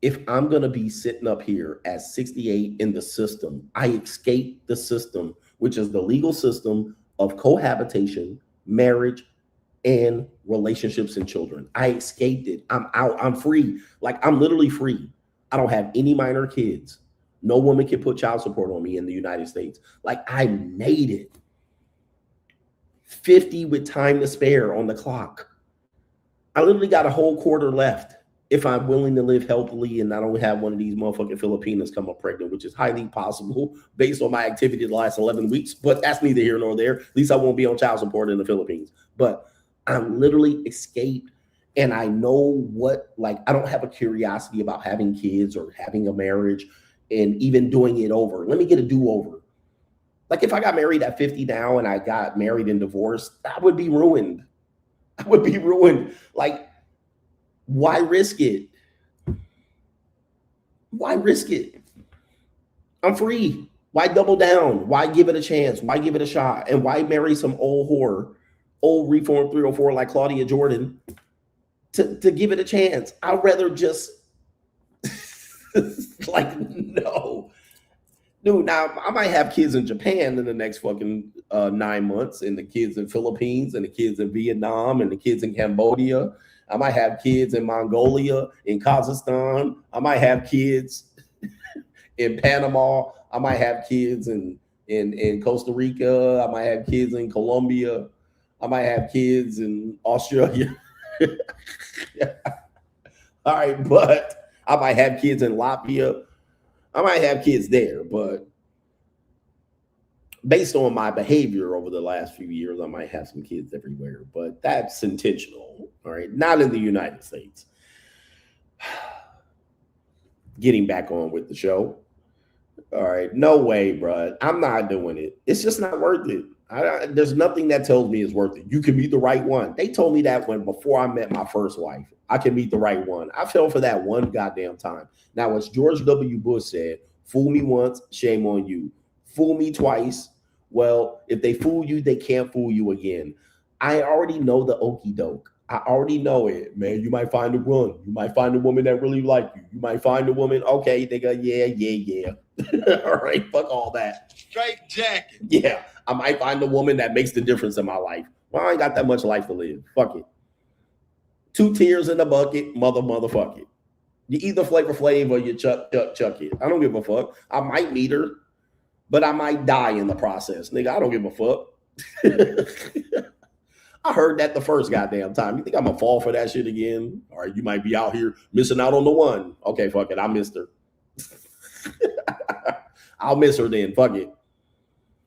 if I'm going to be sitting up here at 68 in the system. I escaped the system, which is the legal system of cohabitation, marriage, and relationships and children. I escaped it. I'm out. I'm free. Like, I'm literally free. I don't have any minor kids. No woman can put child support on me in the United States. Like, I made it. 50 with time to spare on the clock. I literally got a whole quarter left if I'm willing to live healthily and I don't have one of these motherfucking Filipinas come up pregnant, which is highly possible based on my activity the last 11 weeks. But that's neither here nor there. At least I won't be on child support in the Philippines. But I'm literally escaped. And I know what, like, I don't have a curiosity about having kids or having a marriage and even doing it over. Let me get a do-over. Like, if I got married at 50 now and I got married and divorced, I would be ruined. I would be ruined. Like, why risk it? Why risk it? I'm free. Why double down? Why give it a chance? Why give it a shot? And why marry some old whore, old reform 304 like Claudia Jordan to give it a chance? I'd rather just like, no. Dude, now I might have kids in Japan in the next fucking 9 months, and the kids in Philippines, and the kids in Vietnam, and the kids in Cambodia. I might have kids in Mongolia, in Kazakhstan. I might have kids in Panama. I might have kids in Costa Rica. I might have kids in Colombia. I might have kids in Australia. All right, but I might have kids in Latvia. I might have kids there, but based on my behavior over the last few years, I might have some kids everywhere, but that's intentional, all right? Not in the United States. Getting back on with the show. All right, no way, bro. I'm not doing it. It's just not worth it. There's nothing that tells me it's worth it. You can meet the right one. They told me that before I met my first wife. I can meet the right one. I fell for that one goddamn time. Now, as George W. Bush said, fool me once, shame on you. Fool me twice. Well, if they fool you, they can't fool you again. I already know the okie doke. I already know it, man. You might find a one. You might find a woman that really like you. You might find a woman, okay, nigga, yeah. All right, fuck all that. Straight jacket. Yeah, I might find a woman that makes the difference in my life. Well, I ain't got that much life to live. Fuck it. 2 tears in the bucket, motherfuck it. You either Flavor Flav or you Chuck it. I don't give a fuck. I might meet her, but I might die in the process. Nigga, I don't give a fuck. I heard that the first goddamn time. You think I'm gonna fall for that shit again? All right, you might be out here missing out on the one. Okay, fuck it. I missed her. I'll miss her then. Fuck it.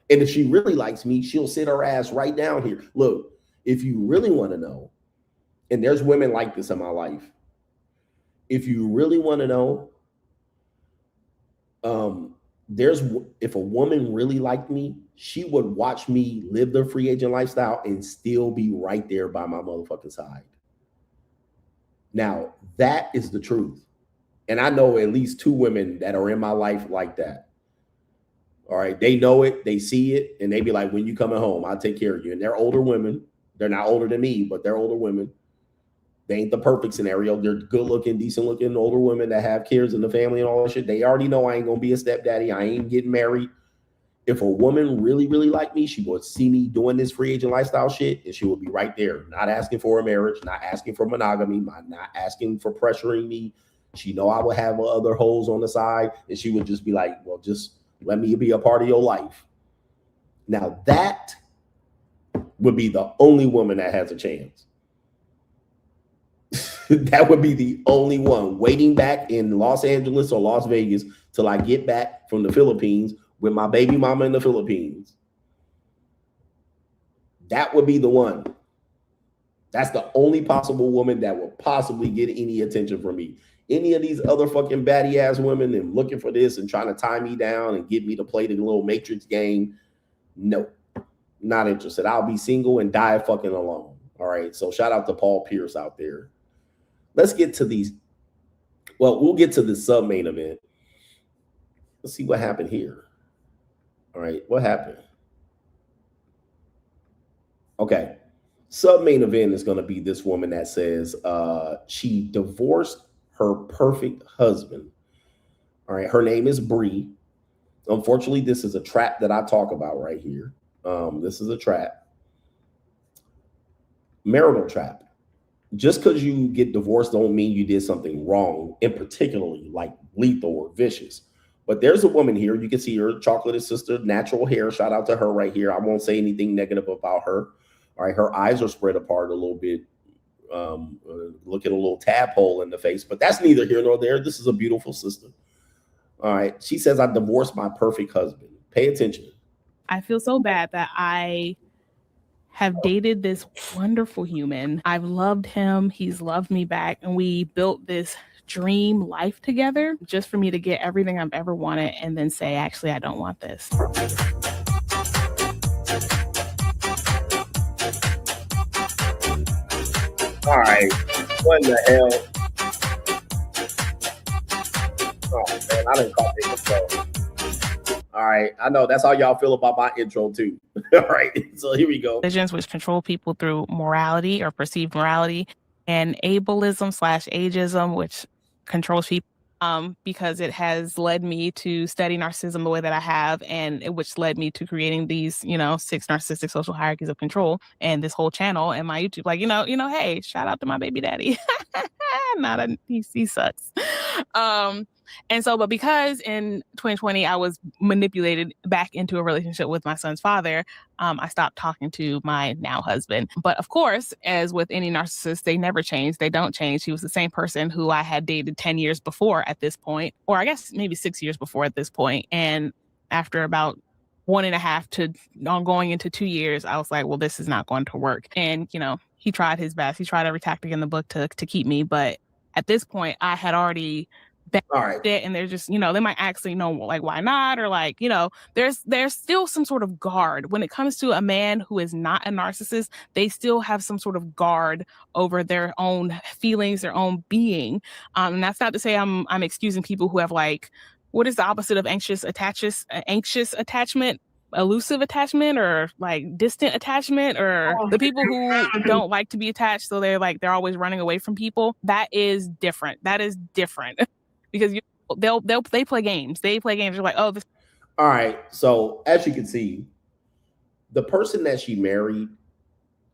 And if she really likes me, she'll sit her ass right down here. Look, if you really want to know, and there's women like this in my life, if you really want to know, if a woman really liked me, she would watch me live the free agent lifestyle and still be right there by my motherfucking side. Now, that is the truth. And I know at least 2 women that are in my life like that. All right. They know it. They see it. And they be like, when you coming home, I'll take care of you. And they're older women. They're not older than me, but they're older women. They ain't the perfect scenario. They're good looking, decent looking older women that have kids in the family and all that shit. They already know I ain't going to be a stepdaddy. I ain't getting married. If a woman really, really like me, she would see me doing this free agent lifestyle shit and she would be right there, not asking for a marriage, not asking for monogamy, not asking for pressuring me. She know I would have other hoes on the side and she would just be like, well, just let me be a part of your life. Now that would be the only woman that has a chance. That would be the only one waiting back in Los Angeles or Las Vegas till I get back from the Philippines with my baby mama in the Philippines. That would be the one. That's the only possible woman that will possibly get any attention from me. Any of these other fucking baddie ass women and looking for this and trying to tie me down and get me to play the little Matrix game. No, not interested. I'll be single and die fucking alone. All right. So shout out to Paul Pierce out there. Let's get to these. Well, we'll get to the sub main event. Let's see what happened here. All right. What happened? Okay. Sub main event is going to be this woman that says she divorced her perfect husband. All right. Her name is Bree. Unfortunately, this is a trap that I talk about right here. This is a trap. Marital trap. Just because you get divorced don't mean you did something wrong, and particularly like lethal or vicious. But there's a woman here. You can see her chocolate sister, natural hair. Shout out to her right here. I won't say anything negative about her. All right. Her eyes are spread apart a little bit. Look at a little tadpole in the face, but that's neither here nor there. This is a beautiful sister. All right. She says, I divorced my perfect husband. Pay attention. I feel so bad that I have dated this wonderful human. I've loved him. He's loved me back. And we built this dream life together just for me to get everything I've ever wanted and then say, actually, I don't want this. All right. What in the hell? Oh, man, I didn't call it intro. All right. I know that's how y'all feel about my intro, too. All right. So here we go. Religions which control people through morality or perceived morality, and ableism/ageism, which controls people because it has led me to study narcissism the way that I have, and which led me to creating these, 6 narcissistic social hierarchies of control and this whole channel and my YouTube. Like, hey, shout out to my baby daddy. He sucks. And so, but because in 2020, I was manipulated back into a relationship with my son's father, I stopped talking to my now husband. But of course, as with any narcissist, they never change. They don't change. He was the same person who I had dated 10 years before at this point, or I guess maybe 6 years before at this point. And after about 1.5 to going into 2 years, I was like, well, this is not going to work. And, he tried his best. He tried every tactic in the book to keep me. But at this point, I had already it, and they're just, they might actually know, like, why not? Or like, there's still some sort of guard when it comes to a man who is not a narcissist. They still have some sort of guard over their own feelings, their own being. And that's not to say I'm excusing people who have, like, what is the opposite of anxious attachment? Elusive attachment, or like distant attachment, or the people who don't like to be attached, so they're always running away from people. That is different. Because they play games. They play games. You're like, oh, this. All right. So as you can see, the person that she married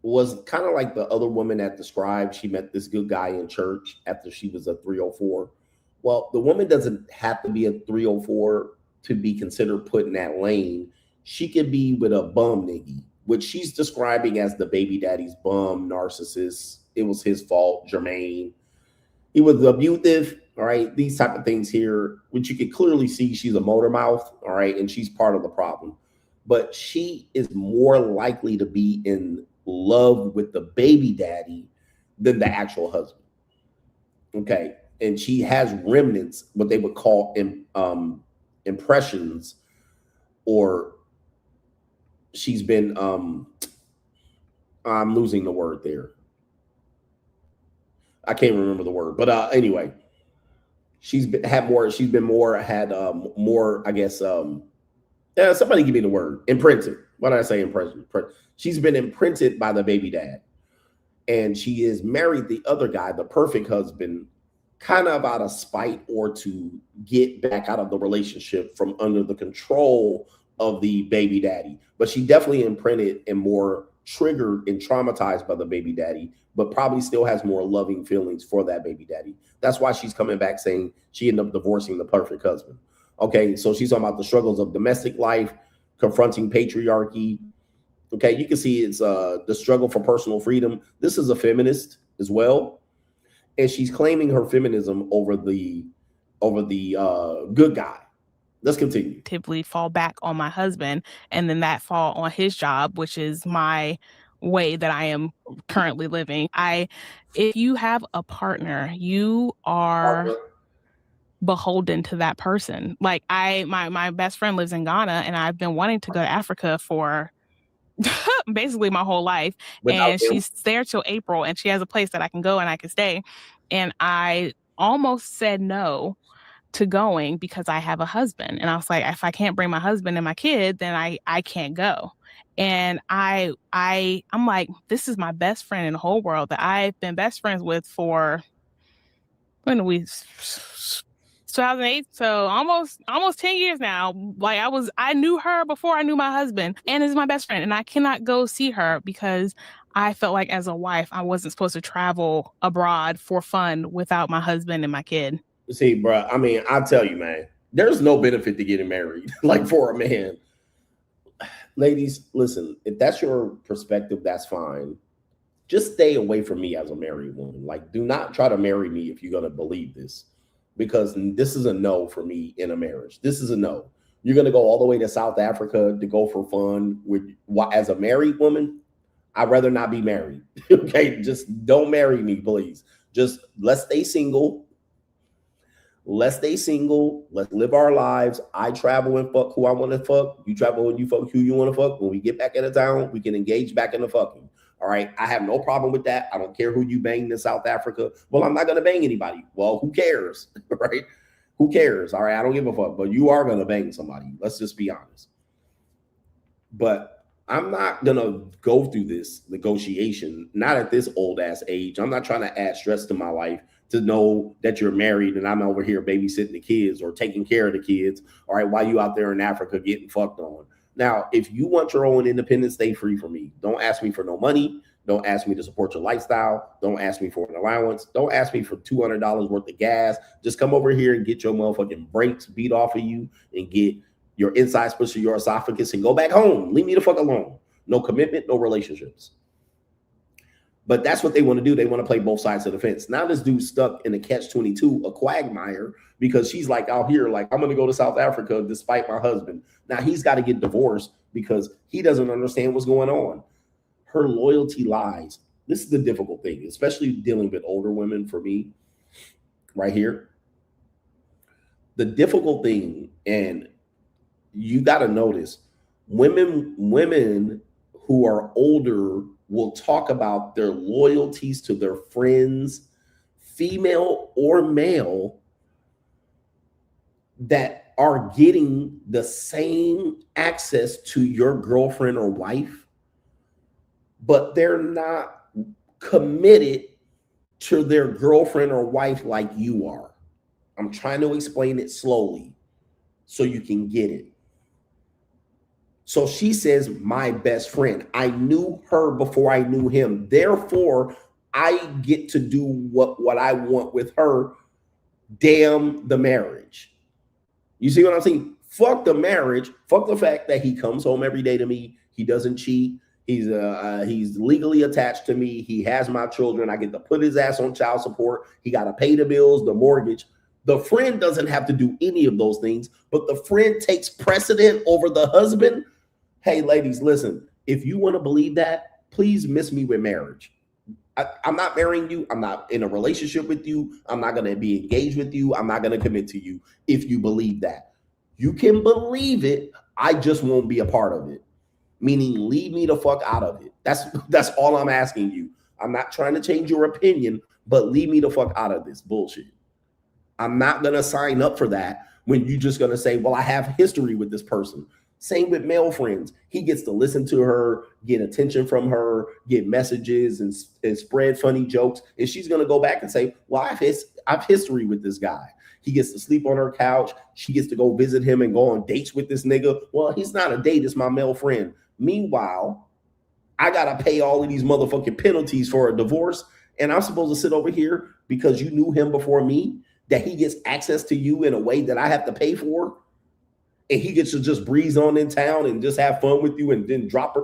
was kind of like the other woman that described. She met this good guy in church after she was a 304. Well, the woman doesn't have to be a 304 to be considered put in that lane. She could be with a bum nigga, which she's describing as the baby daddy's bum narcissist. It was his fault, Jermaine. He was abusive, all right? These type of things here, which you can clearly see she's a motor mouth, all right? And she's part of the problem. But she is more likely to be in love with the baby daddy than the actual husband, okay? And she has remnants, what they would call impressions, or she's been, I'm losing the word there. I can't remember the word, but anyway, she's been more, I guess, somebody give me the word, imprinted. What did I say? Imprinted. She's been imprinted by the baby dad, and she is married the other guy, the perfect husband, kind of out of spite or to get back out of the relationship from under the control of the baby daddy. But she definitely imprinted and more triggered and traumatized by the baby daddy, but probably still has more loving feelings for that baby daddy. That's why she's coming back saying she ended up divorcing the perfect husband. Okay, so she's talking about the struggles of domestic life, confronting patriarchy. Okay, you can see it's the struggle for personal freedom. This is a feminist as well, and she's claiming her feminism over the good guy. Let's continue. Typically fall back on my husband, and then that fall on his job, which is my way that I am currently living. If you have a partner, you are beholden to that person. Like my best friend lives in Ghana, and I've been wanting to go to Africa for basically my whole life. And she's there till April, and she has a place that I can go and I can stay. And I almost said no to going because I have a husband. And I was like, if I can't bring my husband and my kid, then I can't go. And I'm like, this is my best friend in the whole world that I've been best friends with for 2008, so almost 10 years now. Like I knew her before I knew my husband, and is my best friend, and I cannot go see her because I felt like as a wife I wasn't supposed to travel abroad for fun without my husband and my kid. See, bro, I mean, I'll tell you, man, there's no benefit to getting married, like for a man. Ladies, listen, if that's your perspective, that's fine. Just stay away from me as a married woman. Like, do not try to marry me if you're going to believe this, because this is a no for me in a marriage. This is a no. You're going to go all the way to South Africa to go for fun as a married woman. I'd rather not be married. Okay, just don't marry me, please. Just let's stay single. Let's stay single. Let's live our lives. I travel and fuck who I want to fuck. You travel and you fuck who you want to fuck. When we get back into town, we can engage back in the fucking. All right. I have no problem with that. I don't care who you bang in South Africa. Well, I'm not going to bang anybody. Well, who cares? Right? Who cares? All right. I don't give a fuck. But you are going to bang somebody. Let's just be honest. But I'm not going to go through this negotiation, not at this old ass age. I'm not trying to add stress to my life to know that you're married and I'm over here babysitting the kids or taking care of the kids. All right. While you out there in Africa getting fucked on. Now, if you want your own independence, stay free from me. Don't ask me for no money. Don't ask me to support your lifestyle. Don't ask me for an allowance. Don't ask me for $200 worth of gas. Just come over here and get your motherfucking brakes beat off of you and get your insides pushed to your esophagus and go back home. Leave me the fuck alone. No commitment, no relationships. But that's what they want to do. They want to play both sides of the fence. Now this dude's stuck in a catch-22, a quagmire, because she's like out here, like, I'm going to go to South Africa despite my husband. Now he's got to get divorced because he doesn't understand what's going on. Her loyalty lies. This is the difficult thing, especially dealing with older women for me right here. The difficult thing, and you got to notice, women who are older will talk about their loyalties to their friends, female or male, that are getting the same access to your girlfriend or wife, but they're not committed to their girlfriend or wife like you are. I'm trying to explain it slowly so you can get it. So she says, my best friend. I knew her before I knew him. Therefore, I get to do what I want with her damn the marriage. You see what I'm saying? Fuck the marriage. Fuck the fact that he comes home every day to me. He doesn't cheat. He's legally attached to me. He has my children. I get to put his ass on child support. He got to pay the bills, the mortgage. The friend doesn't have to do any of those things, but the friend takes precedent over the husband. Hey, ladies, listen, if you want to believe that, please miss me with marriage. I'm not marrying you. I'm not in a relationship with you. I'm not going to be engaged with you. I'm not going to commit to you if you believe that. You can believe it. I just won't be a part of it. Meaning leave me the fuck out of it. That's all I'm asking you. I'm not trying to change your opinion, but leave me the fuck out of this bullshit. I'm not going to sign up for that when you're just going to say, well, I have history with this person. Same with male friends. He gets to listen to her, get attention from her, get messages and spread funny jokes. And she's going to go back and say, well, I've history with this guy. He gets to sleep on her couch. She gets to go visit him and go on dates with this nigga. Well, he's not a date. It's my male friend. Meanwhile, I got to pay all of these motherfucking penalties for a divorce. And I'm supposed to sit over here because you knew him before me, that he gets access to you in a way that I have to pay for. And he gets to just breeze on in town and just have fun with you and then drop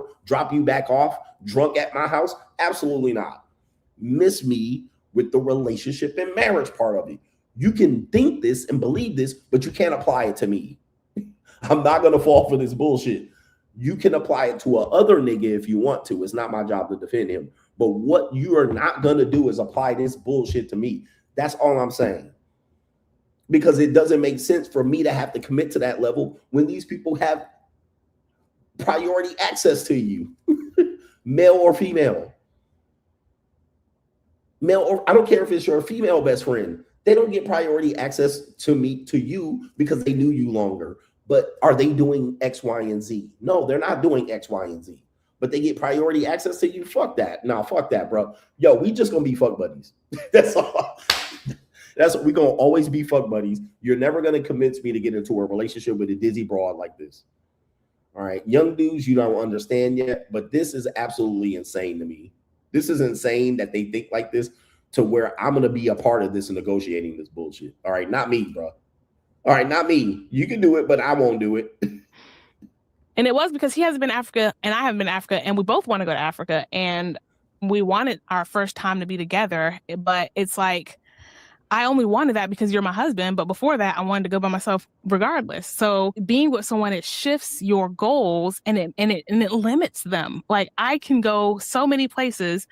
you back off drunk at my house? Absolutely not. Miss me with the relationship and marriage part of it. You can think this and believe this, but you can't apply it to me. I'm not going to fall for this bullshit. You can apply it to a other nigga if you want to. It's not my job to defend him. But what you are not going to do is apply this bullshit to me. That's all I'm saying. Because it doesn't make sense for me to have to commit to that level when these people have priority access to you, male or female. Male or I don't care if it's your female best friend. They don't get priority access to you because they knew you longer. But are they doing X, Y, and Z? No, they're not doing X, Y, and Z. But they get priority access to you. Fuck that. No, fuck that, bro. Yo, we just gonna be fuck buddies. That's all. That's what we're gonna always be fuck buddies. You're never gonna convince me to get into a relationship with a dizzy broad like this. All right, young dudes, you don't understand yet, but this is absolutely insane to me. This is insane that they think like this to where I'm gonna be a part of this and negotiating this bullshit. All right, not me, bro. All right, not me. You can do it, but I won't do it. And it was because he hasn't been to Africa and I haven't been to Africa, and we both want to go to Africa, and we wanted our first time to be together, but it's like, I only wanted that because you're my husband, but before that, I wanted to go by myself regardless. So being with someone, it shifts your goals and it limits them. Like I can go so many places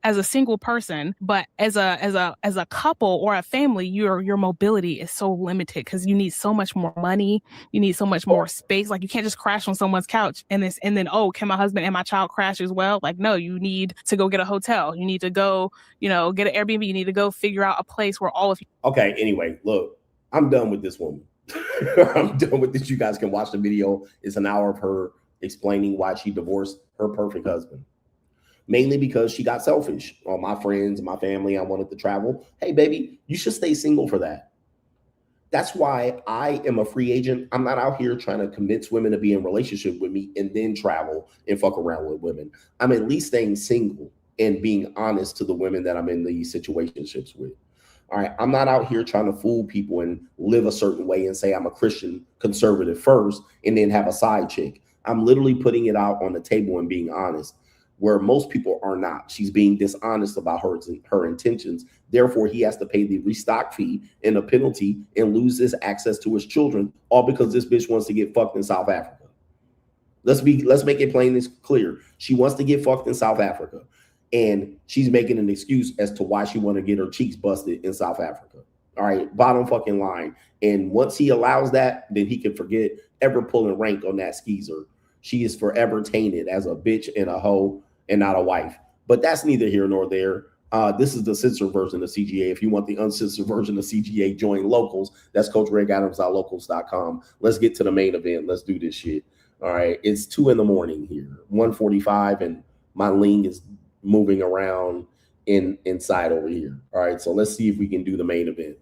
as a single person, but as a couple or a family, your mobility is so limited because you need so much more money, you need so much more space. Like you can't just crash on someone's couch and then oh, can my husband and my child crash as well? Like no, you need to go get a hotel, you need to go, get an Airbnb, you need to go figure out a place where all of you. Okay, anyway, look, I'm done with this woman. I'm done with this. You guys can watch the video. It's an hour of her explaining why she divorced her perfect husband. Mainly because she got selfish. All my friends, my family, I wanted to travel. Hey, baby, you should stay single for that. That's why I am a free agent. I'm not out here trying to convince women to be in relationship with me and then travel and fuck around with women. I'm at least staying single and being honest to the women that I'm in these situationships with. All right, I'm not out here trying to fool people and live a certain way and say I'm a Christian conservative first and then have a side chick. I'm literally putting it out on the table and being honest, where most people are not. She's being dishonest about her intentions. Therefore, he has to pay the restock fee and a penalty and lose his access to his children, all because this bitch wants to get fucked in South Africa. Let's make it plain and clear. She wants to get fucked in South Africa, and she's making an excuse as to why she want to get her cheeks busted in South Africa. All right, bottom fucking line. And once he allows that, then he can forget ever pulling rank on that skeezer. She is forever tainted as a bitch and a hoe and not a wife. But that's neither here nor there. This is the censored version of CGA. If you want the uncensored version of CGA, join Locals. That's CoachGregAdams.locals.com. Let's get to the main event. Let's do this shit. All right. It's 2 a.m. here, 1:45, and my ling is moving around inside over here. All right. So let's see if we can do the main event.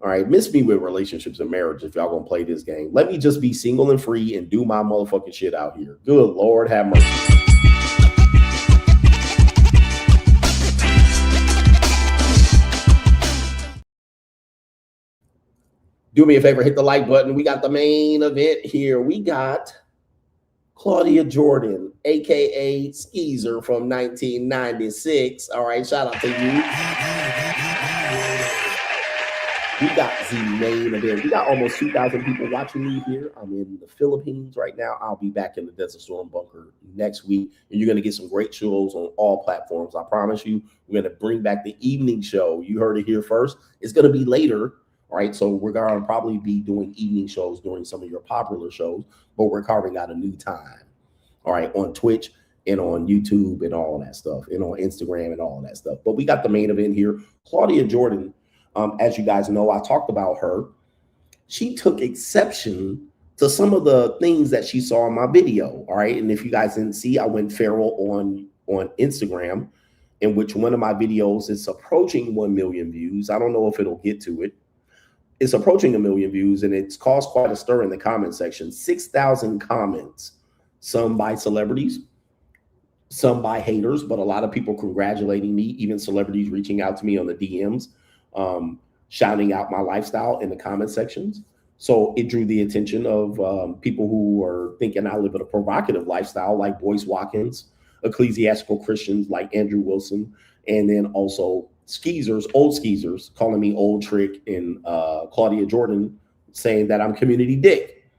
All right. Miss me with relationships and marriage if y'all gonna play this game. Let me just be single and free and do my motherfucking shit out here. Good Lord have mercy. Do me a favor, hit the like button. We got the main event here. We got Claudia Jordan, aka Skeezer from 1996. All right, shout out to you. We got the main event. We got almost 2,000 people watching me here. I'm in the Philippines right now. I'll be back in the Desert Storm Bunker next week, and you're going to get some great shows on all platforms. I promise you, we're going to bring back the evening show. You heard it here first. It's going to be later. All right, so we're going to probably be doing evening shows during some of your popular shows, but we're carving out a new time, all right, on Twitch and on YouTube and all that stuff, and on Instagram and all that stuff. But we got the main event here. Claudia Jordan, as you guys know, I talked about her. She took exception to some of the things that she saw in my video, all right? And if you guys didn't see, I went feral on Instagram, in which one of my videos is approaching 1 million views. I don't know if it'll get to it. It's approaching 1 million views, and it's caused quite a stir in the comment section. 6,000 comments, some by celebrities, some by haters, but a lot of people congratulating me, even celebrities reaching out to me on the DMs, shouting out my lifestyle in the comment sections. So it drew the attention of people who are thinking I live a provocative lifestyle, like Boyce Watkins, ecclesiastical Christians like Andrew Wilson, and then also skeezers, old skeezers, calling me old trick, and Claudia Jordan saying that I'm community dick.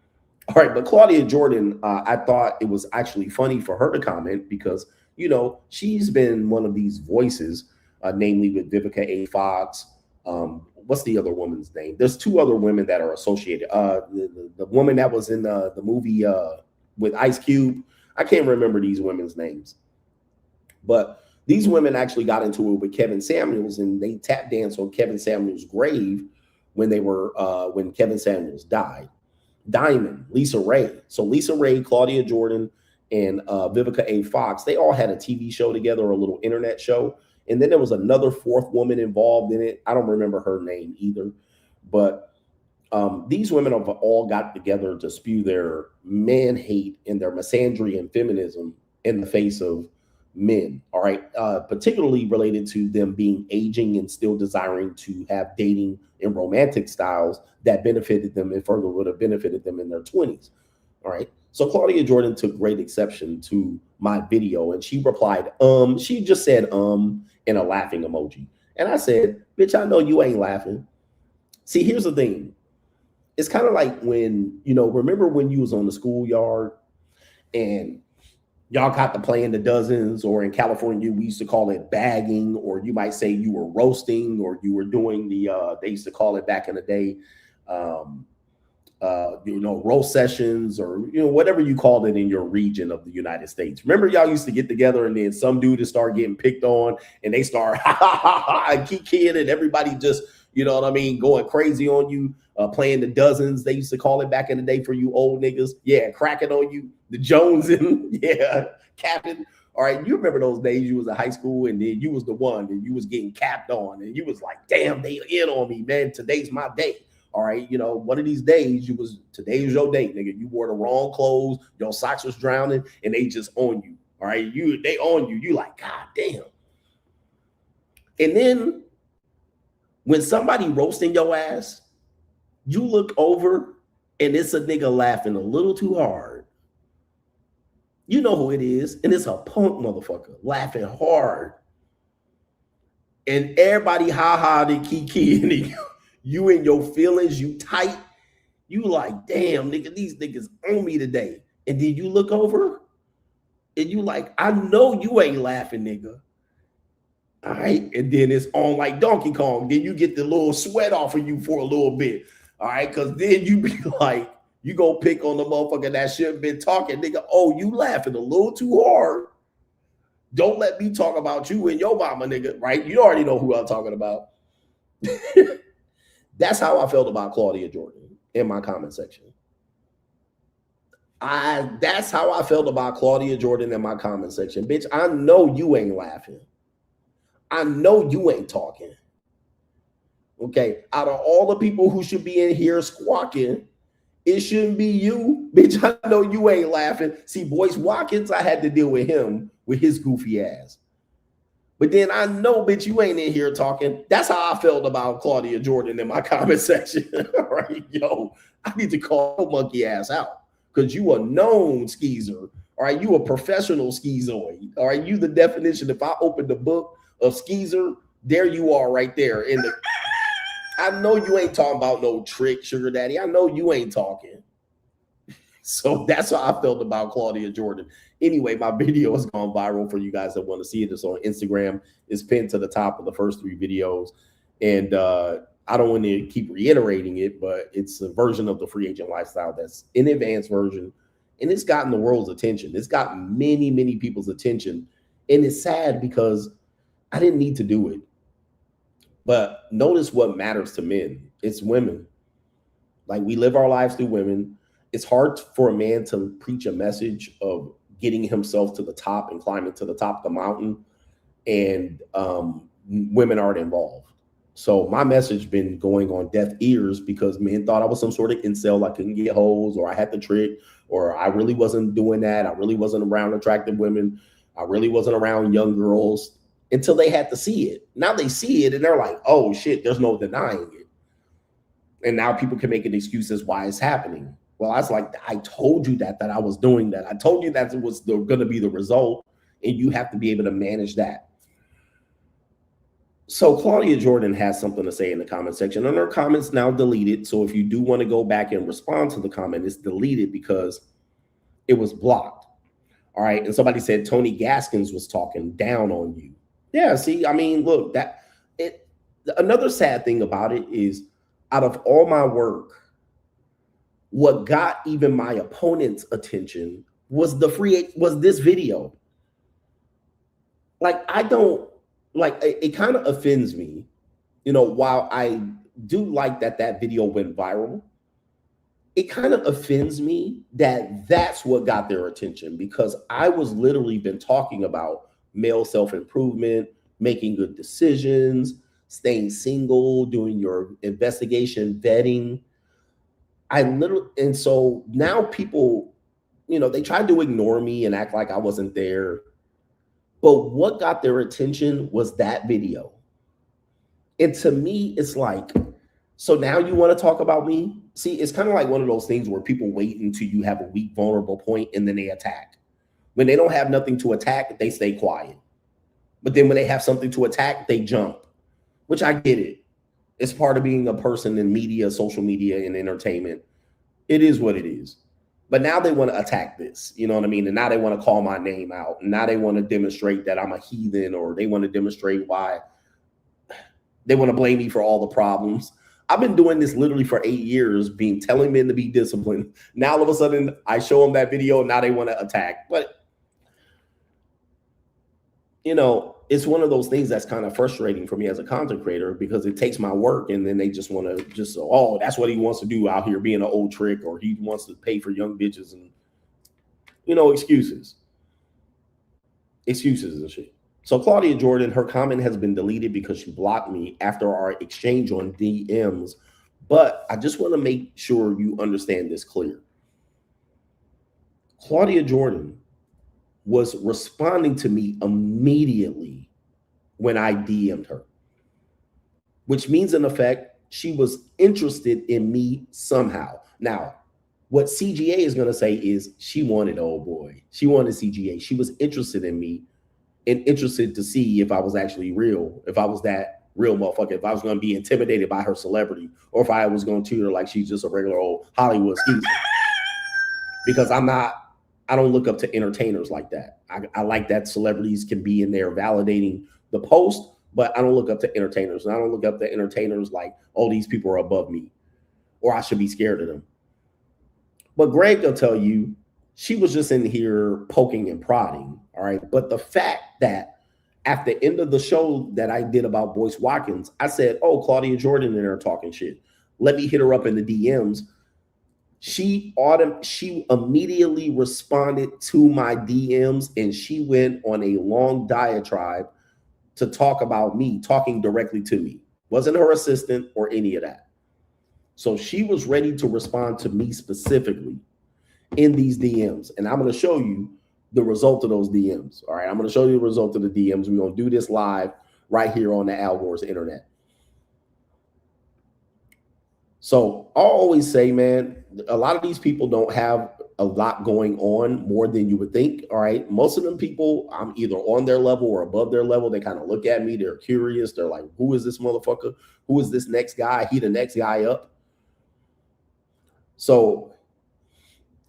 All right, but Claudia Jordan, I thought it was actually funny for her to comment because, you know, she's been one of these voices, namely with Vivica A. Fox. What's the other woman's name? There's two other women that are associated. The woman that was in the movie with Ice Cube. I can't remember these women's names, but these women actually got into it with Kevin Samuels, and they tap danced on Kevin Samuels' grave when they were when Kevin Samuels died. Diamond, Lisa Ray. So Lisa Ray, Claudia Jordan, and Vivica A. Fox, they all had a TV show together, a little internet show. And then there was another fourth woman involved in it. I don't remember her name either. But these women have all got together to spew their man hate and their misandry and feminism in the face of men, all right, particularly related to them being aging and still desiring to have dating and romantic styles that benefited them and further would have benefited them in their 20s, all right? So Claudia Jordan took great exception to my video, and she replied, she just said, in a laughing emoji. And I said, bitch, I know you ain't laughing. See, here's the thing. It's kind of like when, you know, remember when you was on the schoolyard and y'all got to play in the dozens, or in California, we used to call it bagging, or you might say you were roasting, or you were doing the, they used to call it back in the day, you know, roast sessions, or, you know, whatever you called it in your region of the United States. Remember, y'all used to get together and then some dude would start getting picked on and they start and kid, and everybody just, you know what I mean, going crazy on you, playing the dozens. They used to call it back in the day for you old niggas. Yeah, cracking on you, the Jonesing, yeah, capping. All right, you remember those days you was in high school and then you was the one and you was getting capped on and you was like, damn, they in on me, man. Today's my day. All right, you know, one of these days today was your day, nigga. You wore the wrong clothes, your socks was drowning, and they just on you. All right, they on you. You like, God damn. And then when somebody roasting your ass, you look over and it's a nigga laughing a little too hard. You know who it is, and it's a punk motherfucker laughing hard. And everybody ha-ha and kiki, and you in your feelings, you tight. You like, damn, nigga, these niggas on me today. And then you look over and you like, I know you ain't laughing, nigga. All right. And then it's on like Donkey Kong. Then you get the little sweat off of you for a little bit. All right. Cause then you be like, you go pick on the motherfucker that shouldn't been talking, nigga. Oh, you laughing a little too hard. Don't let me talk about you and your mama, nigga. Right. You already know who I'm talking about. That's how I felt about Claudia Jordan in my comment section. That's how I felt about Claudia Jordan in my comment section. Bitch, I know you ain't laughing. I know you ain't talking. Okay, out of all the people who should be in here squawking, it shouldn't be you. Bitch, I know you ain't laughing. See, Boyce Watkins, I had to deal with him with his goofy ass. But then I know, bitch, you ain't in here talking. That's how I felt about Claudia Jordan in my comment section. All right, yo, I need to call your monkey ass out because you a known skeezer. All right, you a professional skeezoid. All right, you the definition. If I open the book of skeezer, there you are right there. In the, I know you ain't talking about no trick, sugar daddy. I know you ain't talking. So that's how I felt about Claudia Jordan. Anyway, my video has gone viral for you guys that want to see it. It's on Instagram. It's pinned to the top of the first 3 videos. And I don't want to keep reiterating it, but it's a version of the free agent lifestyle that's an advanced version. And it's gotten the world's attention. It's gotten many, many people's attention. And it's sad because I didn't need to do it. But notice what matters to men. It's women. Like, we live our lives through women. It's hard for a man to preach a message of getting himself to the top and climbing to the top of the mountain, and women aren't involved. So my message been going on deaf ears because men thought I was some sort of incel. I couldn't get hoes, or I had the trick, or I really wasn't doing that. I really wasn't around attractive women. I really wasn't around young girls until they had to see it. Now they see it and they're like, oh shit, there's no denying it. And now people can make an excuse as why it's happening. Well, I was like, I told you that I was doing that. I told you that it was going to be the result, and you have to be able to manage that. So Claudia Jordan has something to say in the comment section, and her comment's now deleted. So if you do want to go back and respond to the comment, it's deleted because it was blocked. All right. And somebody said Tony Gaskins was talking down on you. Yeah. See, I mean, look, another sad thing about it is, out of all my work, what got even my opponent's attention was this video. Like, it kind of offends me, while I do like that video went viral, it kind of offends me that that's what got their attention, because I was literally been talking about male self-improvement, making good decisions, staying single, doing your investigation, vetting. And so now people, they tried to ignore me and act like I wasn't there. But what got their attention was that video. And to me, it's like, so now you want to talk about me? See, it's kind of like one of those things where people wait until you have a weak, vulnerable point and then they attack. When they don't have nothing to attack, they stay quiet. But then when they have something to attack, they jump, which I get it. It's part of being a person in media, social media, and entertainment. It is what it is. But now they want to attack this, you know what I mean? And now they want to call my name out. And now they want to demonstrate that I'm a heathen, or they want to demonstrate why they want to blame me for all the problems. I've been doing this literally for 8 years, telling men to be disciplined. Now all of a sudden I show them that video and now they want to attack. But, it's one of those things that's kind of frustrating for me as a content creator, because it takes my work and then they just want to oh, that's what he wants to do out here, being an old trick, or he wants to pay for young bitches and, excuses and shit. So Claudia Jordan, her comment has been deleted because she blocked me after our exchange on DMs. But I just want to make sure you understand this clear. Claudia Jordan was responding to me immediately when I DM'd her, which means in effect, she was interested in me somehow. Now, what CGA is going to say is she wanted old boy. She wanted CGA. She was interested in me and interested to see if I was actually real, if I was that real motherfucker, if I was going to be intimidated by her celebrity, or if I was going to treat her like she's just a regular old Hollywood skeezer. Because I don't look up to entertainers like that. I like that celebrities can be in there validating the post, but I don't look up to entertainers. And I don't look up to entertainers like, oh, these people are above me, or I should be scared of them. But Greg will tell you, she was just in here poking and prodding, all right? But the fact that at the end of the show that I did about Boyce Watkins, I said, oh, Claudia Jordan in there talking shit. Let me hit her up in the DMs. She immediately responded to my DMs, and she went on a long diatribe to talk about me, talking directly to me. Wasn't her assistant or any of that. So she was ready to respond to me specifically in these DMs. And I'm going to show you the result of those DMs. All right, I'm going to show you the result of the DMs. We're going to do this live right here on the Al Gore's internet. So I'll always say, man, a lot of these people don't have a lot going on more than you would think. All right. Most of them people, I'm either on their level or above their level. They kind of look at me. They're curious. They're like, who is this motherfucker? Who is this next guy? He the next guy up. So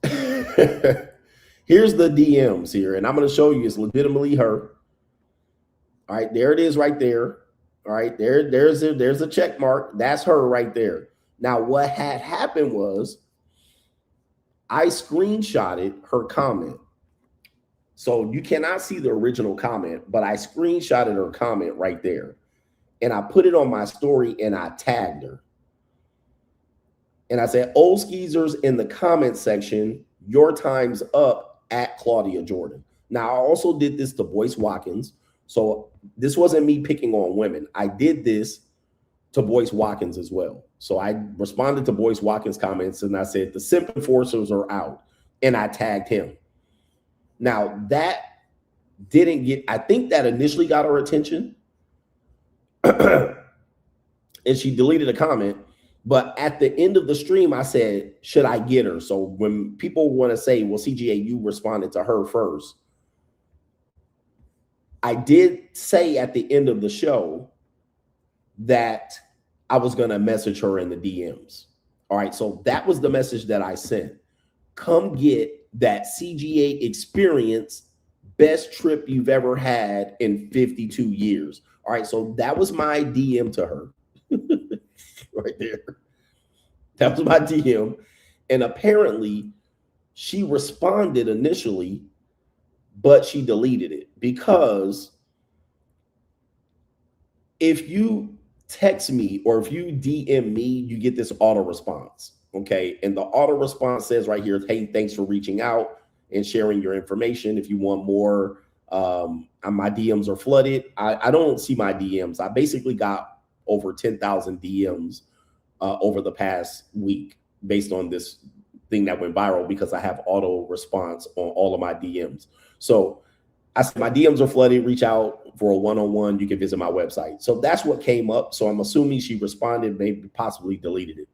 here's the DMs here. And I'm going to show you it's legitimately her. All right. There it is right there. All right. There's a check mark. That's her right there. Now, what had happened was I screenshotted her comment. So you cannot see the original comment, but I screenshotted her comment right there. And I put it on my story and I tagged her. And I said, old skeezers in the comment section, your time's up at Claudia Jordan. Now, I also did this to Boyce Watkins. So this wasn't me picking on women. I did this to Boyce Watkins as well. So I responded to Boyce Watkins' comments and I said, the simp enforcers are out. And I tagged him. Now that didn't get, I think that initially got her attention. And she deleted a comment. But at the end of the stream, I said, should I get her? So when people want to say, well, CGA, you responded to her first. I did say at the end of the show that I was going to message her in the DMs. All right. So that was the message that I sent. Come get that CGA experience, best trip you've ever had in 52 years. All right. So that was my DM to her right there. That was my DM. And apparently she responded initially, but she deleted it because if you text me or if you DM me, you get this auto response. Okay. And the auto response says right here, hey, thanks for reaching out and sharing your information. If you want more, my DMs are flooded. I don't see my DMs. I basically got over 10,000 DMs over the past week based on this thing that went viral because I have auto response on all of my DMs. So I said, my DMs are flooded. Reach out for a one-on-one. You can visit my website. So that's what came up. So I'm assuming she responded, maybe possibly deleted it.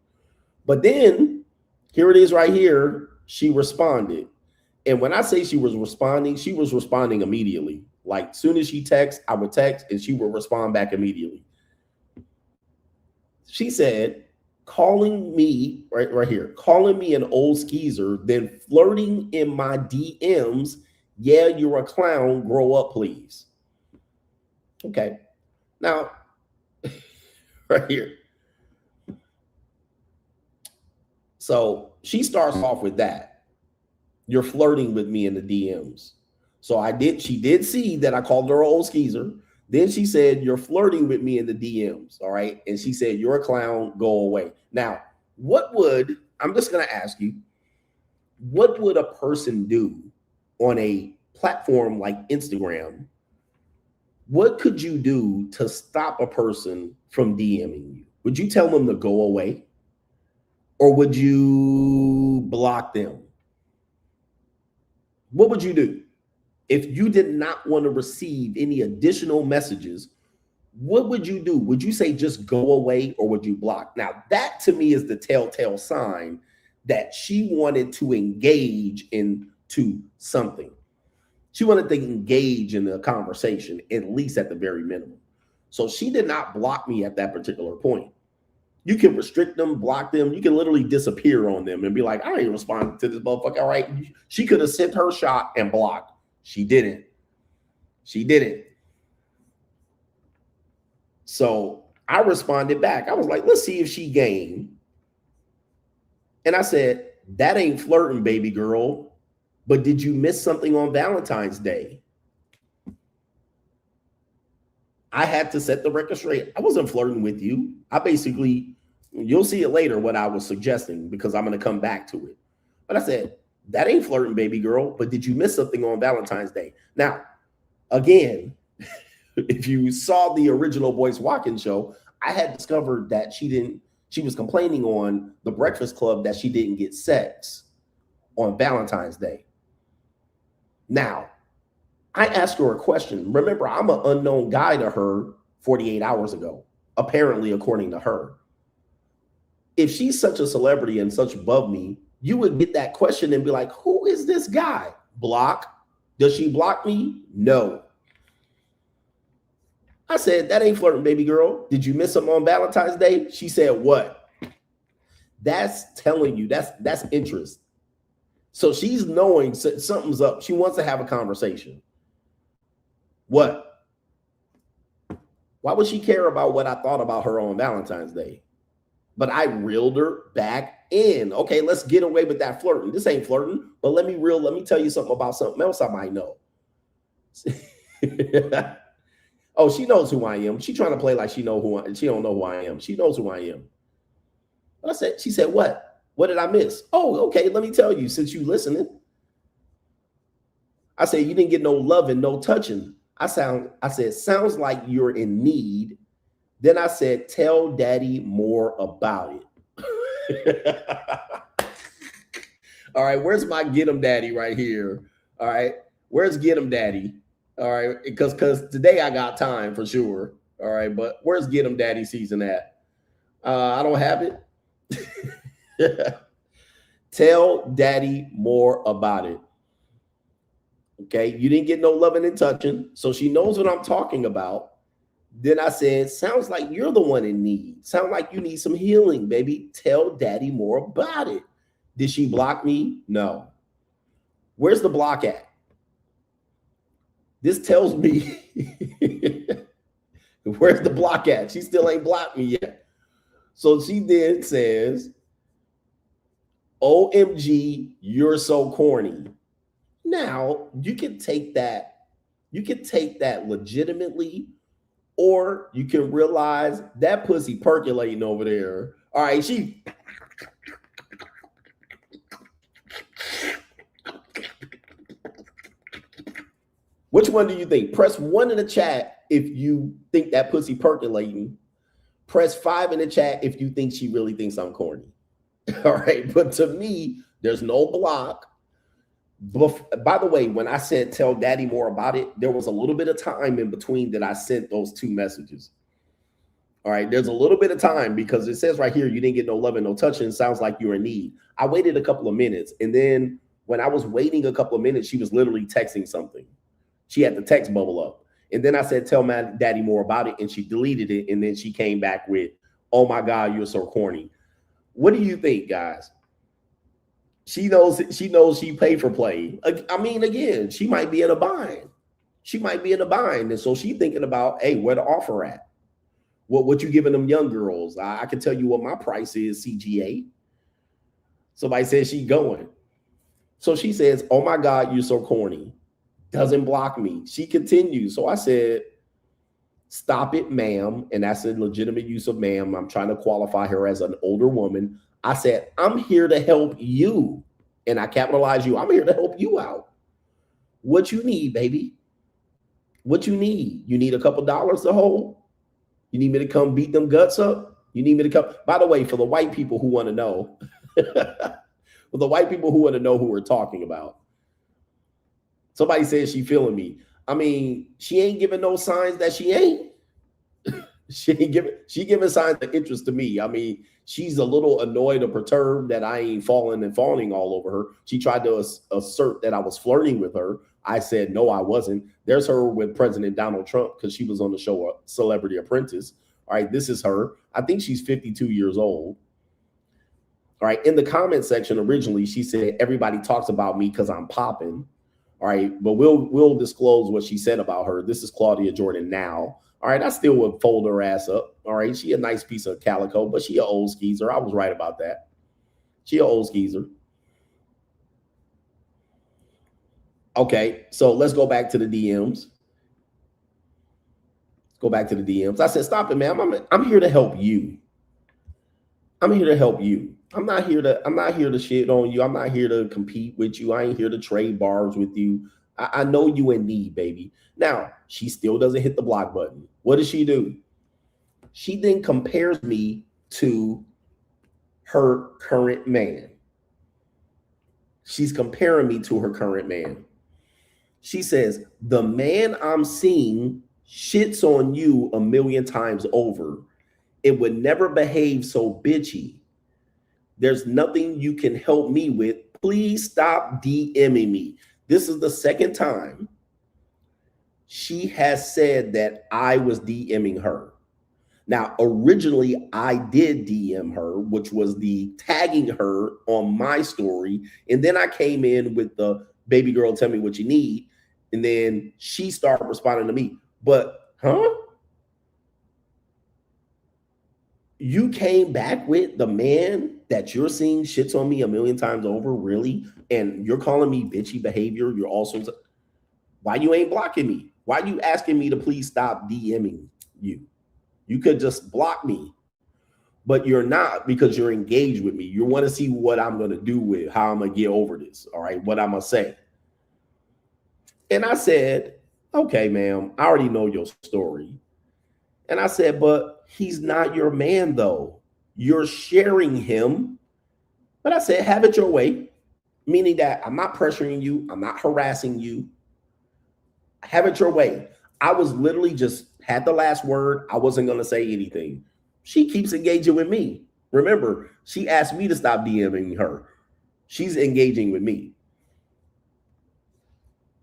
But then here it is right here. She responded. And when I say she was responding immediately. Like soon as she texts, I would text and she would respond back immediately. She said, calling me right here, calling me an old skeezer, then flirting in my DMs. Yeah, you're a clown. Grow up, please. Okay. Now, right here. So she starts off with that. You're flirting with me in the DMs. So she did see that I called her an old skeezer. Then she said, you're flirting with me in the DMs. All right. And she said, you're a clown. Go away. Now, I'm just going to ask you, what would a person do on a platform like Instagram? What could you do to stop a person from DMing you? Would you tell them to go away? Or would you block them? What would you do? If you did not want to receive any additional messages, what would you do? Would you say just go away or would you block? Now, that to me is the telltale sign that she wanted to engage into something. She wanted to engage in the conversation, at least at the very minimum. So she did not block me at that particular point. You can restrict them, block them. You can literally disappear on them and be like, I ain't responding to this motherfucker. All right. She could have sent her shot and blocked. She didn't. She didn't. So I responded back. I was like, let's see if she game. And I said, that ain't flirting, baby girl. But did you miss something on Valentine's Day? I had to set the record straight. I wasn't flirting with you. I basically, you'll see it later what I was suggesting because I'm going to come back to it. But I said, that ain't flirting, baby girl. But did you miss something on Valentine's Day? Now, again, if you saw the original Boyce Watkins show, I had discovered that she was complaining on the Breakfast Club that she didn't get sex on Valentine's Day. Now, I asked her a question. Remember, I'm an unknown guy to her 48 hours ago, apparently, according to her. If she's such a celebrity and such above me, you would get that question and be like, who is this guy? Block. Does she block me? No. I said, that ain't flirting, baby girl. Did you miss him on Valentine's Day? She said, what? That's telling you, that's interest. So she's knowing something's up. She wants to have a conversation. What? Why would she care about what I thought about her on Valentine's Day? But I reeled her back in. Okay, let's get away with that flirting. This ain't flirting, but let me tell you something about something else I might know. Oh, she knows who I am. She trying to play like she don't know who I am. She knows who I am. She said, what? What did I miss? Oh, okay, let me tell you, since you listening. I said, you didn't get no loving, no touching. I said, sounds like you're in need. Then I said, tell daddy more about it. All right, where's my get him daddy right here? All right, where's get him daddy? All right, because today I got time for sure. All right, but where's get him daddy season at? I don't have it. Tell daddy more about it. Okay, you didn't get no loving and touching, so she knows what I'm talking about. Then I said, sounds like you're the one in need. Sound like you need some healing, baby. Tell daddy more about it. Did she block me? No. Where's the block at? This tells me, where's the block at? She still ain't blocked me yet. So she then says, OMG, you're so corny. Now, you can take that legitimately, or you can realize that pussy percolating over there. All right, she. Which one do you think? Press 1 in the chat if you think that pussy percolating. Press 5 in the chat if you think she really thinks I'm corny. All right, but to me, there's no block. By the way, when I said tell daddy more about it, there was a little bit of time in between that I sent those two messages. All right, there's a little bit of time because it says right here, you didn't get no love and no touching. Sounds like you're in need. I waited a couple of minutes. And then when I was waiting a couple of minutes, she was literally texting something. She had the text bubble up. And then I said, tell my daddy more about it. And she deleted it. And then she came back with, oh my God, you're so corny. What do you think, guys? She knows she paid for play. I mean, again, she might be in a bind. She might be in a bind. And so she's thinking about, hey, where to offer at? What you giving them young girls? I can tell you what my price is, CGA. Somebody says she's going. So she says, oh my God, you're so corny. Doesn't block me. She continues. So I said, stop it, ma'am. And that's a legitimate use of ma'am. I'm trying to qualify her as an older woman. I said, I'm here to help you. And I capitalize you. I'm here to help you out. What you need, baby? What you need? You need a couple dollars to hold? You need me to come beat them guts up? You need me to come? By the way, for the white people who want to know, for the white people who want to know who we're talking about, somebody says she feeling me. I mean, she ain't giving no signs that she ain't. She giving signs of interest to me. I mean, she's a little annoyed or perturbed that I ain't falling all over her. She tried to assert that I was flirting with her. I said, no, I wasn't. There's her with President Donald Trump because she was on the show Celebrity Apprentice. All right, this is her. I think she's 52 years old. All right, in the comment section originally, she said, everybody talks about me because I'm popping. All right, but we'll disclose what she said about her. This is Claudia Jordan now. All right, I still would fold her ass up. All right, she a nice piece of calico, but she an old skeezer. I was right about that. She an old skeezer. Okay, so let's go back to the DMs. Go back to the DMs. I said, stop it, man. I'm here to help you. I'm here to help you. I'm not here to shit on you. I'm not here to compete with you. I ain't here to trade bars with you. I know you in need, baby. Now, she still doesn't hit the block button. What does she do? She then compares me to her current man. She's comparing me to her current man. She says, the man I'm seeing shits on you a million times over. It would never behave so bitchy. There's nothing you can help me with. Please stop DMing me. This is the second time she has said that I was DMing her. Now, originally, I did DM her, which was the tagging her on my story. And then I came in with the baby girl, tell me what you need. And then she started responding to me. But, you came back with the man that you're seeing shits on me a million times over, really? And you're calling me bitchy behavior. You're also, why you ain't blocking me? Why you asking me to please stop DMing you? You could just block me, but you're not, because you're engaged with me. You want to see what I'm going to do with, how I'm going to get over this. All right. What I'm going to say. And I said, okay, ma'am, I already know your story. And I said, but he's not your man though. You're sharing him. But I said, have it your way, meaning that I'm not pressuring you. I'm not harassing you. Have it your way. I was literally just had the last word. I wasn't going to say anything. She keeps engaging with me. Remember, she asked me to stop DMing her. She's engaging with me.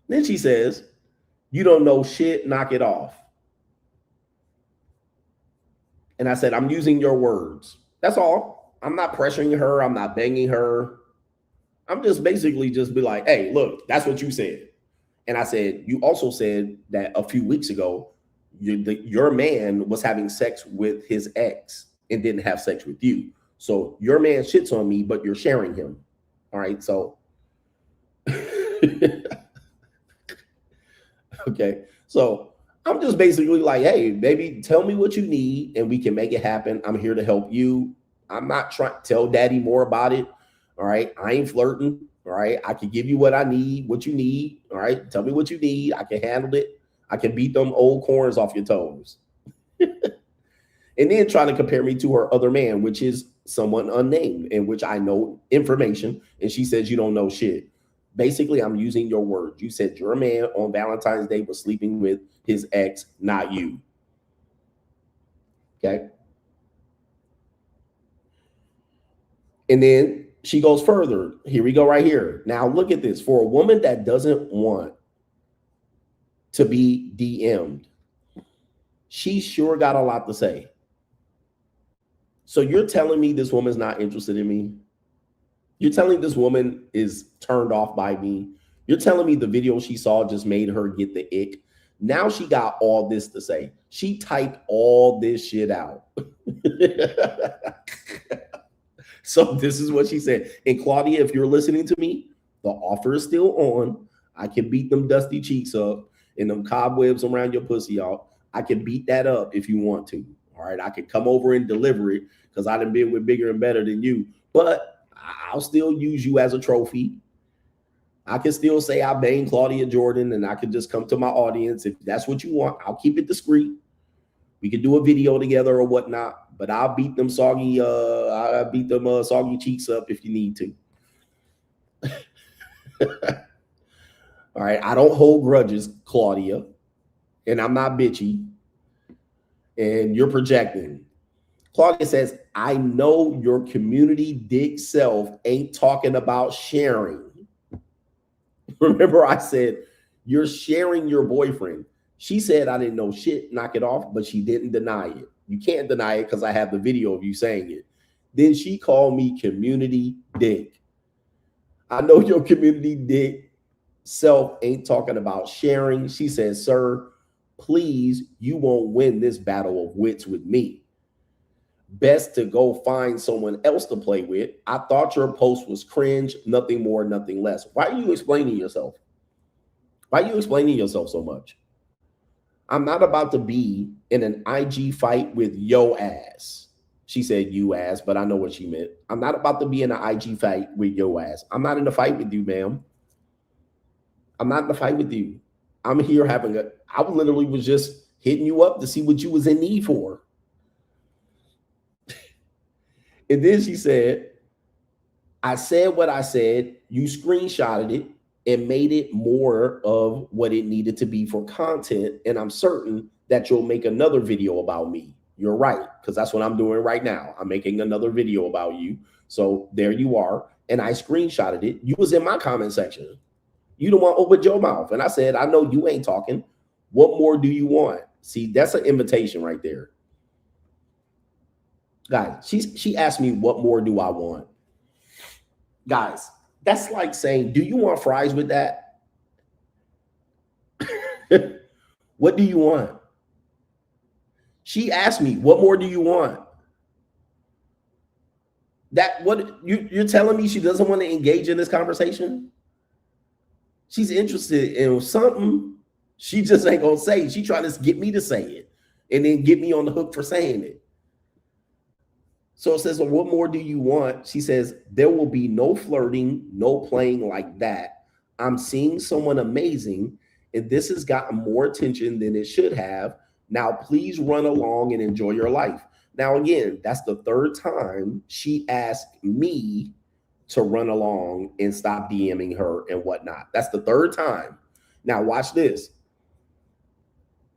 Then she says, you don't know shit, knock it off. And I said, I'm using your words. That's all. I'm not pressuring her. I'm not banging her. I'm just basically just be like, hey, look, that's what you said. And I said, you also said that a few weeks ago, your man was having sex with his ex and didn't have sex with you. So your man shits on me, but you're sharing him. All right. So, okay. So I'm just basically like, hey, baby, tell me what you need and we can make it happen. I'm here to help you. I'm not trying to tell daddy more about it. All right. I ain't flirting. All right. I can give you what I need, what you need. All right. Tell me what you need. I can handle it. I can beat them old corns off your toes. And then trying to compare me to her other man, which is someone unnamed, in which I know information. And she says, you don't know shit. Basically, I'm using your words. You said your man on Valentine's Day was sleeping with his ex, not you. Okay. And then she goes further. Here we go right here. Now look at this. For a woman that doesn't want to be DM'd, she sure got a lot to say. So you're telling me this woman's not interested in me? You're telling this woman is turned off by me? You're telling me the video she saw just made her get the ick? Now she got all this to say. She typed all this shit out. So this is what she said. And Claudia, if you're listening to me, the offer is still on. I can beat them dusty cheeks up and them cobwebs around your pussy out. I can beat that up if you want to. All right. I can come over and deliver it because I done been with bigger and better than you. But I'll still use you as a trophy. I can still say I banged Claudia Jordan and I can just come to my audience. If that's what you want, I'll keep it discreet. We could do a video together or whatnot, but I'll beat them soggy, soggy cheeks up if you need to. All right. I don't hold grudges, Claudia, and I'm not bitchy. And you're projecting. Claudia says, I know your community dick self ain't talking about sharing. Remember, I said, you're sharing your boyfriend. She said, I didn't know shit, knock it off, but she didn't deny it. You can't deny it because I have the video of you saying it. Then she called me community dick. I know your community dick self ain't talking about sharing. She says, sir, please, you won't win this battle of wits with me. Best to go find someone else to play with. I thought your post was cringe, nothing more, nothing less. Why are you explaining yourself? Why are you explaining yourself so much? I'm not about to be in an IG fight with yo ass. She said you ass, but I know what she meant. I'm not about to be in an IG fight with yo ass. I'm not in a fight with you, ma'am. I'm not in a fight with you. I'm here I literally was just hitting you up to see what you was in need for. And then she said, I said what I said. You screenshotted it. and made it more of what it needed to be for content. And I'm certain that you'll make another video about me. You're right, because that's what I'm doing right now. I'm making another video about you. So there you are. And I screenshotted it. You was in my comment section. You don't want to open your mouth. And I said, I know you ain't talking. What more do you want? See, that's an invitation right there. Guys, she asked me, what more do I want? Guys, that's like saying, do you want fries with that? What do you want? She asked me, what more do you want? That what you're telling me she doesn't want to engage in this conversation? She's interested in something. She just ain't gonna say. She trying to get me to say it and then get me on the hook for saying it. So it says, well, what more do you want? She says, there will be no flirting, no playing like that. I'm seeing someone amazing, and this has gotten more attention than it should have. Now, please run along and enjoy your life. Now, again, that's the third time she asked me to run along and stop DMing her and whatnot. That's the third time. Now, watch this.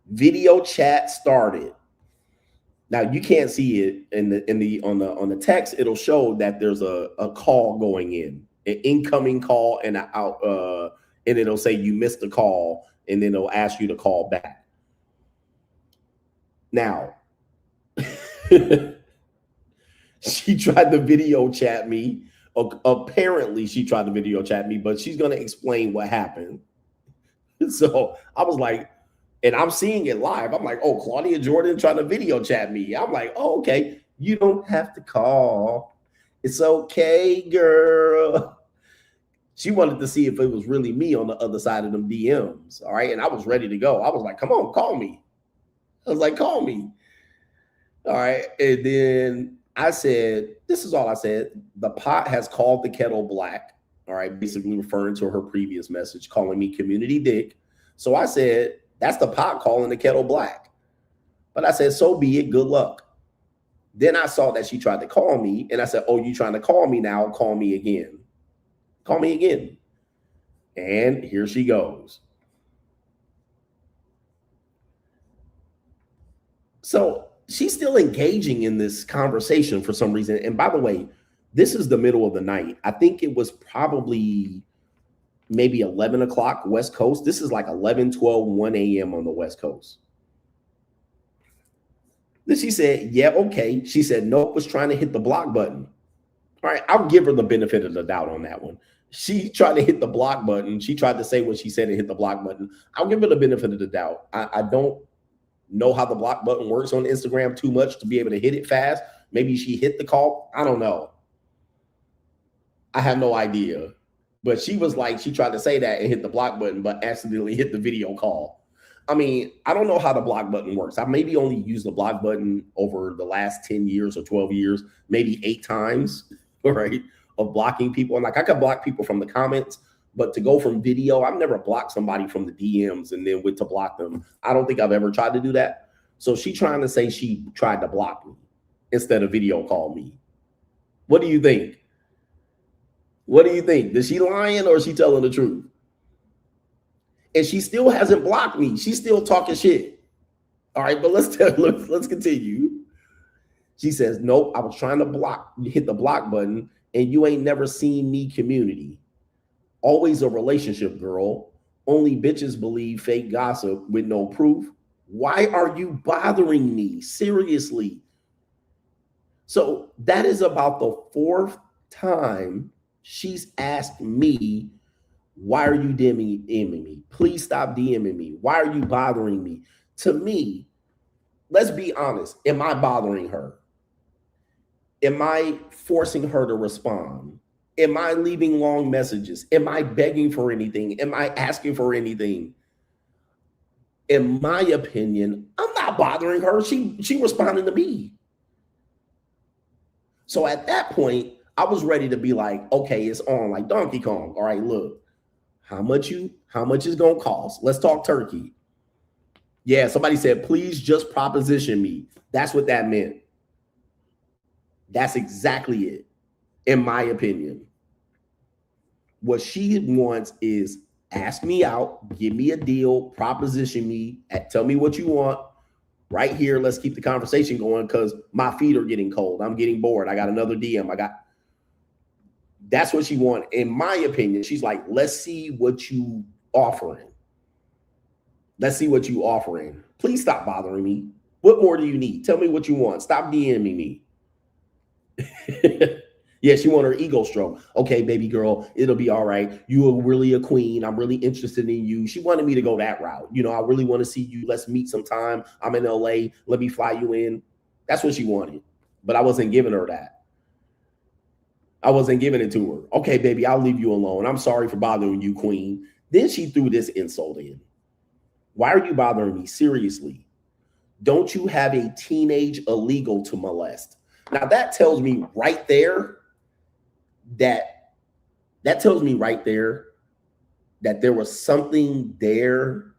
Video chat started. Now you can't see it on the text. It'll show that there's a call going in, an incoming call and an out, and it'll say you missed the call, and then it'll ask you to call back. Now, she tried to video chat me. Apparently, she tried to video chat me, but she's gonna explain what happened. So I was like, and I'm seeing it live. I'm like, oh, Claudia Jordan trying to video chat me. I'm like, oh, okay. You don't have to call. It's okay, girl. She wanted to see if it was really me on the other side of them DMs. All right. And I was ready to go. I was like, come on, call me. I was like, call me. All right. And then I said, this is all I said. The pot has called the kettle black. All right. Basically referring to her previous message, calling me community dick. So I said, that's the pot calling the kettle black. But I said, so be it. Good luck. Then I saw that she tried to call me. And I said, oh, you trying to call me now? Call me again. Call me again. And here she goes. So she's still engaging in this conversation for some reason. And by the way, this is the middle of the night. I think it was probably maybe 11 o'clock West Coast. This is like 11, 12, 1 a.m. on the West Coast. Then she said, yeah, okay. She said, nope, was trying to hit the block button. All right, I'll give her the benefit of the doubt on that one. She tried to hit the block button. She tried to say what she said and hit the block button. I'll give her the benefit of the doubt. I don't know how the block button works on Instagram too much to be able to hit it fast. Maybe she hit the call. I don't know. I have no idea. But she was like, she tried to say that and hit the block button, but accidentally hit the video call. I mean, I don't know how the block button works. I maybe only used the block button over the last 10 years or 12 years, maybe 8 times, right, of blocking people. And like, I could block people from the comments, but to go from video, I've never blocked somebody from the DMs and then went to block them. I don't think I've ever tried to do that. So she trying to say she tried to block me instead of video call me. What do you think? What do you think? Is she lying or is she telling the truth? And she still hasn't blocked me. She's still talking shit. All right, but let's continue. She says, nope, I was trying to hit the block button, and you ain't never seen me community. Always a relationship, girl. Only bitches believe fake gossip with no proof. Why are you bothering me? Seriously. So that is about the 4th time she's asked me, why are you DMing me? Please stop DMing me. Why are you bothering me? To me, let's be honest. Am I bothering her? Am I forcing her to respond? Am I leaving long messages? Am I begging for anything? Am I asking for anything? In my opinion, I'm not bothering her. She responded to me. So at that point, I was ready to be like, okay, it's on, like Donkey Kong. All right, look, how much is gonna cost? Let's talk turkey. Yeah, somebody said, please just proposition me. That's what that meant. That's exactly it, in my opinion. What she wants is ask me out, give me a deal, proposition me, tell me what you want. Right here, let's keep the conversation going because my feet are getting cold. I'm getting bored. I got another DM. That's what she wanted. In my opinion, she's like, let's see what you offering. Let's see what you offering. Please stop bothering me. What more do you need? Tell me what you want. Stop DMing me. Yeah, she want her ego stroke. Okay, baby girl, it'll be all right. You are really a queen. I'm really interested in you. She wanted me to go that route. You know, I really want to see you. Let's meet sometime. I'm in LA. Let me fly you in. That's what she wanted. But I wasn't giving her that. I wasn't giving it to her. Okay, baby, I'll leave you alone. I'm sorry for bothering you, queen. Then she threw this insult in. Why are you bothering me? Seriously. Don't you have a teenage illegal to molest? Now that tells me right there that there was something there,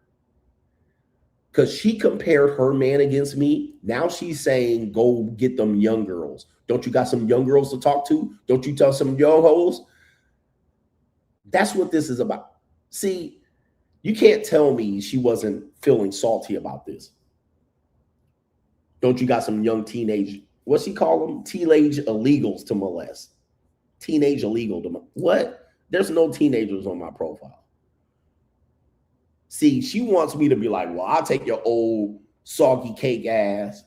because she compared her man against me. Now she's saying, go get them young girls. Don't you got some young girls to talk to? Don't you tell some young hoes? That's what this is about. See, you can't tell me she wasn't feeling salty about this. Don't you got some young teenage, what's she call them? Teenage illegals to molest. Teenage illegal to what? There's no teenagers on my profile. See, she wants me to be like, well, I'll take your old soggy cake ass.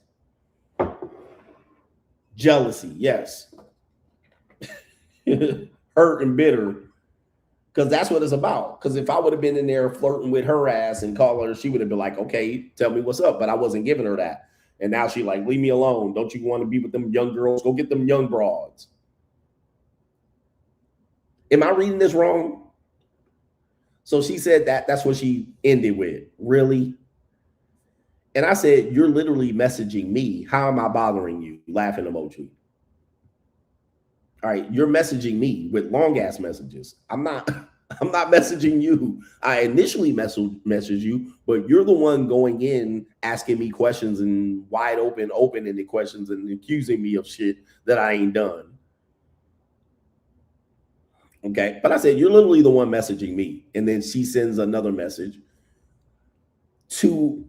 Jealousy, yes. Hurt and bitter. Because that's what it's about. Because if I would have been in there flirting with her ass and call her, she would have been like, okay, tell me what's up. But I wasn't giving her that. And now she like, leave me alone. Don't you want to be with them young girls? Go get them young broads. Am I reading this wrong? So she said that's what she ended with. Really? And I said, you're literally messaging me. How am I bothering you? Laughing emoji. All right, you're messaging me with long ass messages. I'm not messaging you. I initially messaged you, but you're the one going in asking me questions and wide open-ended questions and accusing me of shit that I ain't done. Okay, but I said, you're literally the one messaging me. And then she sends another message to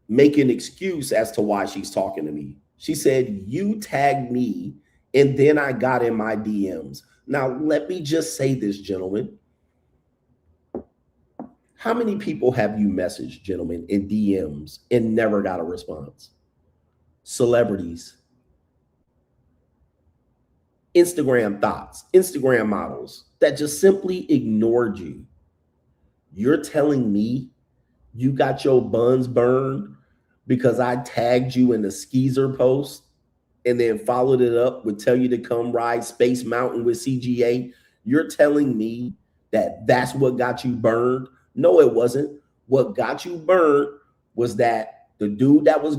make an excuse as to why she's talking to me. She said, you tagged me and then I got in my DMs. Now, let me just say this, gentlemen. How many people have you messaged, gentlemen, in DMs and never got a response? Celebrities. Instagram thoughts, Instagram models that just simply ignored you. You're telling me you got your buns burned because I tagged you in the skeezer post and then followed it up with tell you to come ride Space Mountain with CGA. You're telling me that that's what got you burned? No, it wasn't. What got you burned was that the dude that was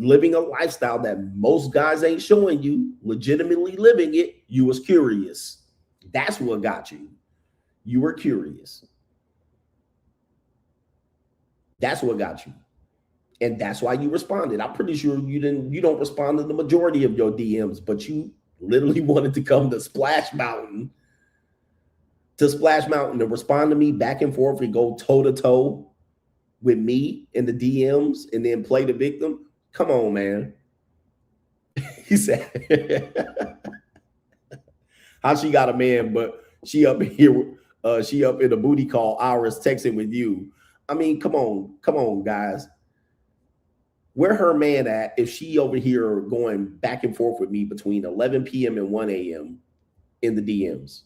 living a lifestyle that most guys ain't showing you, legitimately living it, you was curious. That's what got you. You were curious. That's what got you. And that's why you responded. I'm pretty sure you don't respond to the majority of your DMs, but you literally wanted to come to Splash Mountain to respond to me back and forth and go toe to toe with me in the DMs and then play the victim. Come on, man. He said, how she got a man, but she up here, she up in a booty call, Iris texting with you. I mean, come on, guys. Where her man at if she over here going back and forth with me between 11 p.m. and 1 a.m. in the DMs?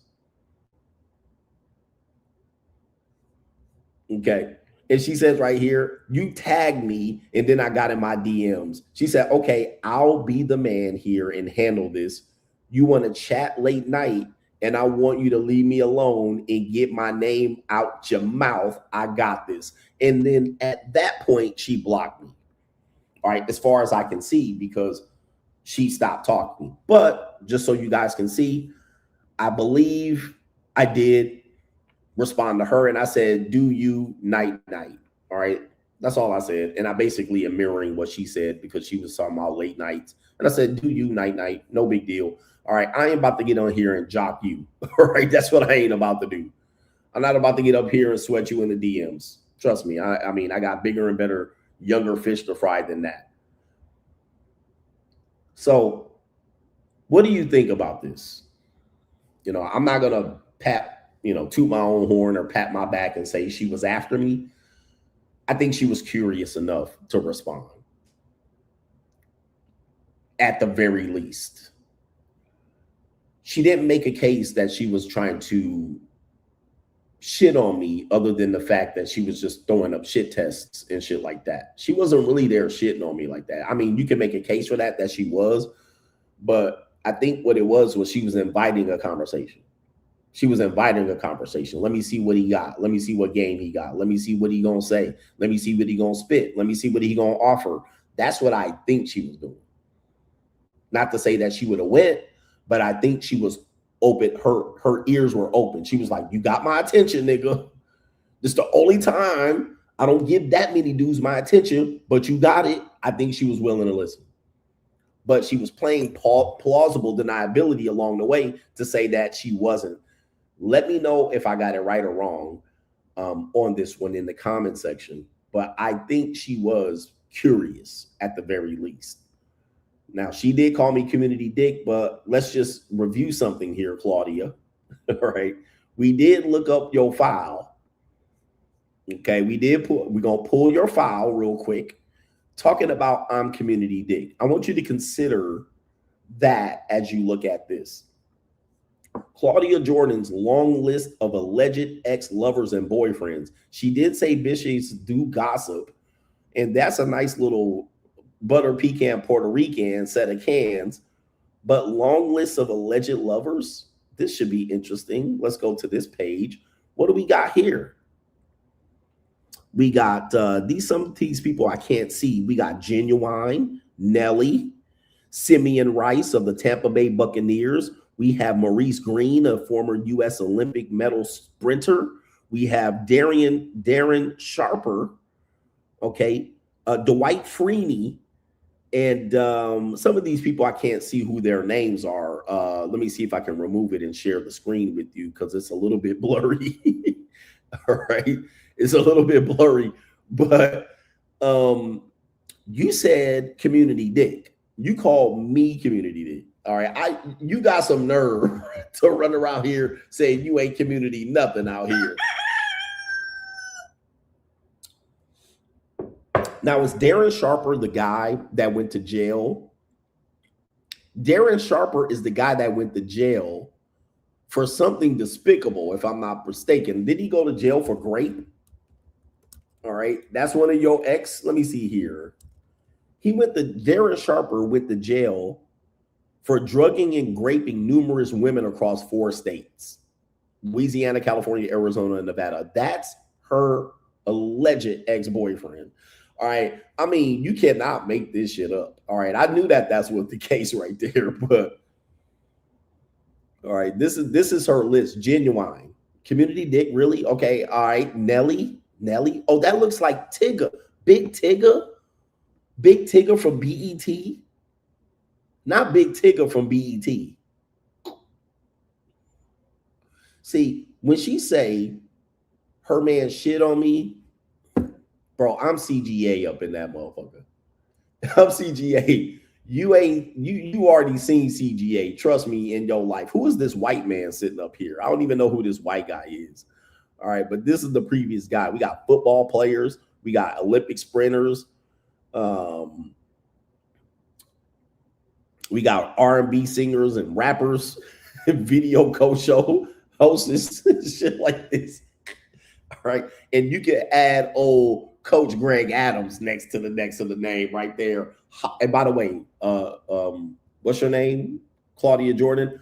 Okay. And she says right here, you tagged me and then I got in my DMs. She said, okay, I'll be the man here and handle this. You want to chat late night and I want you to leave me alone and get my name out your mouth. I got this. And then at that point, she blocked me. All right, as far as I can see, because she stopped talking. But just so you guys can see, I believe I did respond to her and I said, do you night night. All right, that's all I said. And I basically am mirroring what she said because she was talking about late nights. And I said, do you night night, no big deal. All right, I ain't about to get on here and jock you. All right, that's what I ain't about to do. I'm not about to get up here and sweat you in the DMs. Trust me. I mean, I got bigger and better, younger fish to fry than that. So what do you think about this? You know, I'm not going to toot my own horn or pat my back and say she was after me. I think she was curious enough to respond. At the very least. She didn't make a case that she was trying to shit on me other than the fact that she was just throwing up shit tests and shit like that. She wasn't really there shitting on me like that. I mean, you can make a case for that she was, but I think what it was she was inviting a conversation. She was inviting a conversation. Let me see what he got. Let me see what game he got. Let me see what he gonna say. Let me see what he gonna spit. Let me see what he gonna offer. That's what I think she was doing. Not to say that she would have went, but I think she was open. Her ears were open. She was like, you got my attention, nigga. This is the only time I don't give that many dudes my attention, but you got it. I think she was willing to listen. But she was playing plausible deniability along the way to say that she wasn't. Let me know if I got it right or wrong on this one in the comment section. But I think she was curious at the very least. Now, she did call me community dick, but let's just review something here, Claudia. All right. We did look up your file. Okay. We're going to pull your file real quick. Talking about I'm community dick. I want you to consider that as you look at this. Claudia Jordan's long list of alleged ex-lovers and boyfriends. She did say bitches do gossip, and that's a nice little butter pecan Puerto Rican set of cans, but long list of alleged lovers. This should be interesting. Let's go to this page. What do we got here? We got some of these people I can't see. We got Genuine, Nelly, Simeon Rice of the Tampa Bay Buccaneers. We have Maurice Green, a former U.S. Olympic medal sprinter. We have Darren Sharper, okay, Dwight Freeney, and some of these people I can't see who their names are. Let me see if I can remove it and share the screen with you because it's a little bit blurry. All right, it's a little bit blurry, but you said community dick. You called me community dick. All right, you got some nerve to run around here saying you ain't community nothing out here. Now, is Darren Sharper the guy that went to jail? Darren Sharper is the guy that went to jail for something despicable, if I'm not mistaken. Did he go to jail for grape? All right, that's one of your ex. Let me see here. Darren Sharper went to jail for drugging and raping numerous women across 4 states: Louisiana, California, Arizona, and Nevada. That's her alleged ex-boyfriend. All right. I mean, you cannot make this shit up. All right. I knew that's what the case right there, but all right. This is her list. Genuine. Community dick. Really? Okay. All right. Nelly. Oh, that looks like Tigger. Big Tigger from BET. Not Big Tigger from BET. See, when she say her man shit on me, bro, I'm CGA up in that motherfucker. I'm CGA. You already seen CGA. Trust me, in your life. Who is this white man sitting up here? I don't even know who this white guy is. All right, but this is the previous guy. We got football players. We got Olympic sprinters. We got R&B singers and rappers, video show hosts, shit like this. All right, and you can add old Coach Greg Adams next to the name right there. And by the way, what's your name? Claudia Jordan.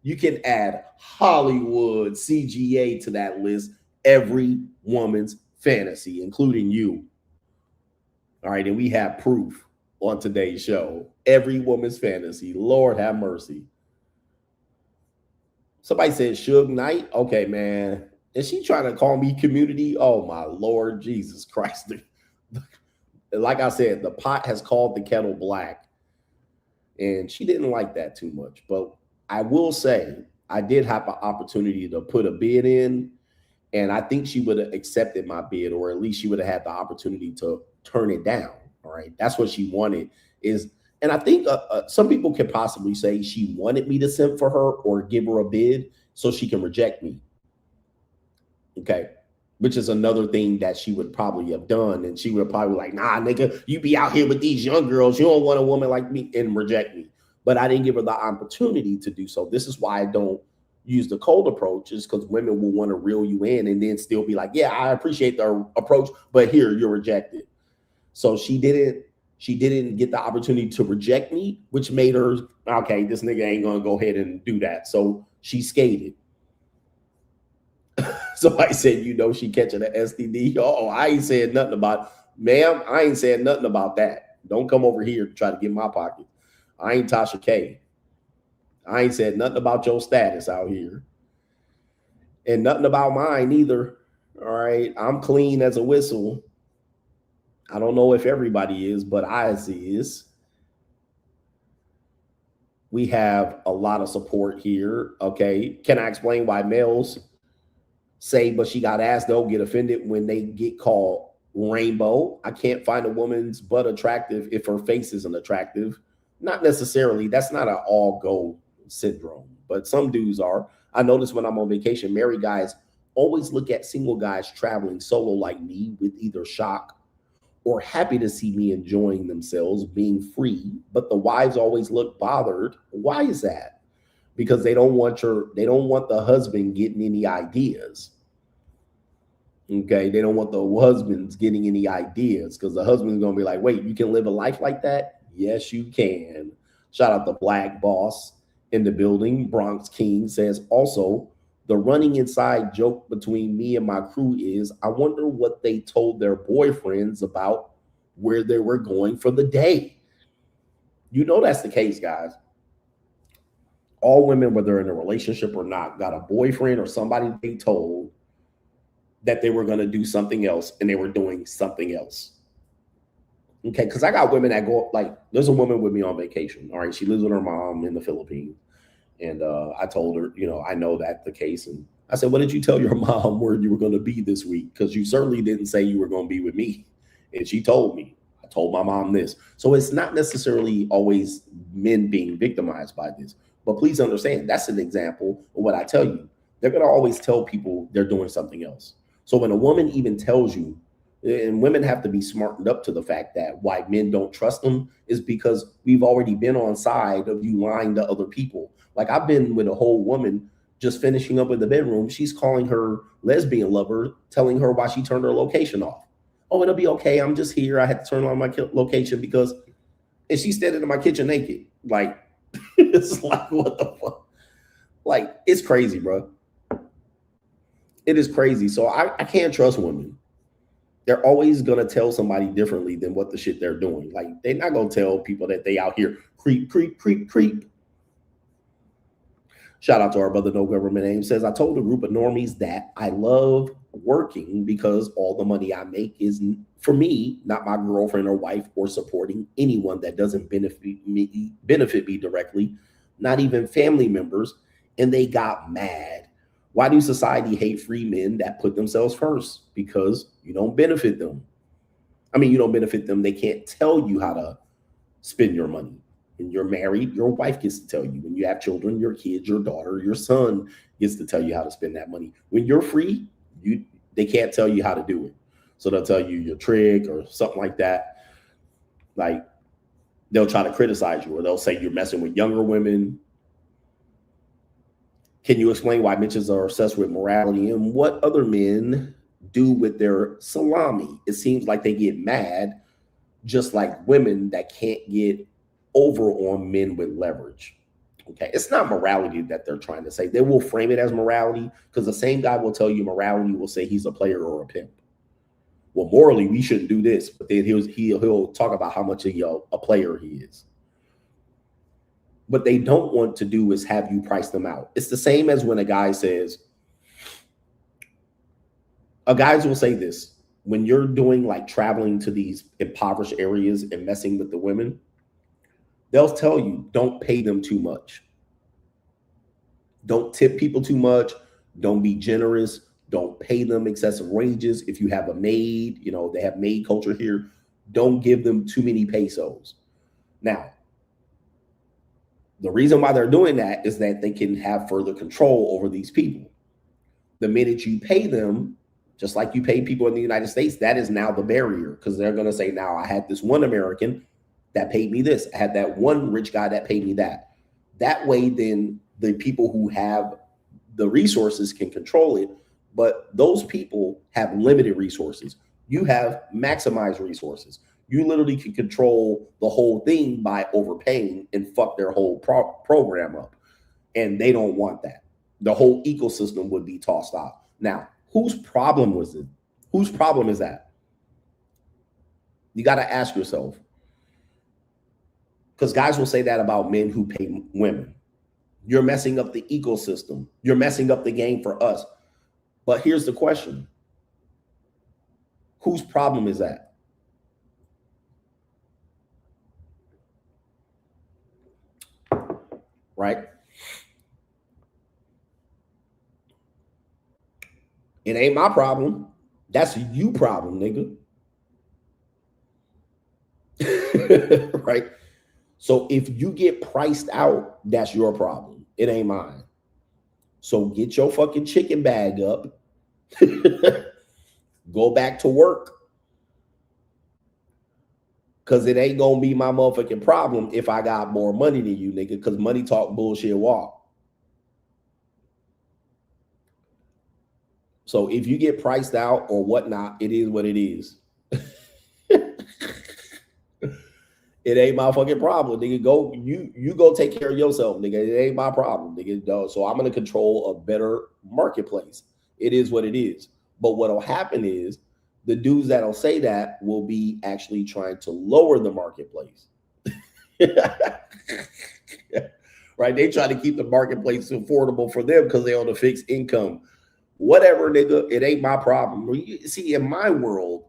You can add Hollywood CGA to that list. Every woman's fantasy, including you. All right, and we have proof on today's show. Every woman's fantasy. Lord have mercy. Somebody said Suge Knight. Okay, man. Is she trying to call me community? Oh, my Lord Jesus Christ. Like I said, the pot has called the kettle black. And she didn't like that too much. But I will say I did have an opportunity to put a bid in, and I think she would have accepted my bid, or at least she would have had the opportunity to turn it down. All right, that's what she wanted. And I think some people could possibly say she wanted me to simp for her or give her a bid so she can reject me. Okay. Which is another thing that she would probably have done. And she would probably like, nah, nigga, you be out here with these young girls. You don't want a woman like me, and reject me. But I didn't give her the opportunity to do so. This is why I don't use the cold approach, is because women will want to reel you in and then still be like, yeah, I appreciate the approach, but here, you're rejected. So she didn't get the opportunity to reject me, which made her, okay, this nigga ain't gonna go ahead and do that. So she skated. So I said, you know, she catching an STD. Oh, I ain't said nothing about, ma'am, I ain't said nothing about that. Don't come over here to try to get my pocket. I ain't Tasha K. I ain't said nothing about your status out here. And nothing about mine either. All right. I'm clean as a whistle. I don't know if everybody is, but ours is. We have a lot of support here. Okay. Can I explain why males say, but she got ass, they'll get offended when they get called rainbow? I can't find a woman's butt attractive if her face isn't attractive. Not necessarily. That's not an all gold syndrome, but some dudes are. I notice when I'm on vacation, married guys always look at single guys traveling solo like me with either shock or happy to see me enjoying themselves, being free, but the wives always look bothered. Why is that? Because they don't want the husband getting any ideas. Okay, they don't want the husbands getting any ideas, because the husband's gonna be like, wait, you can live a life like that? Yes, you can. Shout out to Black Boss in the building. Bronx King says, also, the running inside joke between me and my crew is, I wonder what they told their boyfriends about where they were going for the day. You know that's the case, guys. All women, whether in a relationship or not, got a boyfriend or somebody they told that they were going to do something else, and they were doing something else. Okay, because I got women that go, like, there's a woman with me on vacation. All right, she lives with her mom in the Philippines. And I told her, you know, I know that's the case. And I said, what did you tell your mom where you were going to be this week? Because you certainly didn't say you were going to be with me. And she told me. I told my mom this. So it's not necessarily always men being victimized by this. But please understand, that's an example of what I tell you. They're going to always tell people they're doing something else. So when a woman even tells you, and women have to be smartened up to the fact that why men don't trust them is because we've already been on side of you lying to other people. Like, I've been with a whole woman just finishing up in the bedroom. She's calling her lesbian lover, telling her why she turned her location off. Oh, it'll be okay. I'm just here. I had to turn on my location because, and she's standing in my kitchen naked. Like, it's like, what the fuck? Like, it's crazy, bro. It is crazy. So I can't trust women. They're always going to tell somebody differently than what the shit they're doing. Like, they're not going to tell people that they out here creep, creep, creep, creep. Shout out to our brother, No Government Name, says, I told a group of normies that I love working because all the money I make is for me, not my girlfriend or wife, or supporting anyone that doesn't benefit me directly, not even family members. And they got mad. Why do society hate free men that put themselves first? Because you don't benefit them. I mean, you don't benefit them. They can't tell you how to spend your money. When you're married, your wife gets to tell you. When you have children, your kids, your daughter, your son gets to tell you how to spend that money. When you're free, they can't tell you how to do it. So they'll tell you your trick or something like that. Like, they'll try to criticize you, or they'll say you're messing with younger women. Can you explain why bitches are obsessed with morality and what other men do with their salami? It seems like they get mad, just like women that can't get over on men with leverage. Okay, it's not morality that they're trying to say. They will frame it as morality, because the same guy will tell you morality will say he's a player or a pimp. Well, morally, we shouldn't do this, but then he'll talk about how much of a player he is. What they don't want to do is have you price them out. It's the same as when a guy says, guys will say this, when you're doing like traveling to these impoverished areas and messing with the women, they'll tell you, don't pay them too much. Don't tip people too much. Don't be generous. Don't pay them excessive wages. If you have a maid, you know, they have maid culture here. Don't give them too many pesos. Now, the reason why they're doing that is that they can have further control over these people. The minute you pay them, just like you pay people in the United States, that is now the barrier, because they're going to say, now I had this one American that paid me this. I had that one rich guy that paid me that. That way, then the people who have the resources can control it, but those people have limited resources. You have maximized resources. You literally can control the whole thing by overpaying and fuck their whole program up. And they don't want that. The whole ecosystem would be tossed out. Now, whose problem was it? Whose problem is that? You got to ask yourself. Because guys will say that about men who pay women. You're messing up the ecosystem. You're messing up the game for us. But here's the question. Whose problem is that? Right? It ain't my problem. That's you problem, nigga. Right? So if you get priced out, that's your problem. It ain't mine. So get your fucking chicken bag up. Go back to work. Because it ain't going to be my motherfucking problem if I got more money than you, nigga. Because money talk, bullshit walk. So if you get priced out or whatnot, it is what it is. It ain't my fucking problem, nigga. Go, you go take care of yourself, nigga. It ain't my problem, nigga. So I'm gonna control a better marketplace. It is what it is. But what'll happen is the dudes that'll say that will be actually trying to lower the marketplace. Right? They try to keep the marketplace affordable for them because they're on a fixed income. Whatever, nigga. It ain't my problem. See, in my world,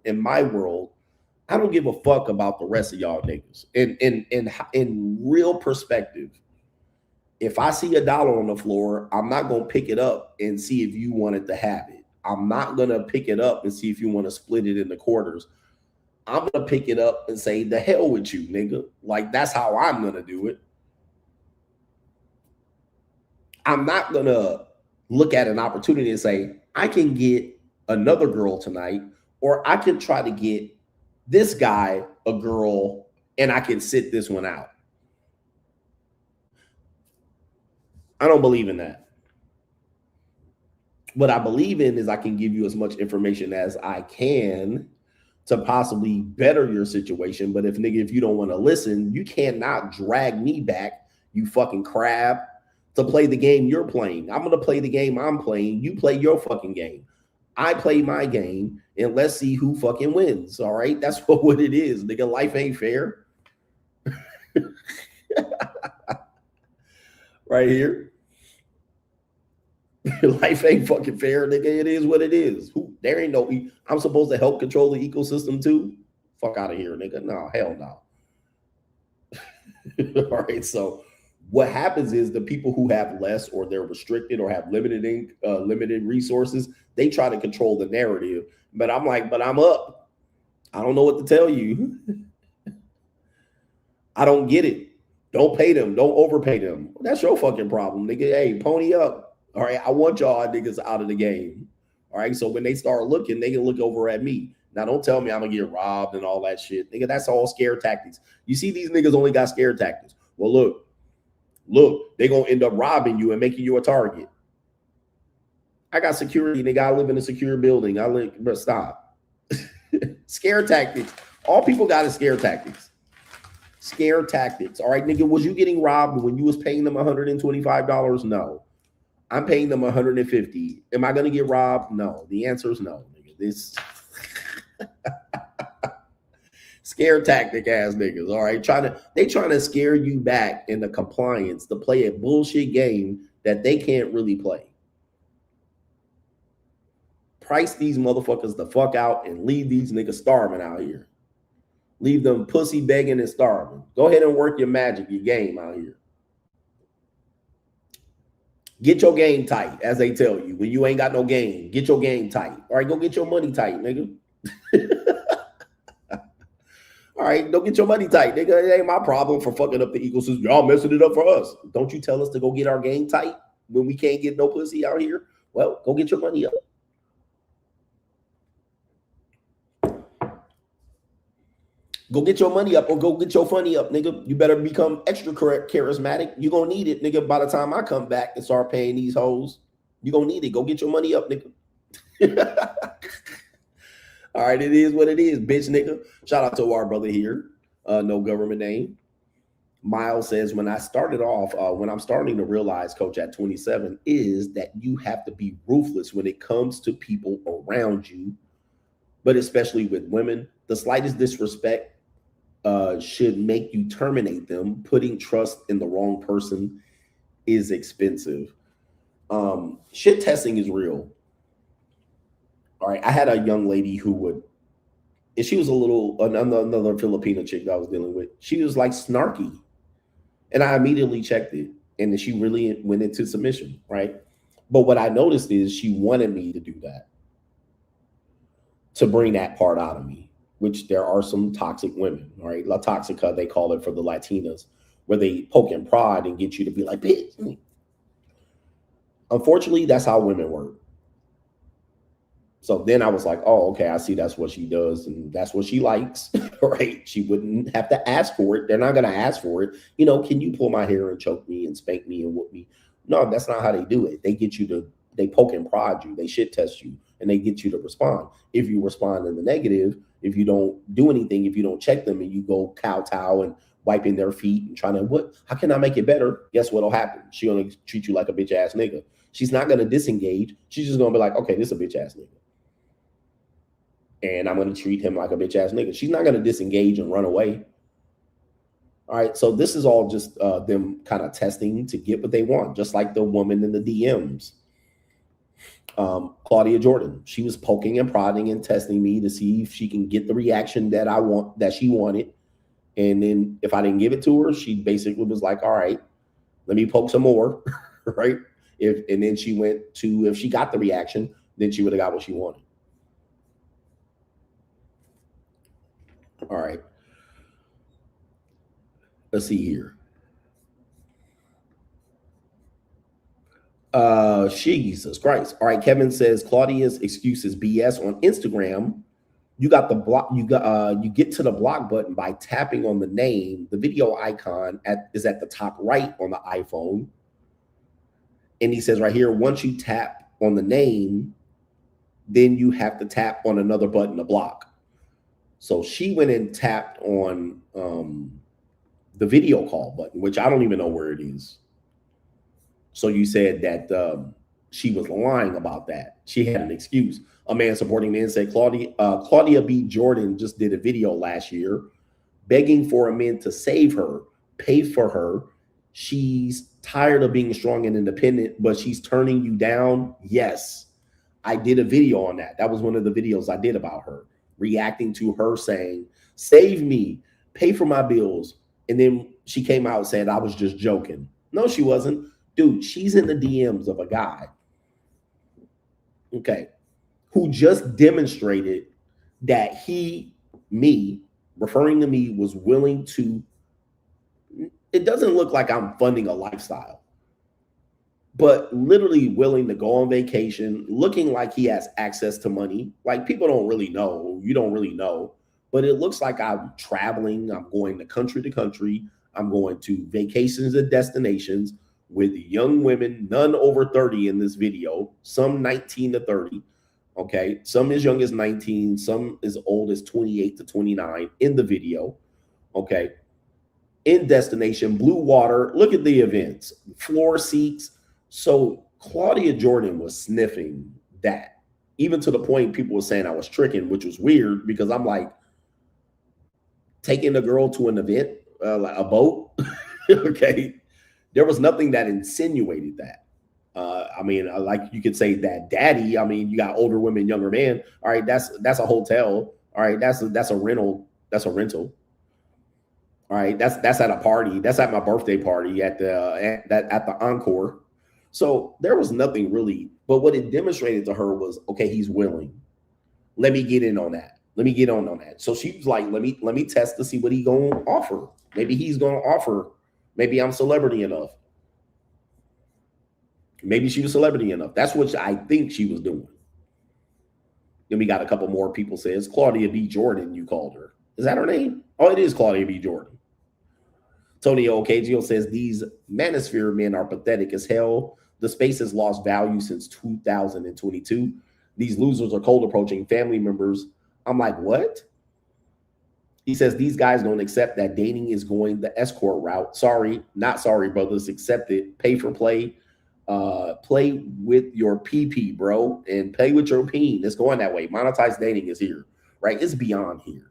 I don't give a fuck about the rest of y'all niggas. In real perspective, if I see $1 on the floor, I'm not going to pick it up and see if you wanted to have it. I'm not going to pick it up and see if you want to split it into quarters. I'm going to pick it up and say, the hell with you, nigga. Like, that's how I'm going to do it. I'm not going to look at an opportunity and say, I can get another girl tonight, or I can try to get this guy a girl and I can sit this one out. I don't believe in that. What I believe in is I can give you as much information as I can to possibly better your situation. But if you don't want to listen, you cannot drag me back, you fucking crab, to play the game you're playing. I'm going to play the game I'm playing. You play your fucking game. I play my game, and let's see who fucking wins. All right. That's what it is. Nigga, life ain't fair. Right here. Life ain't fucking fair, nigga. It is what it is. There ain't no, I'm supposed to help control the ecosystem too? Fuck out of here, nigga. No, hell no. All right. So what happens is the people who have less, or they're restricted, or have limited resources, they try to control the narrative. But I'm like, but I'm up. I don't know what to tell you. I don't get it. Don't pay them. Don't overpay them. That's your fucking problem, nigga. Hey, pony up. All right. I want y'all niggas out of the game. All right. So when they start looking, they can look over at me. Now, don't tell me I'm going to get robbed and all that shit. Nigga, that's all scare tactics. You see, these niggas only got scare tactics. Well, look, they're going to end up robbing you and making you a target. I got security, nigga. I live in a secure building. But stop. Scare tactics. All people got is scare tactics. Scare tactics. All right, nigga, was you getting robbed when you was paying them $125? No. I'm paying them $150. Am I going to get robbed? No. The answer is no, nigga. This scare tactic ass niggas. All right, they trying to scare you back into compliance to play a bullshit game that they can't really play. Price these motherfuckers the fuck out and leave these niggas starving out here. Leave them pussy begging and starving. Go ahead and work your magic, your game out here. Get your game tight, as they tell you. When you ain't got no game, get your game tight. All right, go get your money tight, nigga. All right, don't get your money tight, nigga. It ain't my problem for fucking up the ecosystem. Y'all messing it up for us. Don't you tell us to go get our game tight when we can't get no pussy out here? Well, go get your money up. Go get your money up or go get your funny up, nigga. You better become extra charismatic. You gonna need it, nigga. By the time I come back and start paying these hoes, you gonna need it. Go get your money up, nigga. All right, it is what it is, bitch, nigga. Shout out to our brother here. No government name. Miles says, when I started off, when I'm starting to realize, coach, at 27, is that you have to be ruthless when it comes to people around you, but especially with women. The slightest disrespect should make you terminate them. Putting trust in the wrong person is expensive. Shit testing is real. All right, I had a young lady who would, and she was another Filipino chick that I was dealing with. She was like snarky. And I immediately checked it. And then she really went into submission, right? But what I noticed is she wanted me to do that, to bring that part out of me, which there are some toxic women, all right? La Toxica, they call it for the Latinas, where they poke and prod and get you to be like, bitch. Unfortunately, that's how women work. So then I was like, oh, okay, I see that's what she does and that's what she likes, right? She wouldn't have to ask for it. They're not going to ask for it. You know, can you pull my hair and choke me and spank me and whoop me? No, that's not how they do it. They get you to, they poke and prod you. They shit test you and they get you to respond. If you respond in the negative, if you don't do anything, if you don't check them and you go kowtow and wiping their feet and trying to, how can I make it better? Guess what'll happen? She's going to treat you like a bitch ass nigga. She's not going to disengage. She's just going to be like, okay, this is a bitch ass nigga. And I'm going to treat him like a bitch ass nigga. She's not going to disengage and run away. All right. So this is all just them kind of testing to get what they want, just like the woman in the DMs. Claudia Jordan, she was poking and prodding and testing me to see if she can get the reaction that I want, that she wanted. And then if I didn't give it to her, she basically was like, all right, let me poke some more. Right. And then she went to, if she got the reaction, then she would have got what she wanted. All right. Let's see here. Jesus Christ. All right. Kevin says Claudia's excuse is BS. On Instagram, you got the block. You get to the block button by tapping on the name. The video icon is at the top right on the iPhone. And he says right here, once you tap on the name, then you have to tap on another button to block. So she went and tapped on the video call button, which I don't even know where it is. So you said that she was lying about that. She had an excuse. A man supporting men said Claudia B. Jordan just did a video last year begging for a man to save her, pay for her. She's tired of being strong and independent, but she's turning you down. Yes, I did a video on that. That was one of the videos I did about her, reacting to her saying, save me, pay for my bills. And then she came out and said, I was just joking. No, she wasn't. Dude, she's in the DMs of a guy, okay, who just demonstrated that referring to me, was willing to, it doesn't look like I'm funding a lifestyle, but literally willing to go on vacation, looking like he has access to money. Like, people don't really know. You don't really know. But it looks like I'm traveling. I'm going to country. I'm going to vacations and destinations with young women, none over 30 in this video, some 19 to 30. Okay. Some as young as 19, some as old as 28 to 29 in the video. Okay. In destination, blue water. Look at the events, floor seats. So Claudia Jordan was sniffing that, even to the point people were saying I was tricking, which was weird because I'm like, taking a girl to an event, like a boat. Okay. There was nothing that insinuated that. I mean, like you could say that daddy, I mean, you got older women, younger men. All right. That's a hotel. All right. That's a rental. That's a rental. All right. That's at a party. That's at my birthday party at the Encore. So there was nothing really, but what it demonstrated to her was, okay, he's willing. Let me get in on that. Let me get on that. So she was like, let me test to see what he gonna offer. Maybe he's gonna offer. Maybe I'm celebrity enough. Maybe she was celebrity enough. That's what I think she was doing. Then we got a couple more people say it's Claudia B. Jordan. You called her. Is that her name? Oh, it is Claudia B. Jordan. Tony Ocagio says these manosphere men are pathetic as hell. The space has lost value since 2022. These losers are cold approaching family members. I'm like, what? He says these guys don't accept that dating is going the escort route. Sorry, not sorry, brothers. Accept it. Pay for play. Play with your PP, bro, and play with your peen. It's going that way. Monetized dating is here, right? It's beyond here.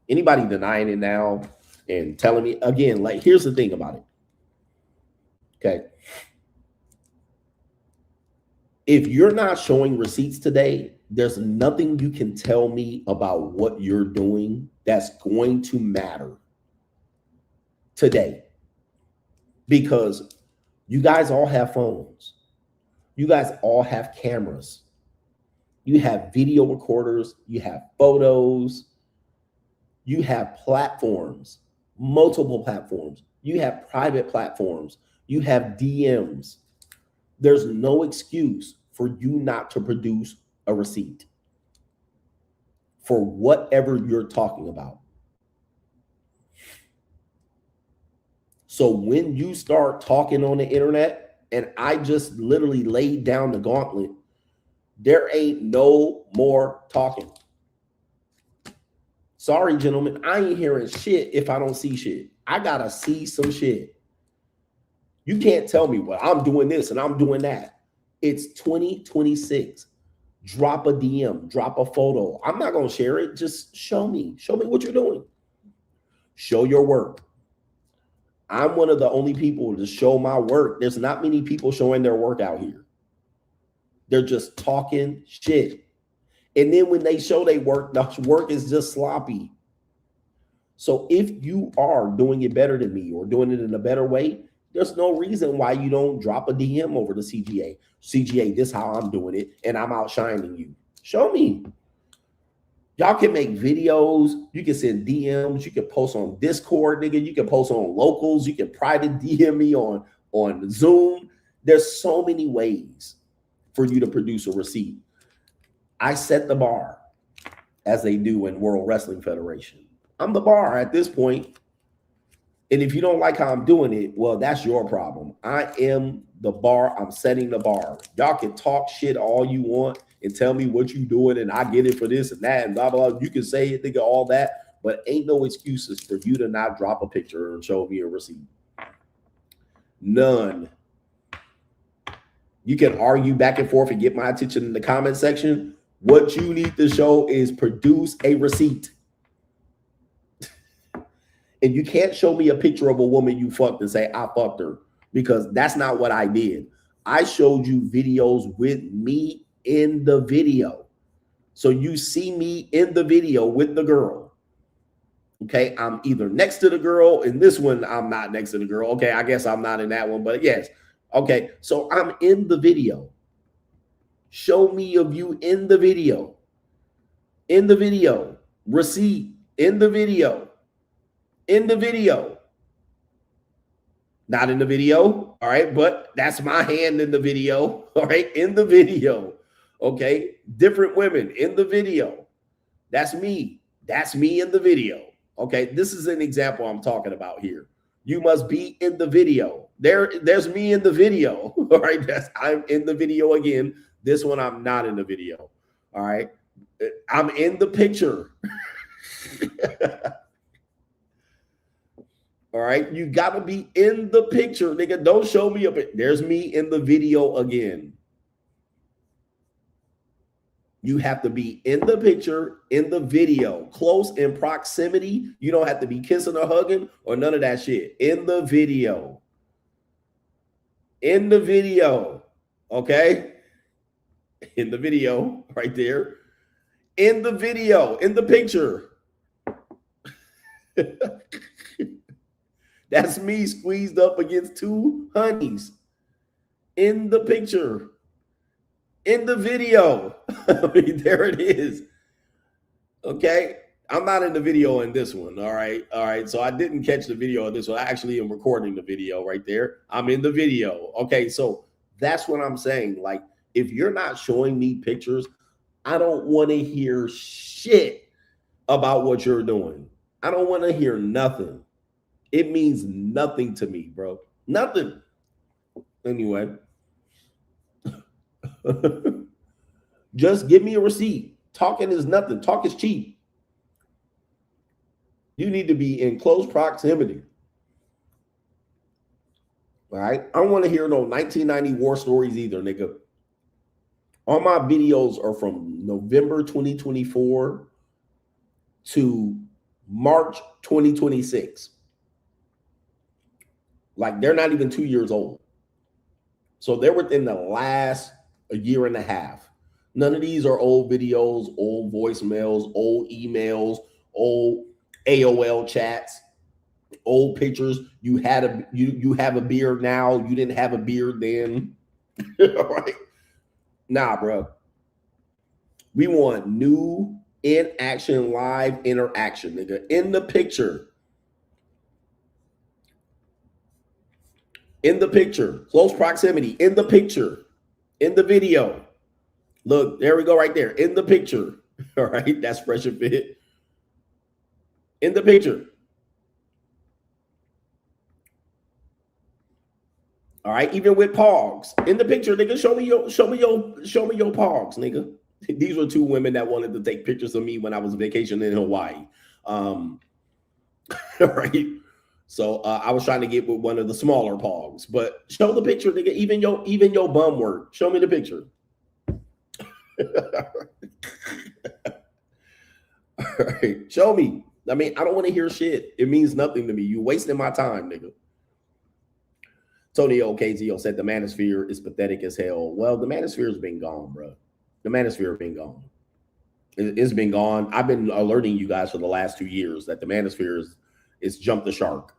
Anybody denying it now and telling me again, like, here's the thing about it. Okay. If you're not showing receipts today, there's nothing you can tell me about what you're doing that's going to matter today. Because you guys all have phones. You guys all have cameras. You have video recorders. You have photos. You have platforms, multiple platforms. You have private platforms. You have DMs. There's no excuse for you not to produce a receipt for whatever you're talking about. So when you start talking on the internet, and I just literally laid down the gauntlet, there ain't no more talking. Sorry, gentlemen, I ain't hearing shit if I don't see shit. I gotta see some shit. You can't tell me, well, I'm doing this and I'm doing that. It's 2026. Drop a DM, drop a photo. I'm not gonna share it. Just show me. Show me what you're doing. Show your work. I'm one of the only people to show my work. There's not many people showing their work out here. They're just talking shit. And then when they show their work, the work is just sloppy. So if you are doing it better than me or doing it in a better way, there's no reason why you don't drop a DM over to CGA. CGA, this is how I'm doing it, and I'm outshining you. Show me. Y'all can make videos. You can send DMs. You can post on Discord, nigga. You can post on Locals. You can private DM me on Zoom. There's so many ways for you to produce a receipt. I set the bar, as they do in World Wrestling Federation. I'm the bar at this point. And if you don't like how I'm doing it, well, that's your problem. I am the bar. I'm setting the bar. Y'all can talk shit all you want and tell me what you doing, and I get it for this and that and blah, blah. You can say it, think of all that, but ain't no excuses for you to not drop a picture and show me a receipt. None. You can argue back and forth and get my attention in the comment section. What you need to show is produce a receipt. And you can't show me a picture of a woman you fucked and say, I fucked her, because that's not what I did. I showed you videos with me in the video. So you see me in the video with the girl. Okay, I'm either next to the girl. In this one, I'm not next to the girl. Okay, I guess I'm not in that one, but yes. Okay, so I'm in the video. Show me of you in the video. In the video. Receipt. In the video. In the video. Not in the video. All right, but that's my hand in the video. All right, in the video. Okay, different women in the video. That's me. That's me in the video. Okay, this is an example I'm talking about here. You must be in the video. There's me in the video. All right, I'm in the video again. This one, I'm not in the video. All right, I'm in the picture. All right, you got to be in the picture, nigga. Don't show me a bit. There's me in the video again. You have to be in the picture, in the video, close in proximity. You don't have to be kissing or hugging or none of that shit. In the video. In the video. Okay? In the video, right there. In the video, in the picture. That's me squeezed up against two honeys. In the picture. In the video. I mean, there it is. Okay. I'm not in the video in this one. All right. All right. So I didn't catch the video of this one. I actually am recording the video right there. I'm in the video. Okay. So that's what I'm saying. Like, if you're not showing me pictures, I don't want to hear shit about what you're doing. I don't want to hear nothing. It means nothing to me, bro. Nothing. Anyway. Just give me a receipt. Talking is nothing. Talk is cheap. You need to be in close proximity. All right. I don't want to hear no 1990 war stories either, nigga. All my videos are from November 2024 to March 2026. Like, they're not even 2 years old. So they're within the last a year and a half. None of these are old videos, old voicemails, old emails, old AOL chats, old pictures. You have a beard now. You didn't have a beard then. All right. Nah, bro. We want new in action, live interaction, nigga. In the picture. In the picture. Close proximity. In the picture. In the video. Look, there we go right there. In the picture. All right. That's fresh and fit. In the picture. All right. Even with pogs. In the picture, nigga. Show me your pogs, nigga. These were two women that wanted to take pictures of me when I was vacationing in Hawaii. All right. So I was trying to get with one of the smaller pogs, but show the picture, nigga. Even your bum work. Show me the picture. All right. Show me. I mean, I don't want to hear shit. It means nothing to me. You wasting my time, nigga. Tony OKZO said the manosphere is pathetic as hell. Well, the manosphere has been gone, bro. The manosphere has been gone. It's been gone. I've been alerting you guys for the last 2 years that the manosphere is jumped the shark.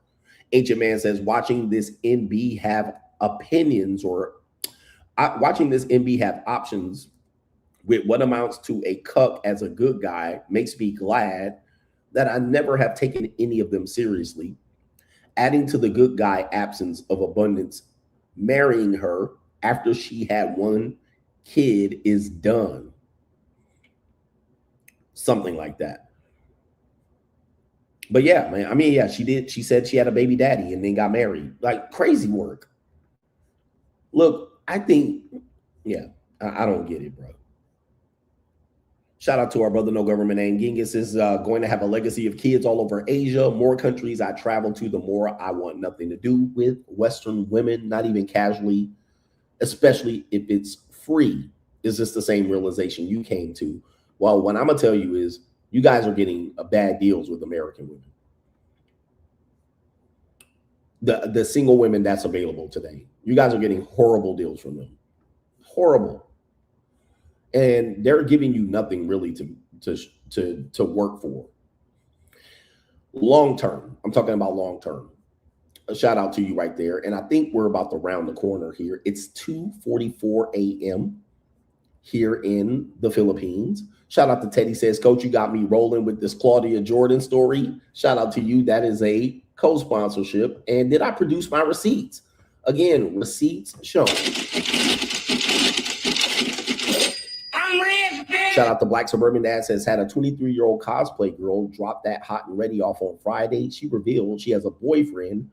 Ancient Man says, watching this NB have opinions or watching this NB have options with what amounts to a cuck as a good guy makes me glad that I never have taken any of them seriously. Adding to the good guy absence of abundance, marrying her after she had one kid is done. Something like that. But yeah, man, I mean, yeah, she did. She said she had a baby daddy and then got married. Like, crazy work. Look, I think, yeah, I don't get it, bro. Shout out to our brother, No Government Name. Genghis is going to have a legacy of kids all over Asia. More countries I travel to, the more I want nothing to do with Western women, not even casually, especially if it's free. Is this the same realization you came to? Well, what I'm going to tell you is you guys are getting bad deals with American women. The single women that's available today. You guys are getting horrible deals from them. Horrible. And they're giving you nothing really to work for. Long term. I'm talking about long term. A shout out to you right there. And I think we're about to round the corner here. It's 2:44 a.m. here in the Philippines. Shout out to Teddy says, Coach, you got me rolling with this Claudia Jordan story. Shout out to you. That is a co-sponsorship. And did I produce my receipts? Again, receipts shown. Shout out to Black Suburban Dad says, had a 23-year-old cosplay girl drop that hot and ready off on Friday. She revealed she has a boyfriend,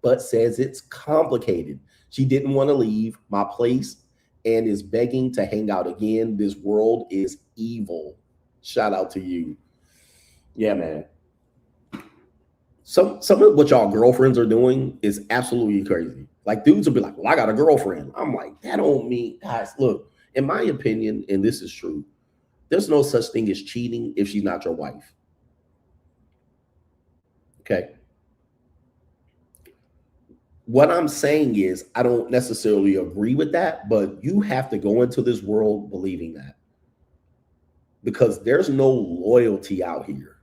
but says it's complicated. She didn't want to leave my place and is begging to hang out again. This world is evil. Shout out to you. Yeah, man. Some of what y'all girlfriends are doing is absolutely crazy. Like, dudes will be like, well, I got a girlfriend. I'm like, that don't mean, guys, look, in my opinion, and this is true, there's no such thing as cheating if she's not your wife. Okay. What I'm saying is I don't necessarily agree with that, but you have to go into this world believing that. Because there's no loyalty out here.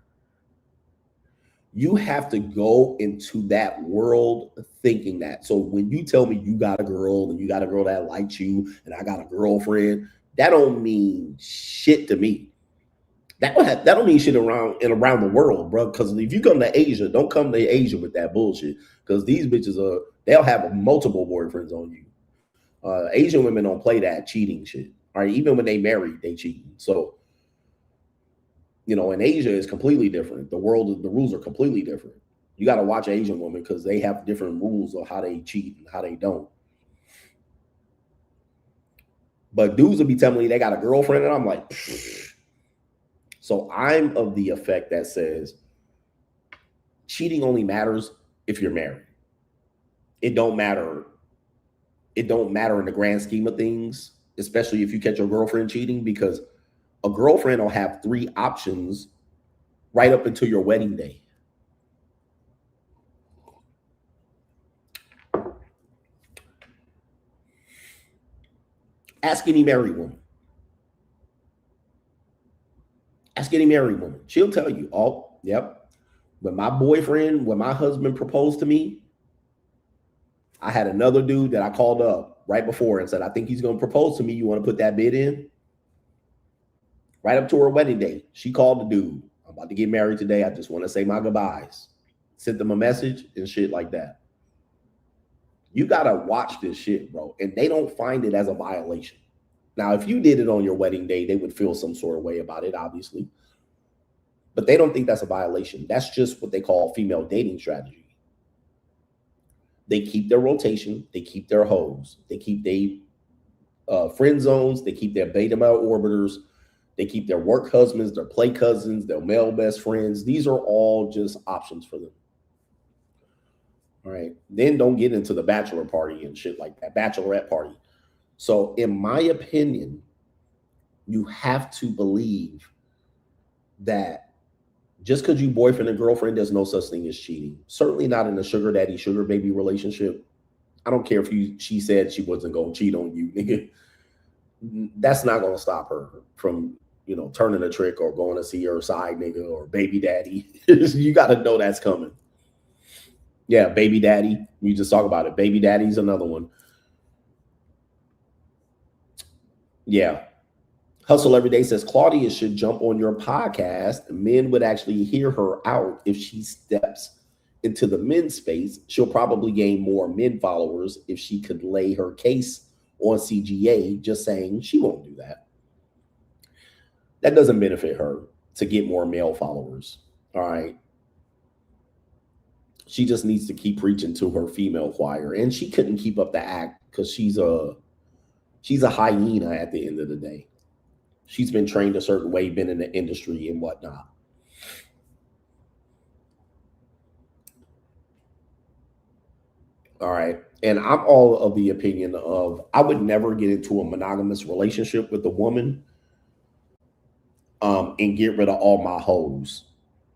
You have to go into that world thinking that. So when you tell me you got a girl and you got a girl that likes you and I got a girlfriend, that don't mean shit to me. That don't mean shit around the world, bro. Because if you come to Asia, don't come to Asia with that bullshit. Because these bitches they'll have multiple boyfriends on you. Asian women don't play that cheating shit. All right, even when they marry, they cheat. So, you know, in Asia, it's completely different. The rules are completely different. You got to watch Asian women because they have different rules of how they cheat and how they don't. But dudes will be telling me they got a girlfriend, and I'm like, pfft. So I'm of the effect that says cheating only matters if you're married. It don't matter. It don't matter in the grand scheme of things, especially if you catch your girlfriend cheating, because a girlfriend will have 3 options right up until your wedding day. Ask any married woman. Ask any married woman. She'll tell you, oh, yep. When my husband proposed to me, I had another dude that I called up right before and said, I think he's going to propose to me. You want to put that bid in? Right up to her wedding day, she called the dude. I'm about to get married today. I just want to say my goodbyes. Sent them a message and shit like that. You got to watch this shit, bro. And they don't find it as a violation. Now, if you did it on your wedding day, they would feel some sort of way about it, obviously. But they don't think that's a violation. That's just what they call female dating strategy. They keep their rotation. They keep their hoes. They keep their friend zones. They keep their beta male orbiters. They keep their work husbands, their play cousins, their male best friends. These are all just options for them. All right. Then don't get into the bachelor party and shit like that, bachelorette party. So in my opinion, you have to believe that just because you boyfriend and girlfriend, there's no such thing as cheating. Certainly not in a sugar daddy, sugar baby relationship. I don't care if she said she wasn't going to cheat on you, nigga. That's not going to stop her from, you know, turning a trick or going to see her side nigga or baby daddy. You got to know that's coming. Yeah, baby daddy. We just talk about it. Baby daddy's another one. Yeah. Hustle Every Day says Claudia should jump on your podcast. Men would actually hear her out if she steps into the men's space. She'll probably gain more men followers if she could lay her case on CGA. Just saying, she won't do that. That doesn't benefit her to get more male followers. All right. She just needs to keep preaching to her female choir. And she couldn't keep up the act because she's a hyena at the end of the day. She's been trained a certain way, been in the industry and whatnot. All right. And I'm all of the opinion of I would never get into a monogamous relationship with a woman and get rid of all my hoes.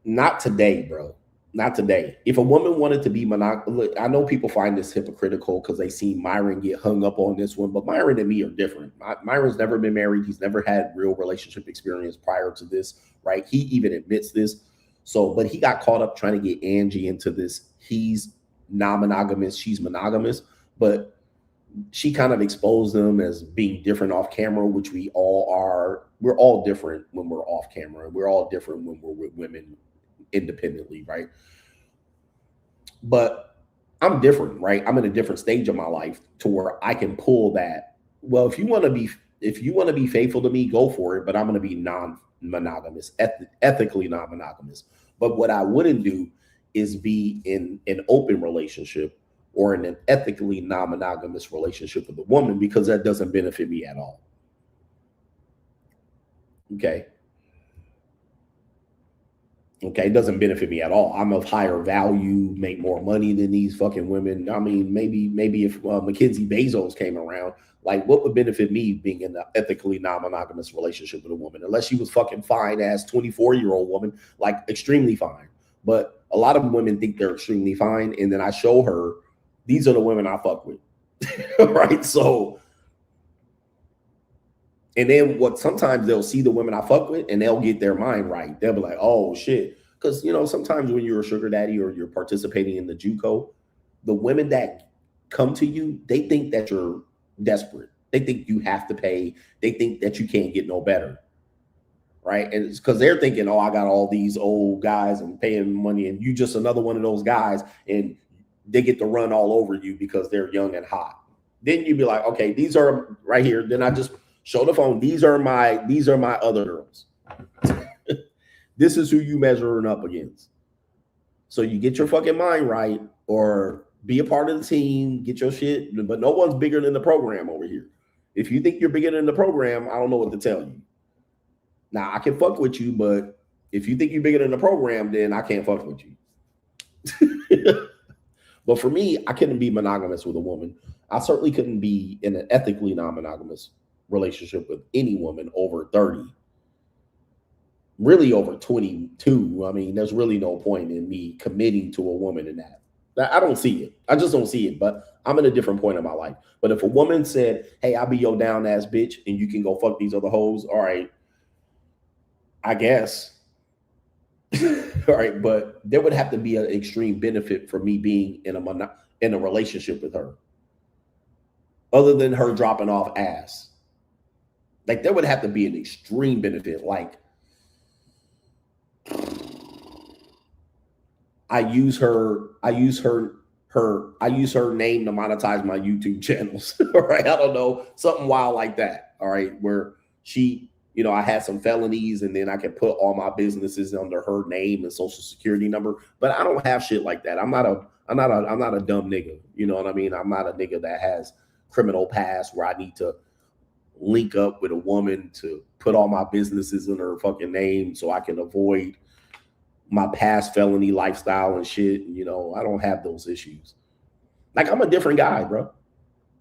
Not today, bro. Not today. If a woman wanted to be monogamous, I know people find this hypocritical because they see Myron get hung up on this one, but Myron and me are different. Myron's never been married. He's never had real relationship experience prior to this, right? He even admits this. So, but he got caught up trying to get Angie into this. He's non-monogamous. She's monogamous, but she kind of exposed them as being different off camera, which we all are. We're all different when we're off camera. We're all different when we're with women independently, right? But I'm different, right? I'm in a different stage of my life to where I can pull that. Well, if you want to be faithful to me, go for it. But I'm going to be non-monogamous, ethically non-monogamous. But what I wouldn't do is be in an open relationship or in an ethically non-monogamous relationship with a woman, because that doesn't benefit me at all. Okay. Okay, it doesn't benefit me at all. I'm of higher value, make more money than these fucking women. I mean, maybe if Mackenzie Bezos came around, like what would benefit me being in an ethically non-monogamous relationship with a woman? Unless she was fucking fine ass 24-year-old woman, like extremely fine. But a lot of women think they're extremely fine, and then I show her these are the women I fuck with, right? So, and then what? Sometimes they'll see the women I fuck with, and they'll get their mind right. They'll be like, "Oh shit, Because, you know, sometimes when you're a sugar daddy or you're participating in the JUCO, the women that come to you, they think that you're desperate. They think you have to pay. They think that you can't get no better. Right. And it's because they're thinking, oh, I got all these old guys and paying money, and you just another one of those guys, and they get to run all over you because they're young and hot. Then you'd be like, okay, these are right here. Then I just show the phone. These are my other girls. This is who you measuring up against. So you get your fucking mind right, or be a part of the team, get your shit. But no one's bigger than the program over here. If you think you're bigger than the program, I don't know what to tell you. Now, I can fuck with you, but if you think you're bigger than the program, then I can't fuck with you. But for me, I couldn't be monogamous with a woman. I certainly couldn't be in an ethically non-monogamous relationship with any woman over 30. Really over 22. I mean, there's really no point in me committing to a woman in that. I don't see it. I just don't see it. But I'm in a different point in my life. But if a woman said, hey, I'll be your down ass bitch and you can go fuck these other hoes, all right, I guess. All right, but there would have to be an extreme benefit for me being in a relationship with her, other than her dropping off ass. Like, there would have to be an extreme benefit. Like, I use her name to monetize my YouTube channels. All right, I don't know, something wild like that. All right, where she, you know, I had some felonies, and then I can put all my businesses under her name and social security number. But I don't have shit like that. I'm not a dumb nigga. You know what I mean? I'm not a nigga that has criminal past where I need to link up with a woman to put all my businesses in her fucking name so I can avoid my past felony lifestyle and shit. You know, I don't have those issues. Like, I'm a different guy, bro.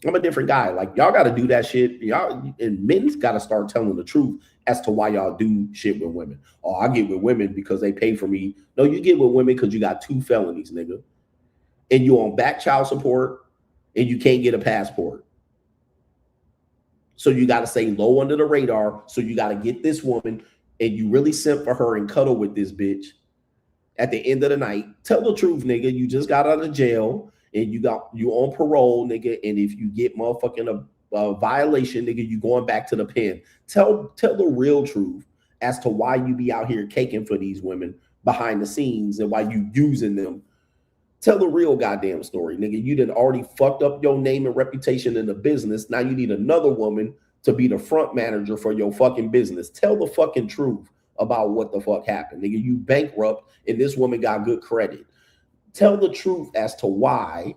I'm a different guy. Like, y'all got to do that shit. Y'all and men's got to start telling the truth as to why y'all do shit with women. Oh, I get with women because they pay for me. No, you get with women because you got 2 felonies, nigga. And you on back child support and you can't get a passport. So you got to stay low under the radar. So you got to get this woman, and you really simp for her and cuddle with this bitch. At the end of the night, tell the truth, nigga. You just got out of jail and you on parole, nigga. And if you get motherfucking a violation, nigga, you going back to the pen. Tell the real truth as to why you be out here caking for these women behind the scenes and why you using them. Tell the real goddamn story, nigga. You done already fucked up your name and reputation in the business. Now you need another woman to be the front manager for your fucking business. Tell the fucking truth about what the fuck happened, nigga. You bankrupt and this woman got good credit. Tell the truth as to why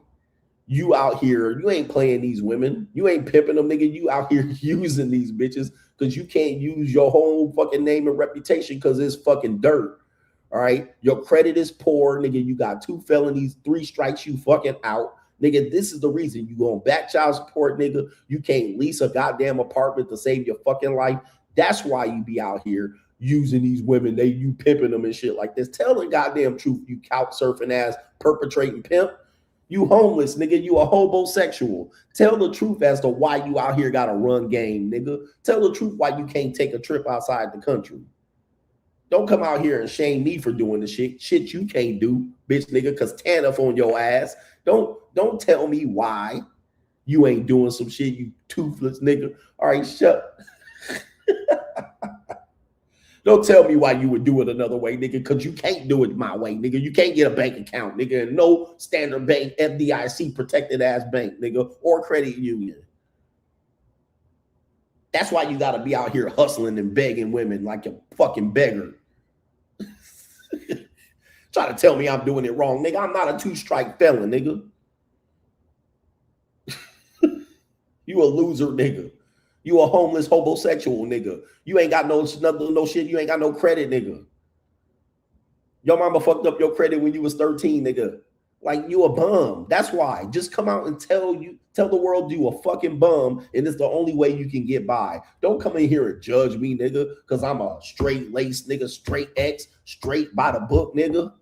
you out here, you ain't playing these women. You ain't pimping them, nigga. You out here using these bitches because you can't use your whole fucking name and reputation because it's fucking dirt. All right. Your credit is poor, nigga. You got 2 felonies, 3 strikes, you fucking out. Nigga, this is the reason you go on back child support, nigga. You can't lease a goddamn apartment to save your fucking life. That's why you be out here using these women. You pimping them and shit like this. Tell the goddamn truth, you couch surfing ass perpetrating pimp. You homeless, nigga. You a homosexual. Tell the truth as to why you out here got a run game, nigga. Tell the truth why you can't take a trip outside the country. Don't come out here and shame me for doing the shit you can't do, bitch, nigga, because TANF on your ass. Don't tell me why you ain't doing some shit, you toothless nigga. All right, shut. Don't tell me why you would do it another way, nigga, because you can't do it my way, nigga. You can't get a bank account, nigga, and no standard bank, FDIC protected ass bank, nigga, or credit union. That's why you got to be out here hustling and begging women like a fucking beggar. Try to tell me I'm doing it wrong, nigga. I'm not a 2-strike felon, nigga. You a loser, nigga. You a homeless homosexual, nigga. You ain't got no shit. You ain't got no credit, nigga. Your mama fucked up your credit when you was 13, nigga. Like, you a bum. That's why. Just come out and tell the world you a fucking bum, and it's the only way you can get by. Don't come in here and judge me, nigga, because I'm a straight lace nigga, straight X, straight by the book, nigga.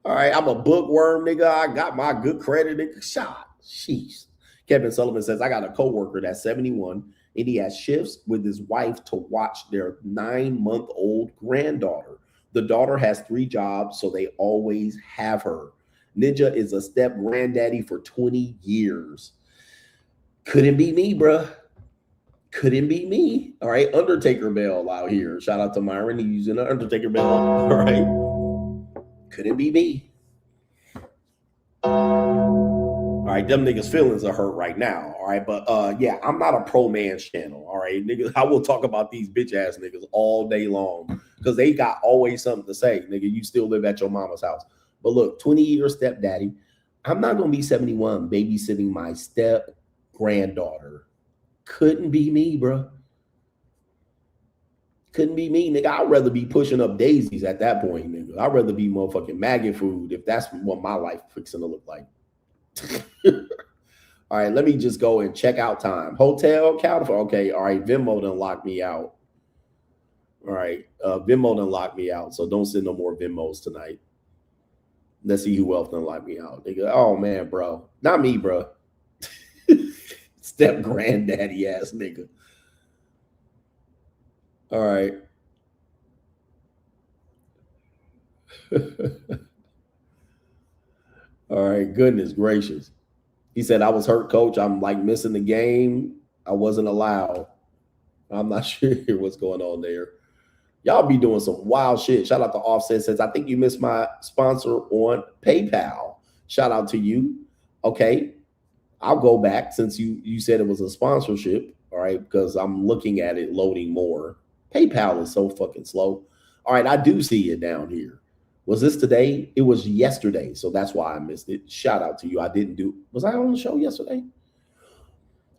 All right, I'm a bookworm, nigga. I got my good credit, nigga. Shot. Sheesh. Kevin Sullivan says, I got a coworker that's 71. and he has shifts with his wife to watch their 9-month-old granddaughter. The daughter has 3 jobs, so they always have her. Ninja is a step granddaddy for 20 years. Couldn't be me, bruh. Couldn't be me. All right. Undertaker bell out here. Shout out to Myron. He's using an Undertaker bell. All right. Couldn't be me. All right. Them niggas' feelings are hurt right now. All right. But yeah, I'm not a pro man's channel. All right. Niggas, I will talk about these bitch ass niggas all day long because they got always something to say. Nigga, you still live at your mama's house. But look, 20-year stepdaddy. I'm not going to be 71 babysitting my step granddaughter. Couldn't be me, bro. Couldn't be me, nigga. I'd rather be pushing up daisies at that point, nigga. I'd rather be motherfucking maggot food if that's what my life fixing to look like. All right, let me just go and check out time. Hotel, counter. Okay, all right. Venmo done locked me out. All right, Venmo done locked me out, so don't send no more Venmos tonight. Let's see who else done locked me out. Nigga, oh man, bro. Not me, bro. Step granddaddy ass nigga. All right. All right. Goodness gracious. He said, I was hurt, coach. I'm like missing the game. I wasn't allowed. I'm not sure what's going on there. Y'all be doing some wild shit. Shout out to Offset. Says, I think you missed my sponsor on PayPal. Shout out to you. Okay. I'll go back since you said it was a sponsorship, all right, because I'm looking at it loading more. PayPal is so fucking slow. All right, I do see it down here. Was this today? It was yesterday, so that's why I missed it. Shout out to you. Was I on the show yesterday?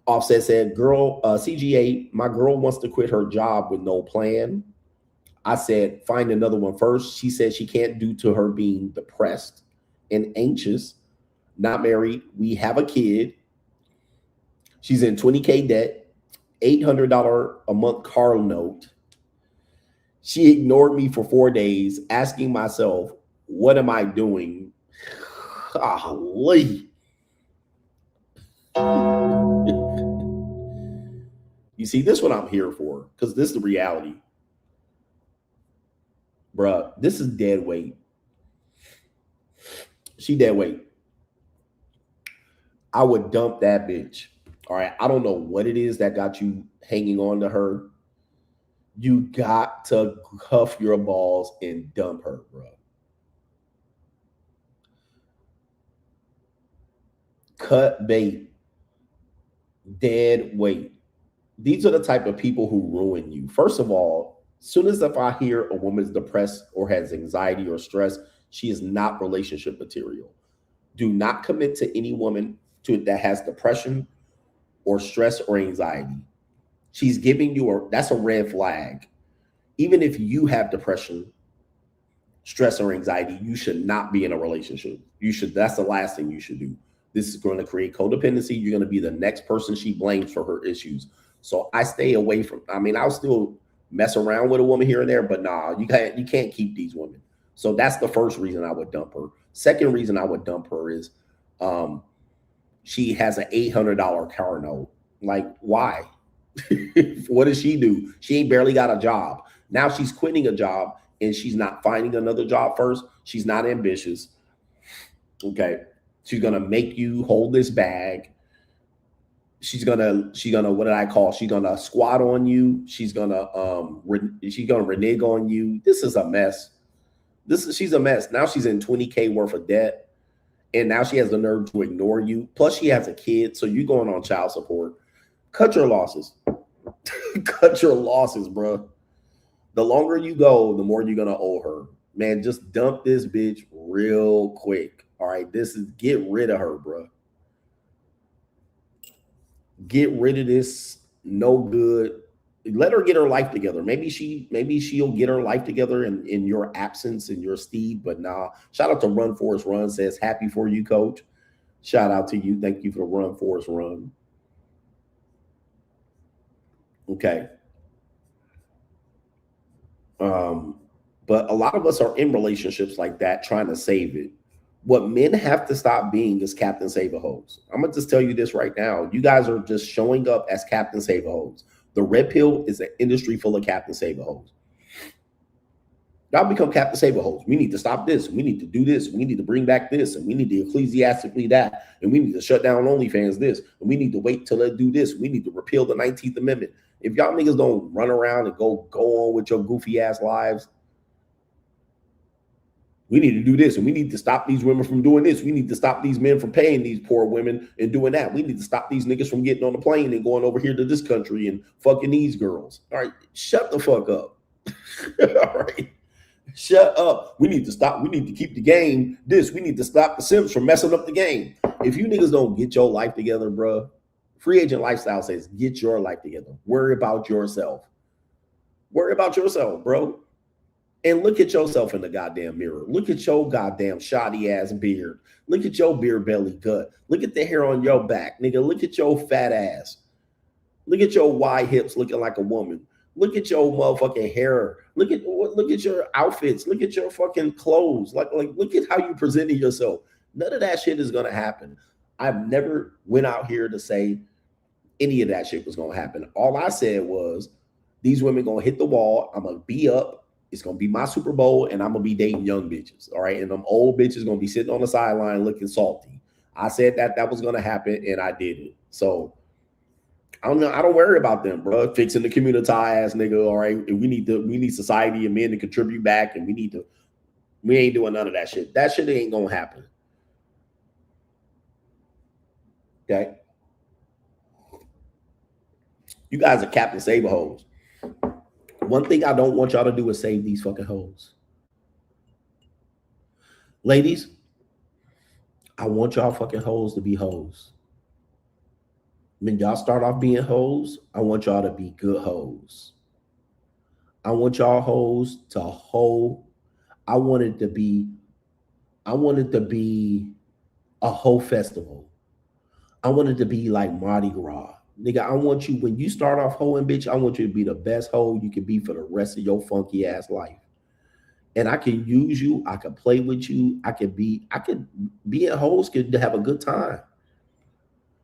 Offset said, girl, CGA, my girl wants to quit her job with no plan. I said, find another one first. She said she can't due to her being depressed and anxious. Not married. We have a kid. She's in $20K debt, $800 a month car note. She ignored me for 4 days, asking myself, what am I doing? Golly. You see, this is what I'm here for, because this is the reality. Bruh, this is dead weight. She dead weight. I would dump that bitch. All right. I don't know what it is that got you hanging on to her. You got to cuff your balls and dump her, bro. Cut bait. Dead weight. These are the type of people who ruin you. First of all, as soon as if I hear a woman's depressed or has anxiety or stress, she is not relationship material. Do not commit to any woman that has depression or stress or anxiety. She's giving you that's a red flag. Even if you have depression, stress, or anxiety, you should not be in a relationship. That's the last thing you should do. This is going to create codependency. You're going to be the next person she blames for her issues. So I stay away from, I'll still mess around with a woman here and there, but nah, you can't keep these women. So that's the first reason I would dump her. Second reason I would dump her is she has an $800 car note. Like, why? What does she do? She ain't barely got a job. Now she's quitting a job and she's not finding another job first. She's not ambitious. Okay. She's going to make you hold this bag. She's gonna, what did I call? She's going to squat on you. She's going to renege on you. This is a mess. She's a mess. Now she's in $20K worth of debt. And now she has the nerve to ignore you. Plus she has a kid. So you're going on child support. Cut your losses. Cut your losses, bro. The longer you go, the more you're going to owe her. Man, just dump this bitch real quick. All right. Get rid of her, bro. Get rid of this no good. Let her get her life together. Maybe she'll get her life together in your absence, in your stead. But nah. Shout out to Run Forest Run, says happy for you, coach. Shout out to you. Thank you for Run Forest Run. Okay. But a lot of us are in relationships like that, trying to save it. What men have to stop being is Captain Save-A-Hoes. I'm going to just tell you this right now. You guys are just showing up as Captain Save-A-Hoes. The red pill is an industry full of Captain Save-A-Hoes. Y'all become Captain Save-A-Hoes. We need to stop this. We need to do this. We need to bring back this. And we need to ecclesiastically that. And we need to shut down OnlyFans this. And we need to wait till they do this. We need to repeal the 19th Amendment. If y'all niggas don't run around and go on with your goofy ass lives, we need to do this. And we need to stop these women from doing this. We need to stop these men from paying these poor women and doing that. We need to stop these niggas from getting on the plane and going over here to this country and fucking these girls. All right, shut the fuck up. All right. Shut up. We need to stop. We need to keep the game this. We need to stop the Sims from messing up the game. If you niggas don't get your life together, bro, Free Agent Lifestyle says, get your life together. Worry about yourself. Worry about yourself, bro. And look at yourself in the goddamn mirror. Look at your goddamn shoddy ass beard. Look at your beer belly gut. Look at the hair on your back, nigga. Look at your fat ass. Look at your wide hips looking like a woman. Look at your motherfucking hair. Look at your outfits. Look at your fucking clothes. Like look at how you presented yourself. None of that shit is gonna happen. I've never went out here to say any of that shit was gonna happen. All I said was these women gonna hit the wall. I'm gonna be up. It's gonna be my Super Bowl, and I'm gonna be dating young bitches. All right, and them old bitches gonna be sitting on the sideline looking salty. I said that was gonna happen, and I did it. So I don't worry about them, bro. Fixing the community ass nigga. All right. We need society and men to contribute back, and we ain't doing none of that shit. That shit ain't gonna happen. Okay. You guys are Captain Save-A-Hoes. One thing I don't want y'all to do is save these fucking hoes. Ladies, I want y'all fucking hoes to be hoes. When y'all start off being hoes, I want y'all to be good hoes. I want y'all hoes to hoe. I want it to be a hoe festival. I want it to be like Mardi Gras. Nigga, I want you, when you start off hoeing, bitch, I want you to be the best hoe you can be for the rest of your funky ass life. And I can use you. I can play with you. I could be in hoes, could have a good time.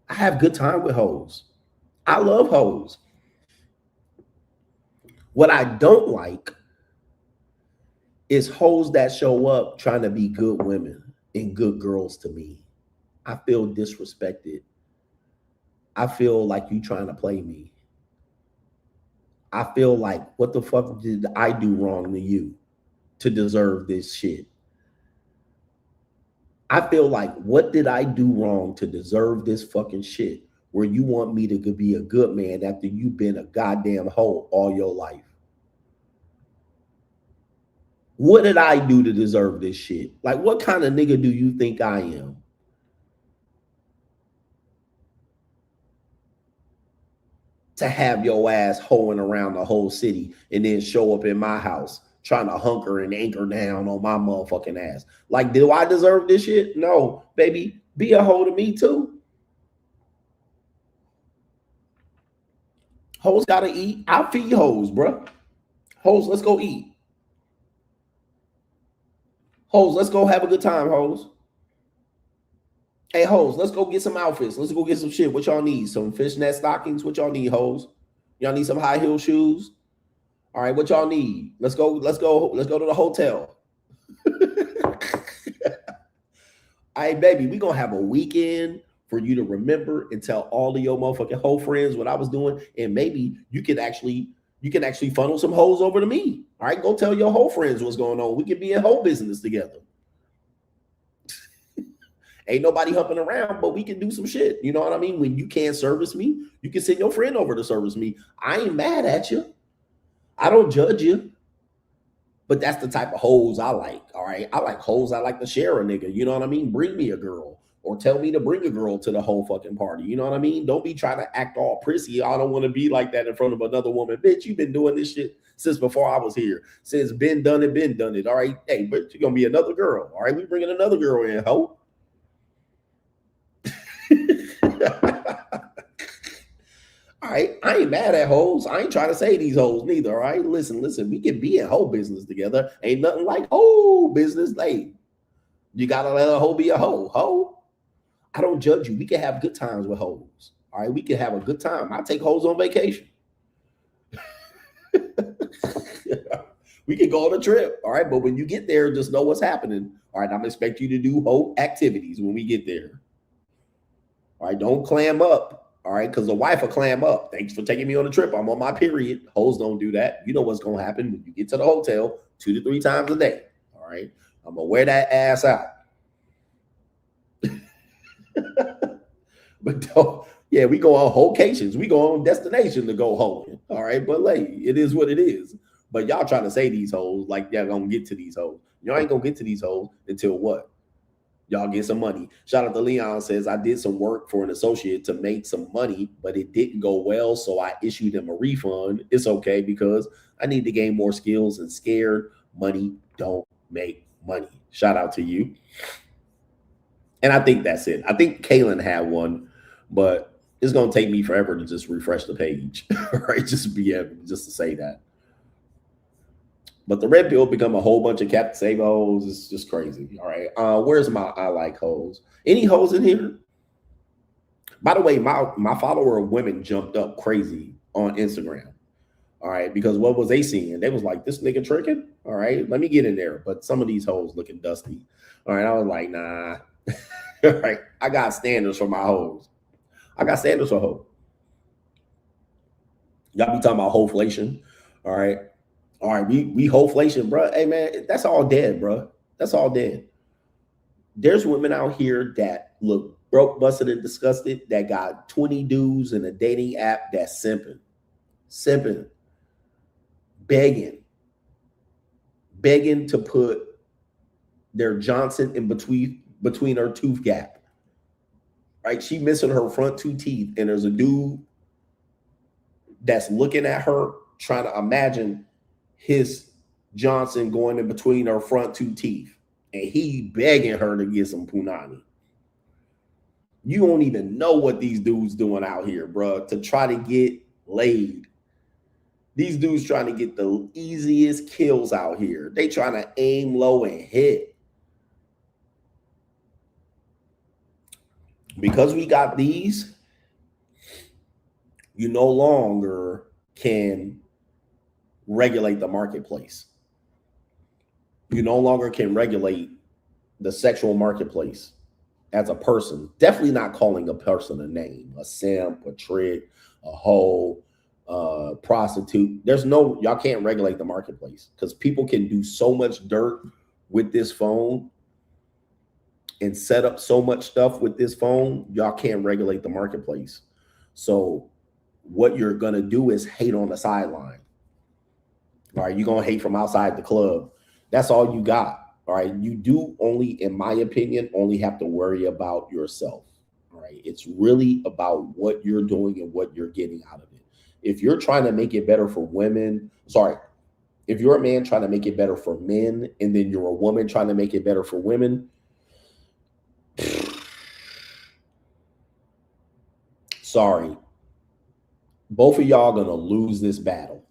I have good time with hoes. I love hoes. What I don't like is hoes that show up trying to be good women and good girls to me. I feel disrespected. I feel like you trying to play me. I feel like, what the fuck did I do wrong to you to deserve this shit? I feel like, what did I do wrong to deserve this fucking shit where you want me to be a good man after you've been a goddamn hoe all your life? What did I do to deserve this shit? Like, what kind of nigga do you think I am? To have your ass hoeing around the whole city and then show up in my house trying to hunker and anchor down on my motherfucking ass. Like, do I deserve this shit? No, baby. Be a hoe to me too. Hoes gotta eat. I'll feed hoes, bro. Hoes, let's go eat. Hoes, let's go have a good time, hoes. Hey, hoes, let's go get some outfits. Let's go get some shit. What y'all need? Some fishnet stockings? What y'all need, hoes? Y'all need some high heel shoes? All right, what y'all need? Let's go to the hotel. All right, baby, we gonna have a weekend for you to remember and tell all of your motherfucking hoe friends what I was doing, and maybe you can actually funnel some hoes over to me. All right, go tell your hoe friends what's going on. We can be in hoe business together. Ain't nobody humping around, but we can do some shit. You know what I mean? When you can't service me, you can send your friend over to service me. I ain't mad at you. I don't judge you. But that's the type of hoes I like, all right? I like hoes I like to share a nigga. You know what I mean? Bring me a girl. Or tell me to bring a girl to the whole fucking party. You know what I mean? Don't be trying to act all prissy. I don't want to be like that in front of another woman. Bitch, you've been doing this shit since before I was here. Since been done it. All right? Hey, but you're going to be another girl. All right? We bringing another girl in, hoe. All right, I ain't mad at hoes. I ain't trying to say these hoes neither. All right, listen. We can be in hoe business together. Ain't nothing like hoe business. Hey, You gotta let a hoe be a hoe. Hoe. I don't judge you. We can have good times with hoes. All right, we can have a good time. I take hoes on vacation. We can go on a trip. All right, but when you get there, just know what's happening. All right, I'm expecting you to do hoe activities when we get there. All right, don't clam up. All right, because the wife will clam up. Thanks for taking me on a trip. I'm on my period. Hoes don't do that. You know what's gonna happen when you get to the hotel 2 to 3 times a day. All right, I'm gonna wear that ass out. But don't, yeah, we go on vacations. We go on destination to go home. All right, but like, it is what it is. But y'all trying to say these hoes like y'all gonna get to these hoes. Y'all ain't gonna get to these hoes until what? Y'all get some money. Shout out to Leon, says, I did some work for an associate to make some money, but it didn't go well, so I issued him a refund. It's okay because I need to gain more skills, and scared money don't make money. Shout out to you. And I think that's it. I think Kaylin had one, but it's gonna take me forever to just refresh the page, right? Just to say that. But the red pill become a whole bunch of Captain Save hoes. It's just crazy. All right. Where's my I like hoes? Any hoes in here? By the way, my follower of women jumped up crazy on Instagram. All right, because what was they seeing? They was like, this nigga tricking. All right, let me get in there. But some of these hoes looking dusty. All right, I was like, nah. All right, I got standards for my hoes. I got standards for hoes. Y'all be talking about hoflation. All right. All right, we hoflation, bro. Hey, man, that's all dead, bro. That's all dead. There's women out here that look broke, busted, and disgusted that got 20 dudes in a dating app that's simping, begging to put their Johnson in between her tooth gap. Right? She missing her front 2 teeth, and there's a dude that's looking at her trying to imagine his Johnson going in between her front 2 teeth, and he begging her to get some punani. You don't even know what these dudes doing out here, bro, to try to get laid. These dudes trying to get the easiest kills out here. They trying to aim low and hit. Because we got these, you no longer can regulate the marketplace. You no longer can regulate the sexual marketplace as a person. Definitely not calling a person a name, a simp, a trick, a hoe, prostitute. Y'all can't regulate the marketplace because people can do so much dirt with this phone and set up so much stuff with this phone. Y'all can't regulate the marketplace. So what you're going to do is hate on the sideline. All right, you're going to hate from outside the club. That's all you got. All right, you do only, in my opinion, only have to worry about yourself. All right, it's really about what you're doing and what you're getting out of it. If you're trying to make it better for women, if you're a man trying to make it better for men, and then you're a woman trying to make it better for women, sorry, both of y'all gonna lose this battle.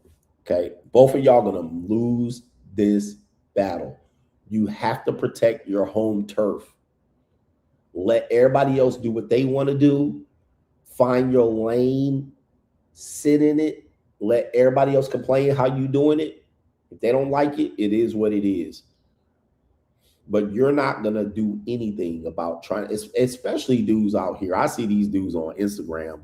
Okay, both of y'all gonna lose this battle. You have to protect your home turf. Let everybody else do what they want to do. Find your lane, sit in it. Let everybody else complain how you doing it. If they don't like it, it is what it is. But you're not gonna do anything about trying, especially dudes out here. I see these dudes on Instagram.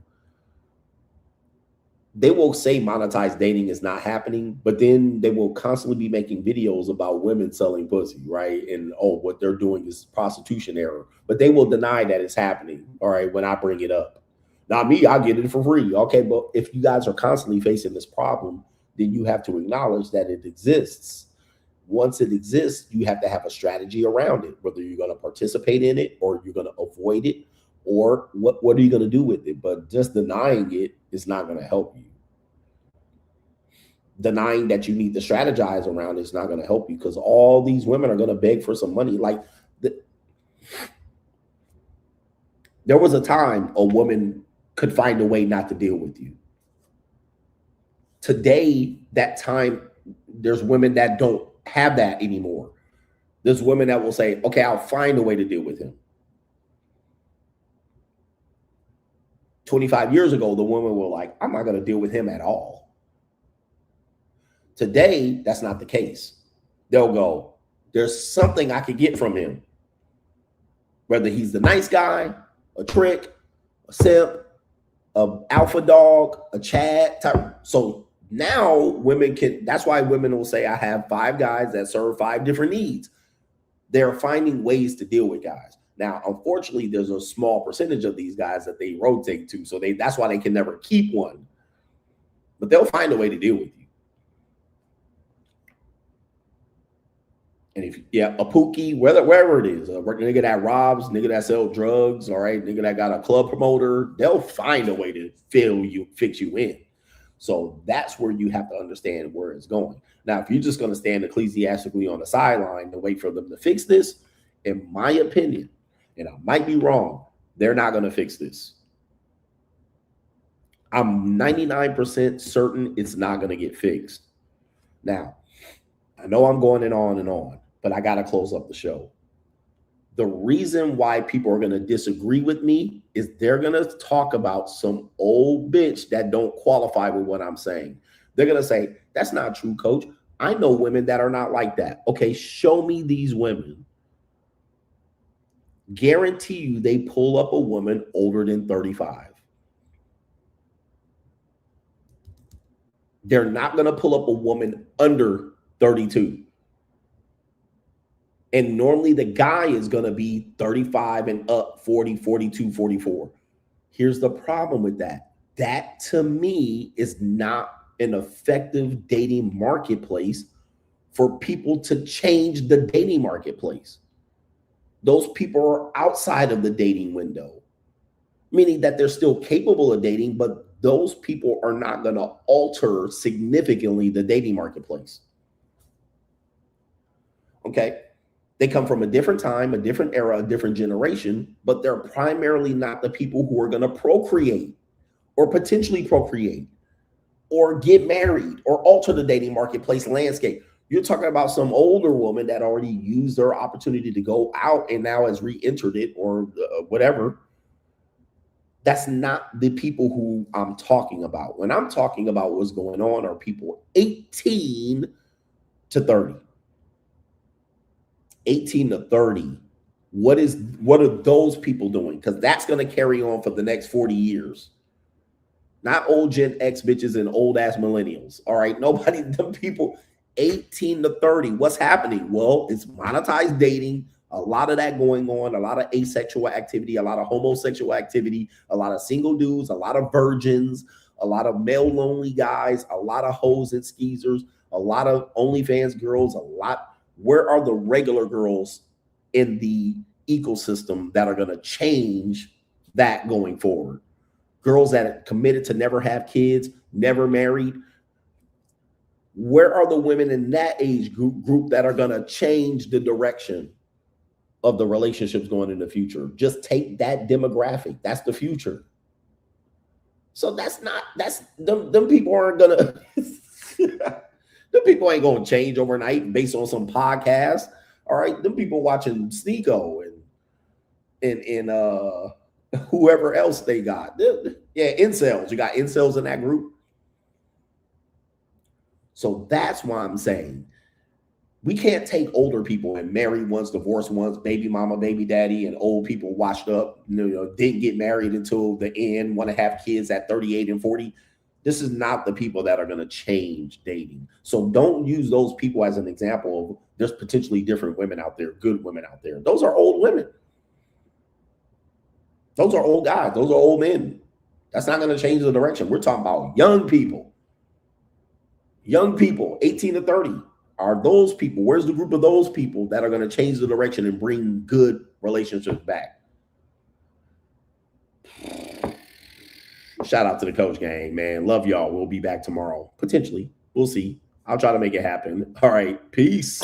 They will say monetized dating is not happening, but then they will constantly be making videos about women selling pussy, right? And what they're doing is prostitution error, but they will deny that it's happening. All right, when I bring it up, not me, I'll get it for free. Okay, but if you guys are constantly facing this problem, then you have to acknowledge that it exists. Once it exists, you have to have a strategy around it, whether you're going to participate in it or you're going to avoid it, or what are you going to do with it? But just denying it is not going to help you. Denying that you need to strategize around it is not going to help you, because all these women are going to beg for some money. Like there was a time a woman could find a way not to deal with you. Today, that time, there's women that don't have that anymore. There's women that will say, okay, I'll find a way to deal with him. 25 years ago, the women were like, I'm not going to deal with him at all. Today, that's not the case. They'll go, there's something I could get from him. Whether he's the nice guy, a trick, a simp, a alpha dog, a Chad type. So now women can, that's why women will say, I have 5 guys that serve 5 different needs. They're finding ways to deal with guys. Now, unfortunately, there's a small percentage of these guys that they rotate to. So that's why they can never keep one. But they'll find a way to deal with you. And if, yeah, a pookie, wherever it is, a nigga that robs, nigga that sells drugs, all right, nigga that got a club promoter, they'll find a way to fix you in. So that's where you have to understand where it's going. Now, if you're just going to stand ecclesiastically on the sideline and wait for them to fix this, in my opinion, and I might be wrong, they're not going to fix this. I'm 99% certain it's not going to get fixed. Now, I know I'm going on, but I got to close up the show. The reason why people are going to disagree with me is they're going to talk about some old bitch that don't qualify with what I'm saying. They're going to say, that's not true, coach. I know women that are not like that. Okay, show me these women. Guarantee you they pull up a woman older than 35. They're not going to pull up a woman under 32. And normally the guy is going to be 35 and up, 40, 42, 44. Here's the problem with that. That to me is not an effective dating marketplace for people to change the dating marketplace. Those people are outside of the dating window, meaning that they're still capable of dating, but those people are not going to alter significantly the dating marketplace. Okay. They come from a different time, a different era, a different generation, but they're primarily not the people who are going to procreate or potentially procreate or get married or alter the dating marketplace landscape. You're talking about some older woman that already used their opportunity to go out and now has re-entered it or whatever. That's not the people who I'm talking about. When I'm talking about what's going on are people 18 to 30. 18 to 30. What are those people doing? Because that's going to carry on for the next 40 years. Not old Gen X bitches and old ass millennials. All right. Nobody, them people 18 to 30. What's happening? Well, it's monetized dating. A lot of that going on, a lot of asexual activity, a lot of homosexual activity, a lot of single dudes, a lot of virgins, a lot of male lonely guys, a lot of hoes and skeezers, a lot of OnlyFans girls, a lot. Where are the regular girls in the ecosystem that are going to change that going forward? Girls that are committed to never have kids, never married. Where are the women in that age group that are going to change the direction of the relationships going in the future? Just take that demographic. That's the future. So them people aren't going to, them people ain't going to change overnight based on some podcast. All right. Them people watching Sniggle and whoever else they got. Yeah. Incels. You got incels in that group. So that's why I'm saying we can't take older people and married ones, divorced ones, baby mama, baby daddy, and old people washed up, didn't get married until the end, want to have kids at 38 and 40. This is not the people that are going to change dating. So don't use those people as an example of there's potentially different women out there, good women out there. Those are old women. Those are old guys. Those are old men. That's not going to change the direction. We're talking about young people. Young people, 18 to 30, are those people. Where's the group of those people that are going to change the direction and bring good relationships back? Shout out to the coach gang, man. Love y'all. We'll be back tomorrow. Potentially. We'll see. I'll try to make it happen. All right. Peace.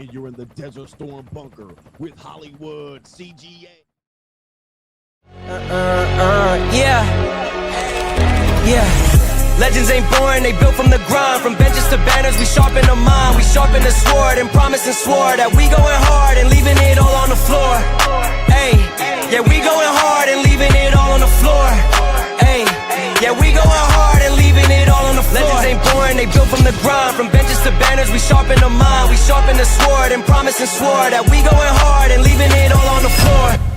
and you're in the Desert Storm bunker with Hollywood CGA. Yeah. Legends ain't born, they built from the grind. From benches to banners, we sharpen the mind. We sharpen the sword and promise and swore that we going hard and leaving it all on the floor. Hey, yeah, we going hard and leaving it all on the floor. Hey, yeah, we going hard and leaving it all on the floor. Legends ain't born, they built from the grind. From benches to banners, we sharpen the mind. We sharpen the sword and promise and swore that we going hard and leaving it all on the floor.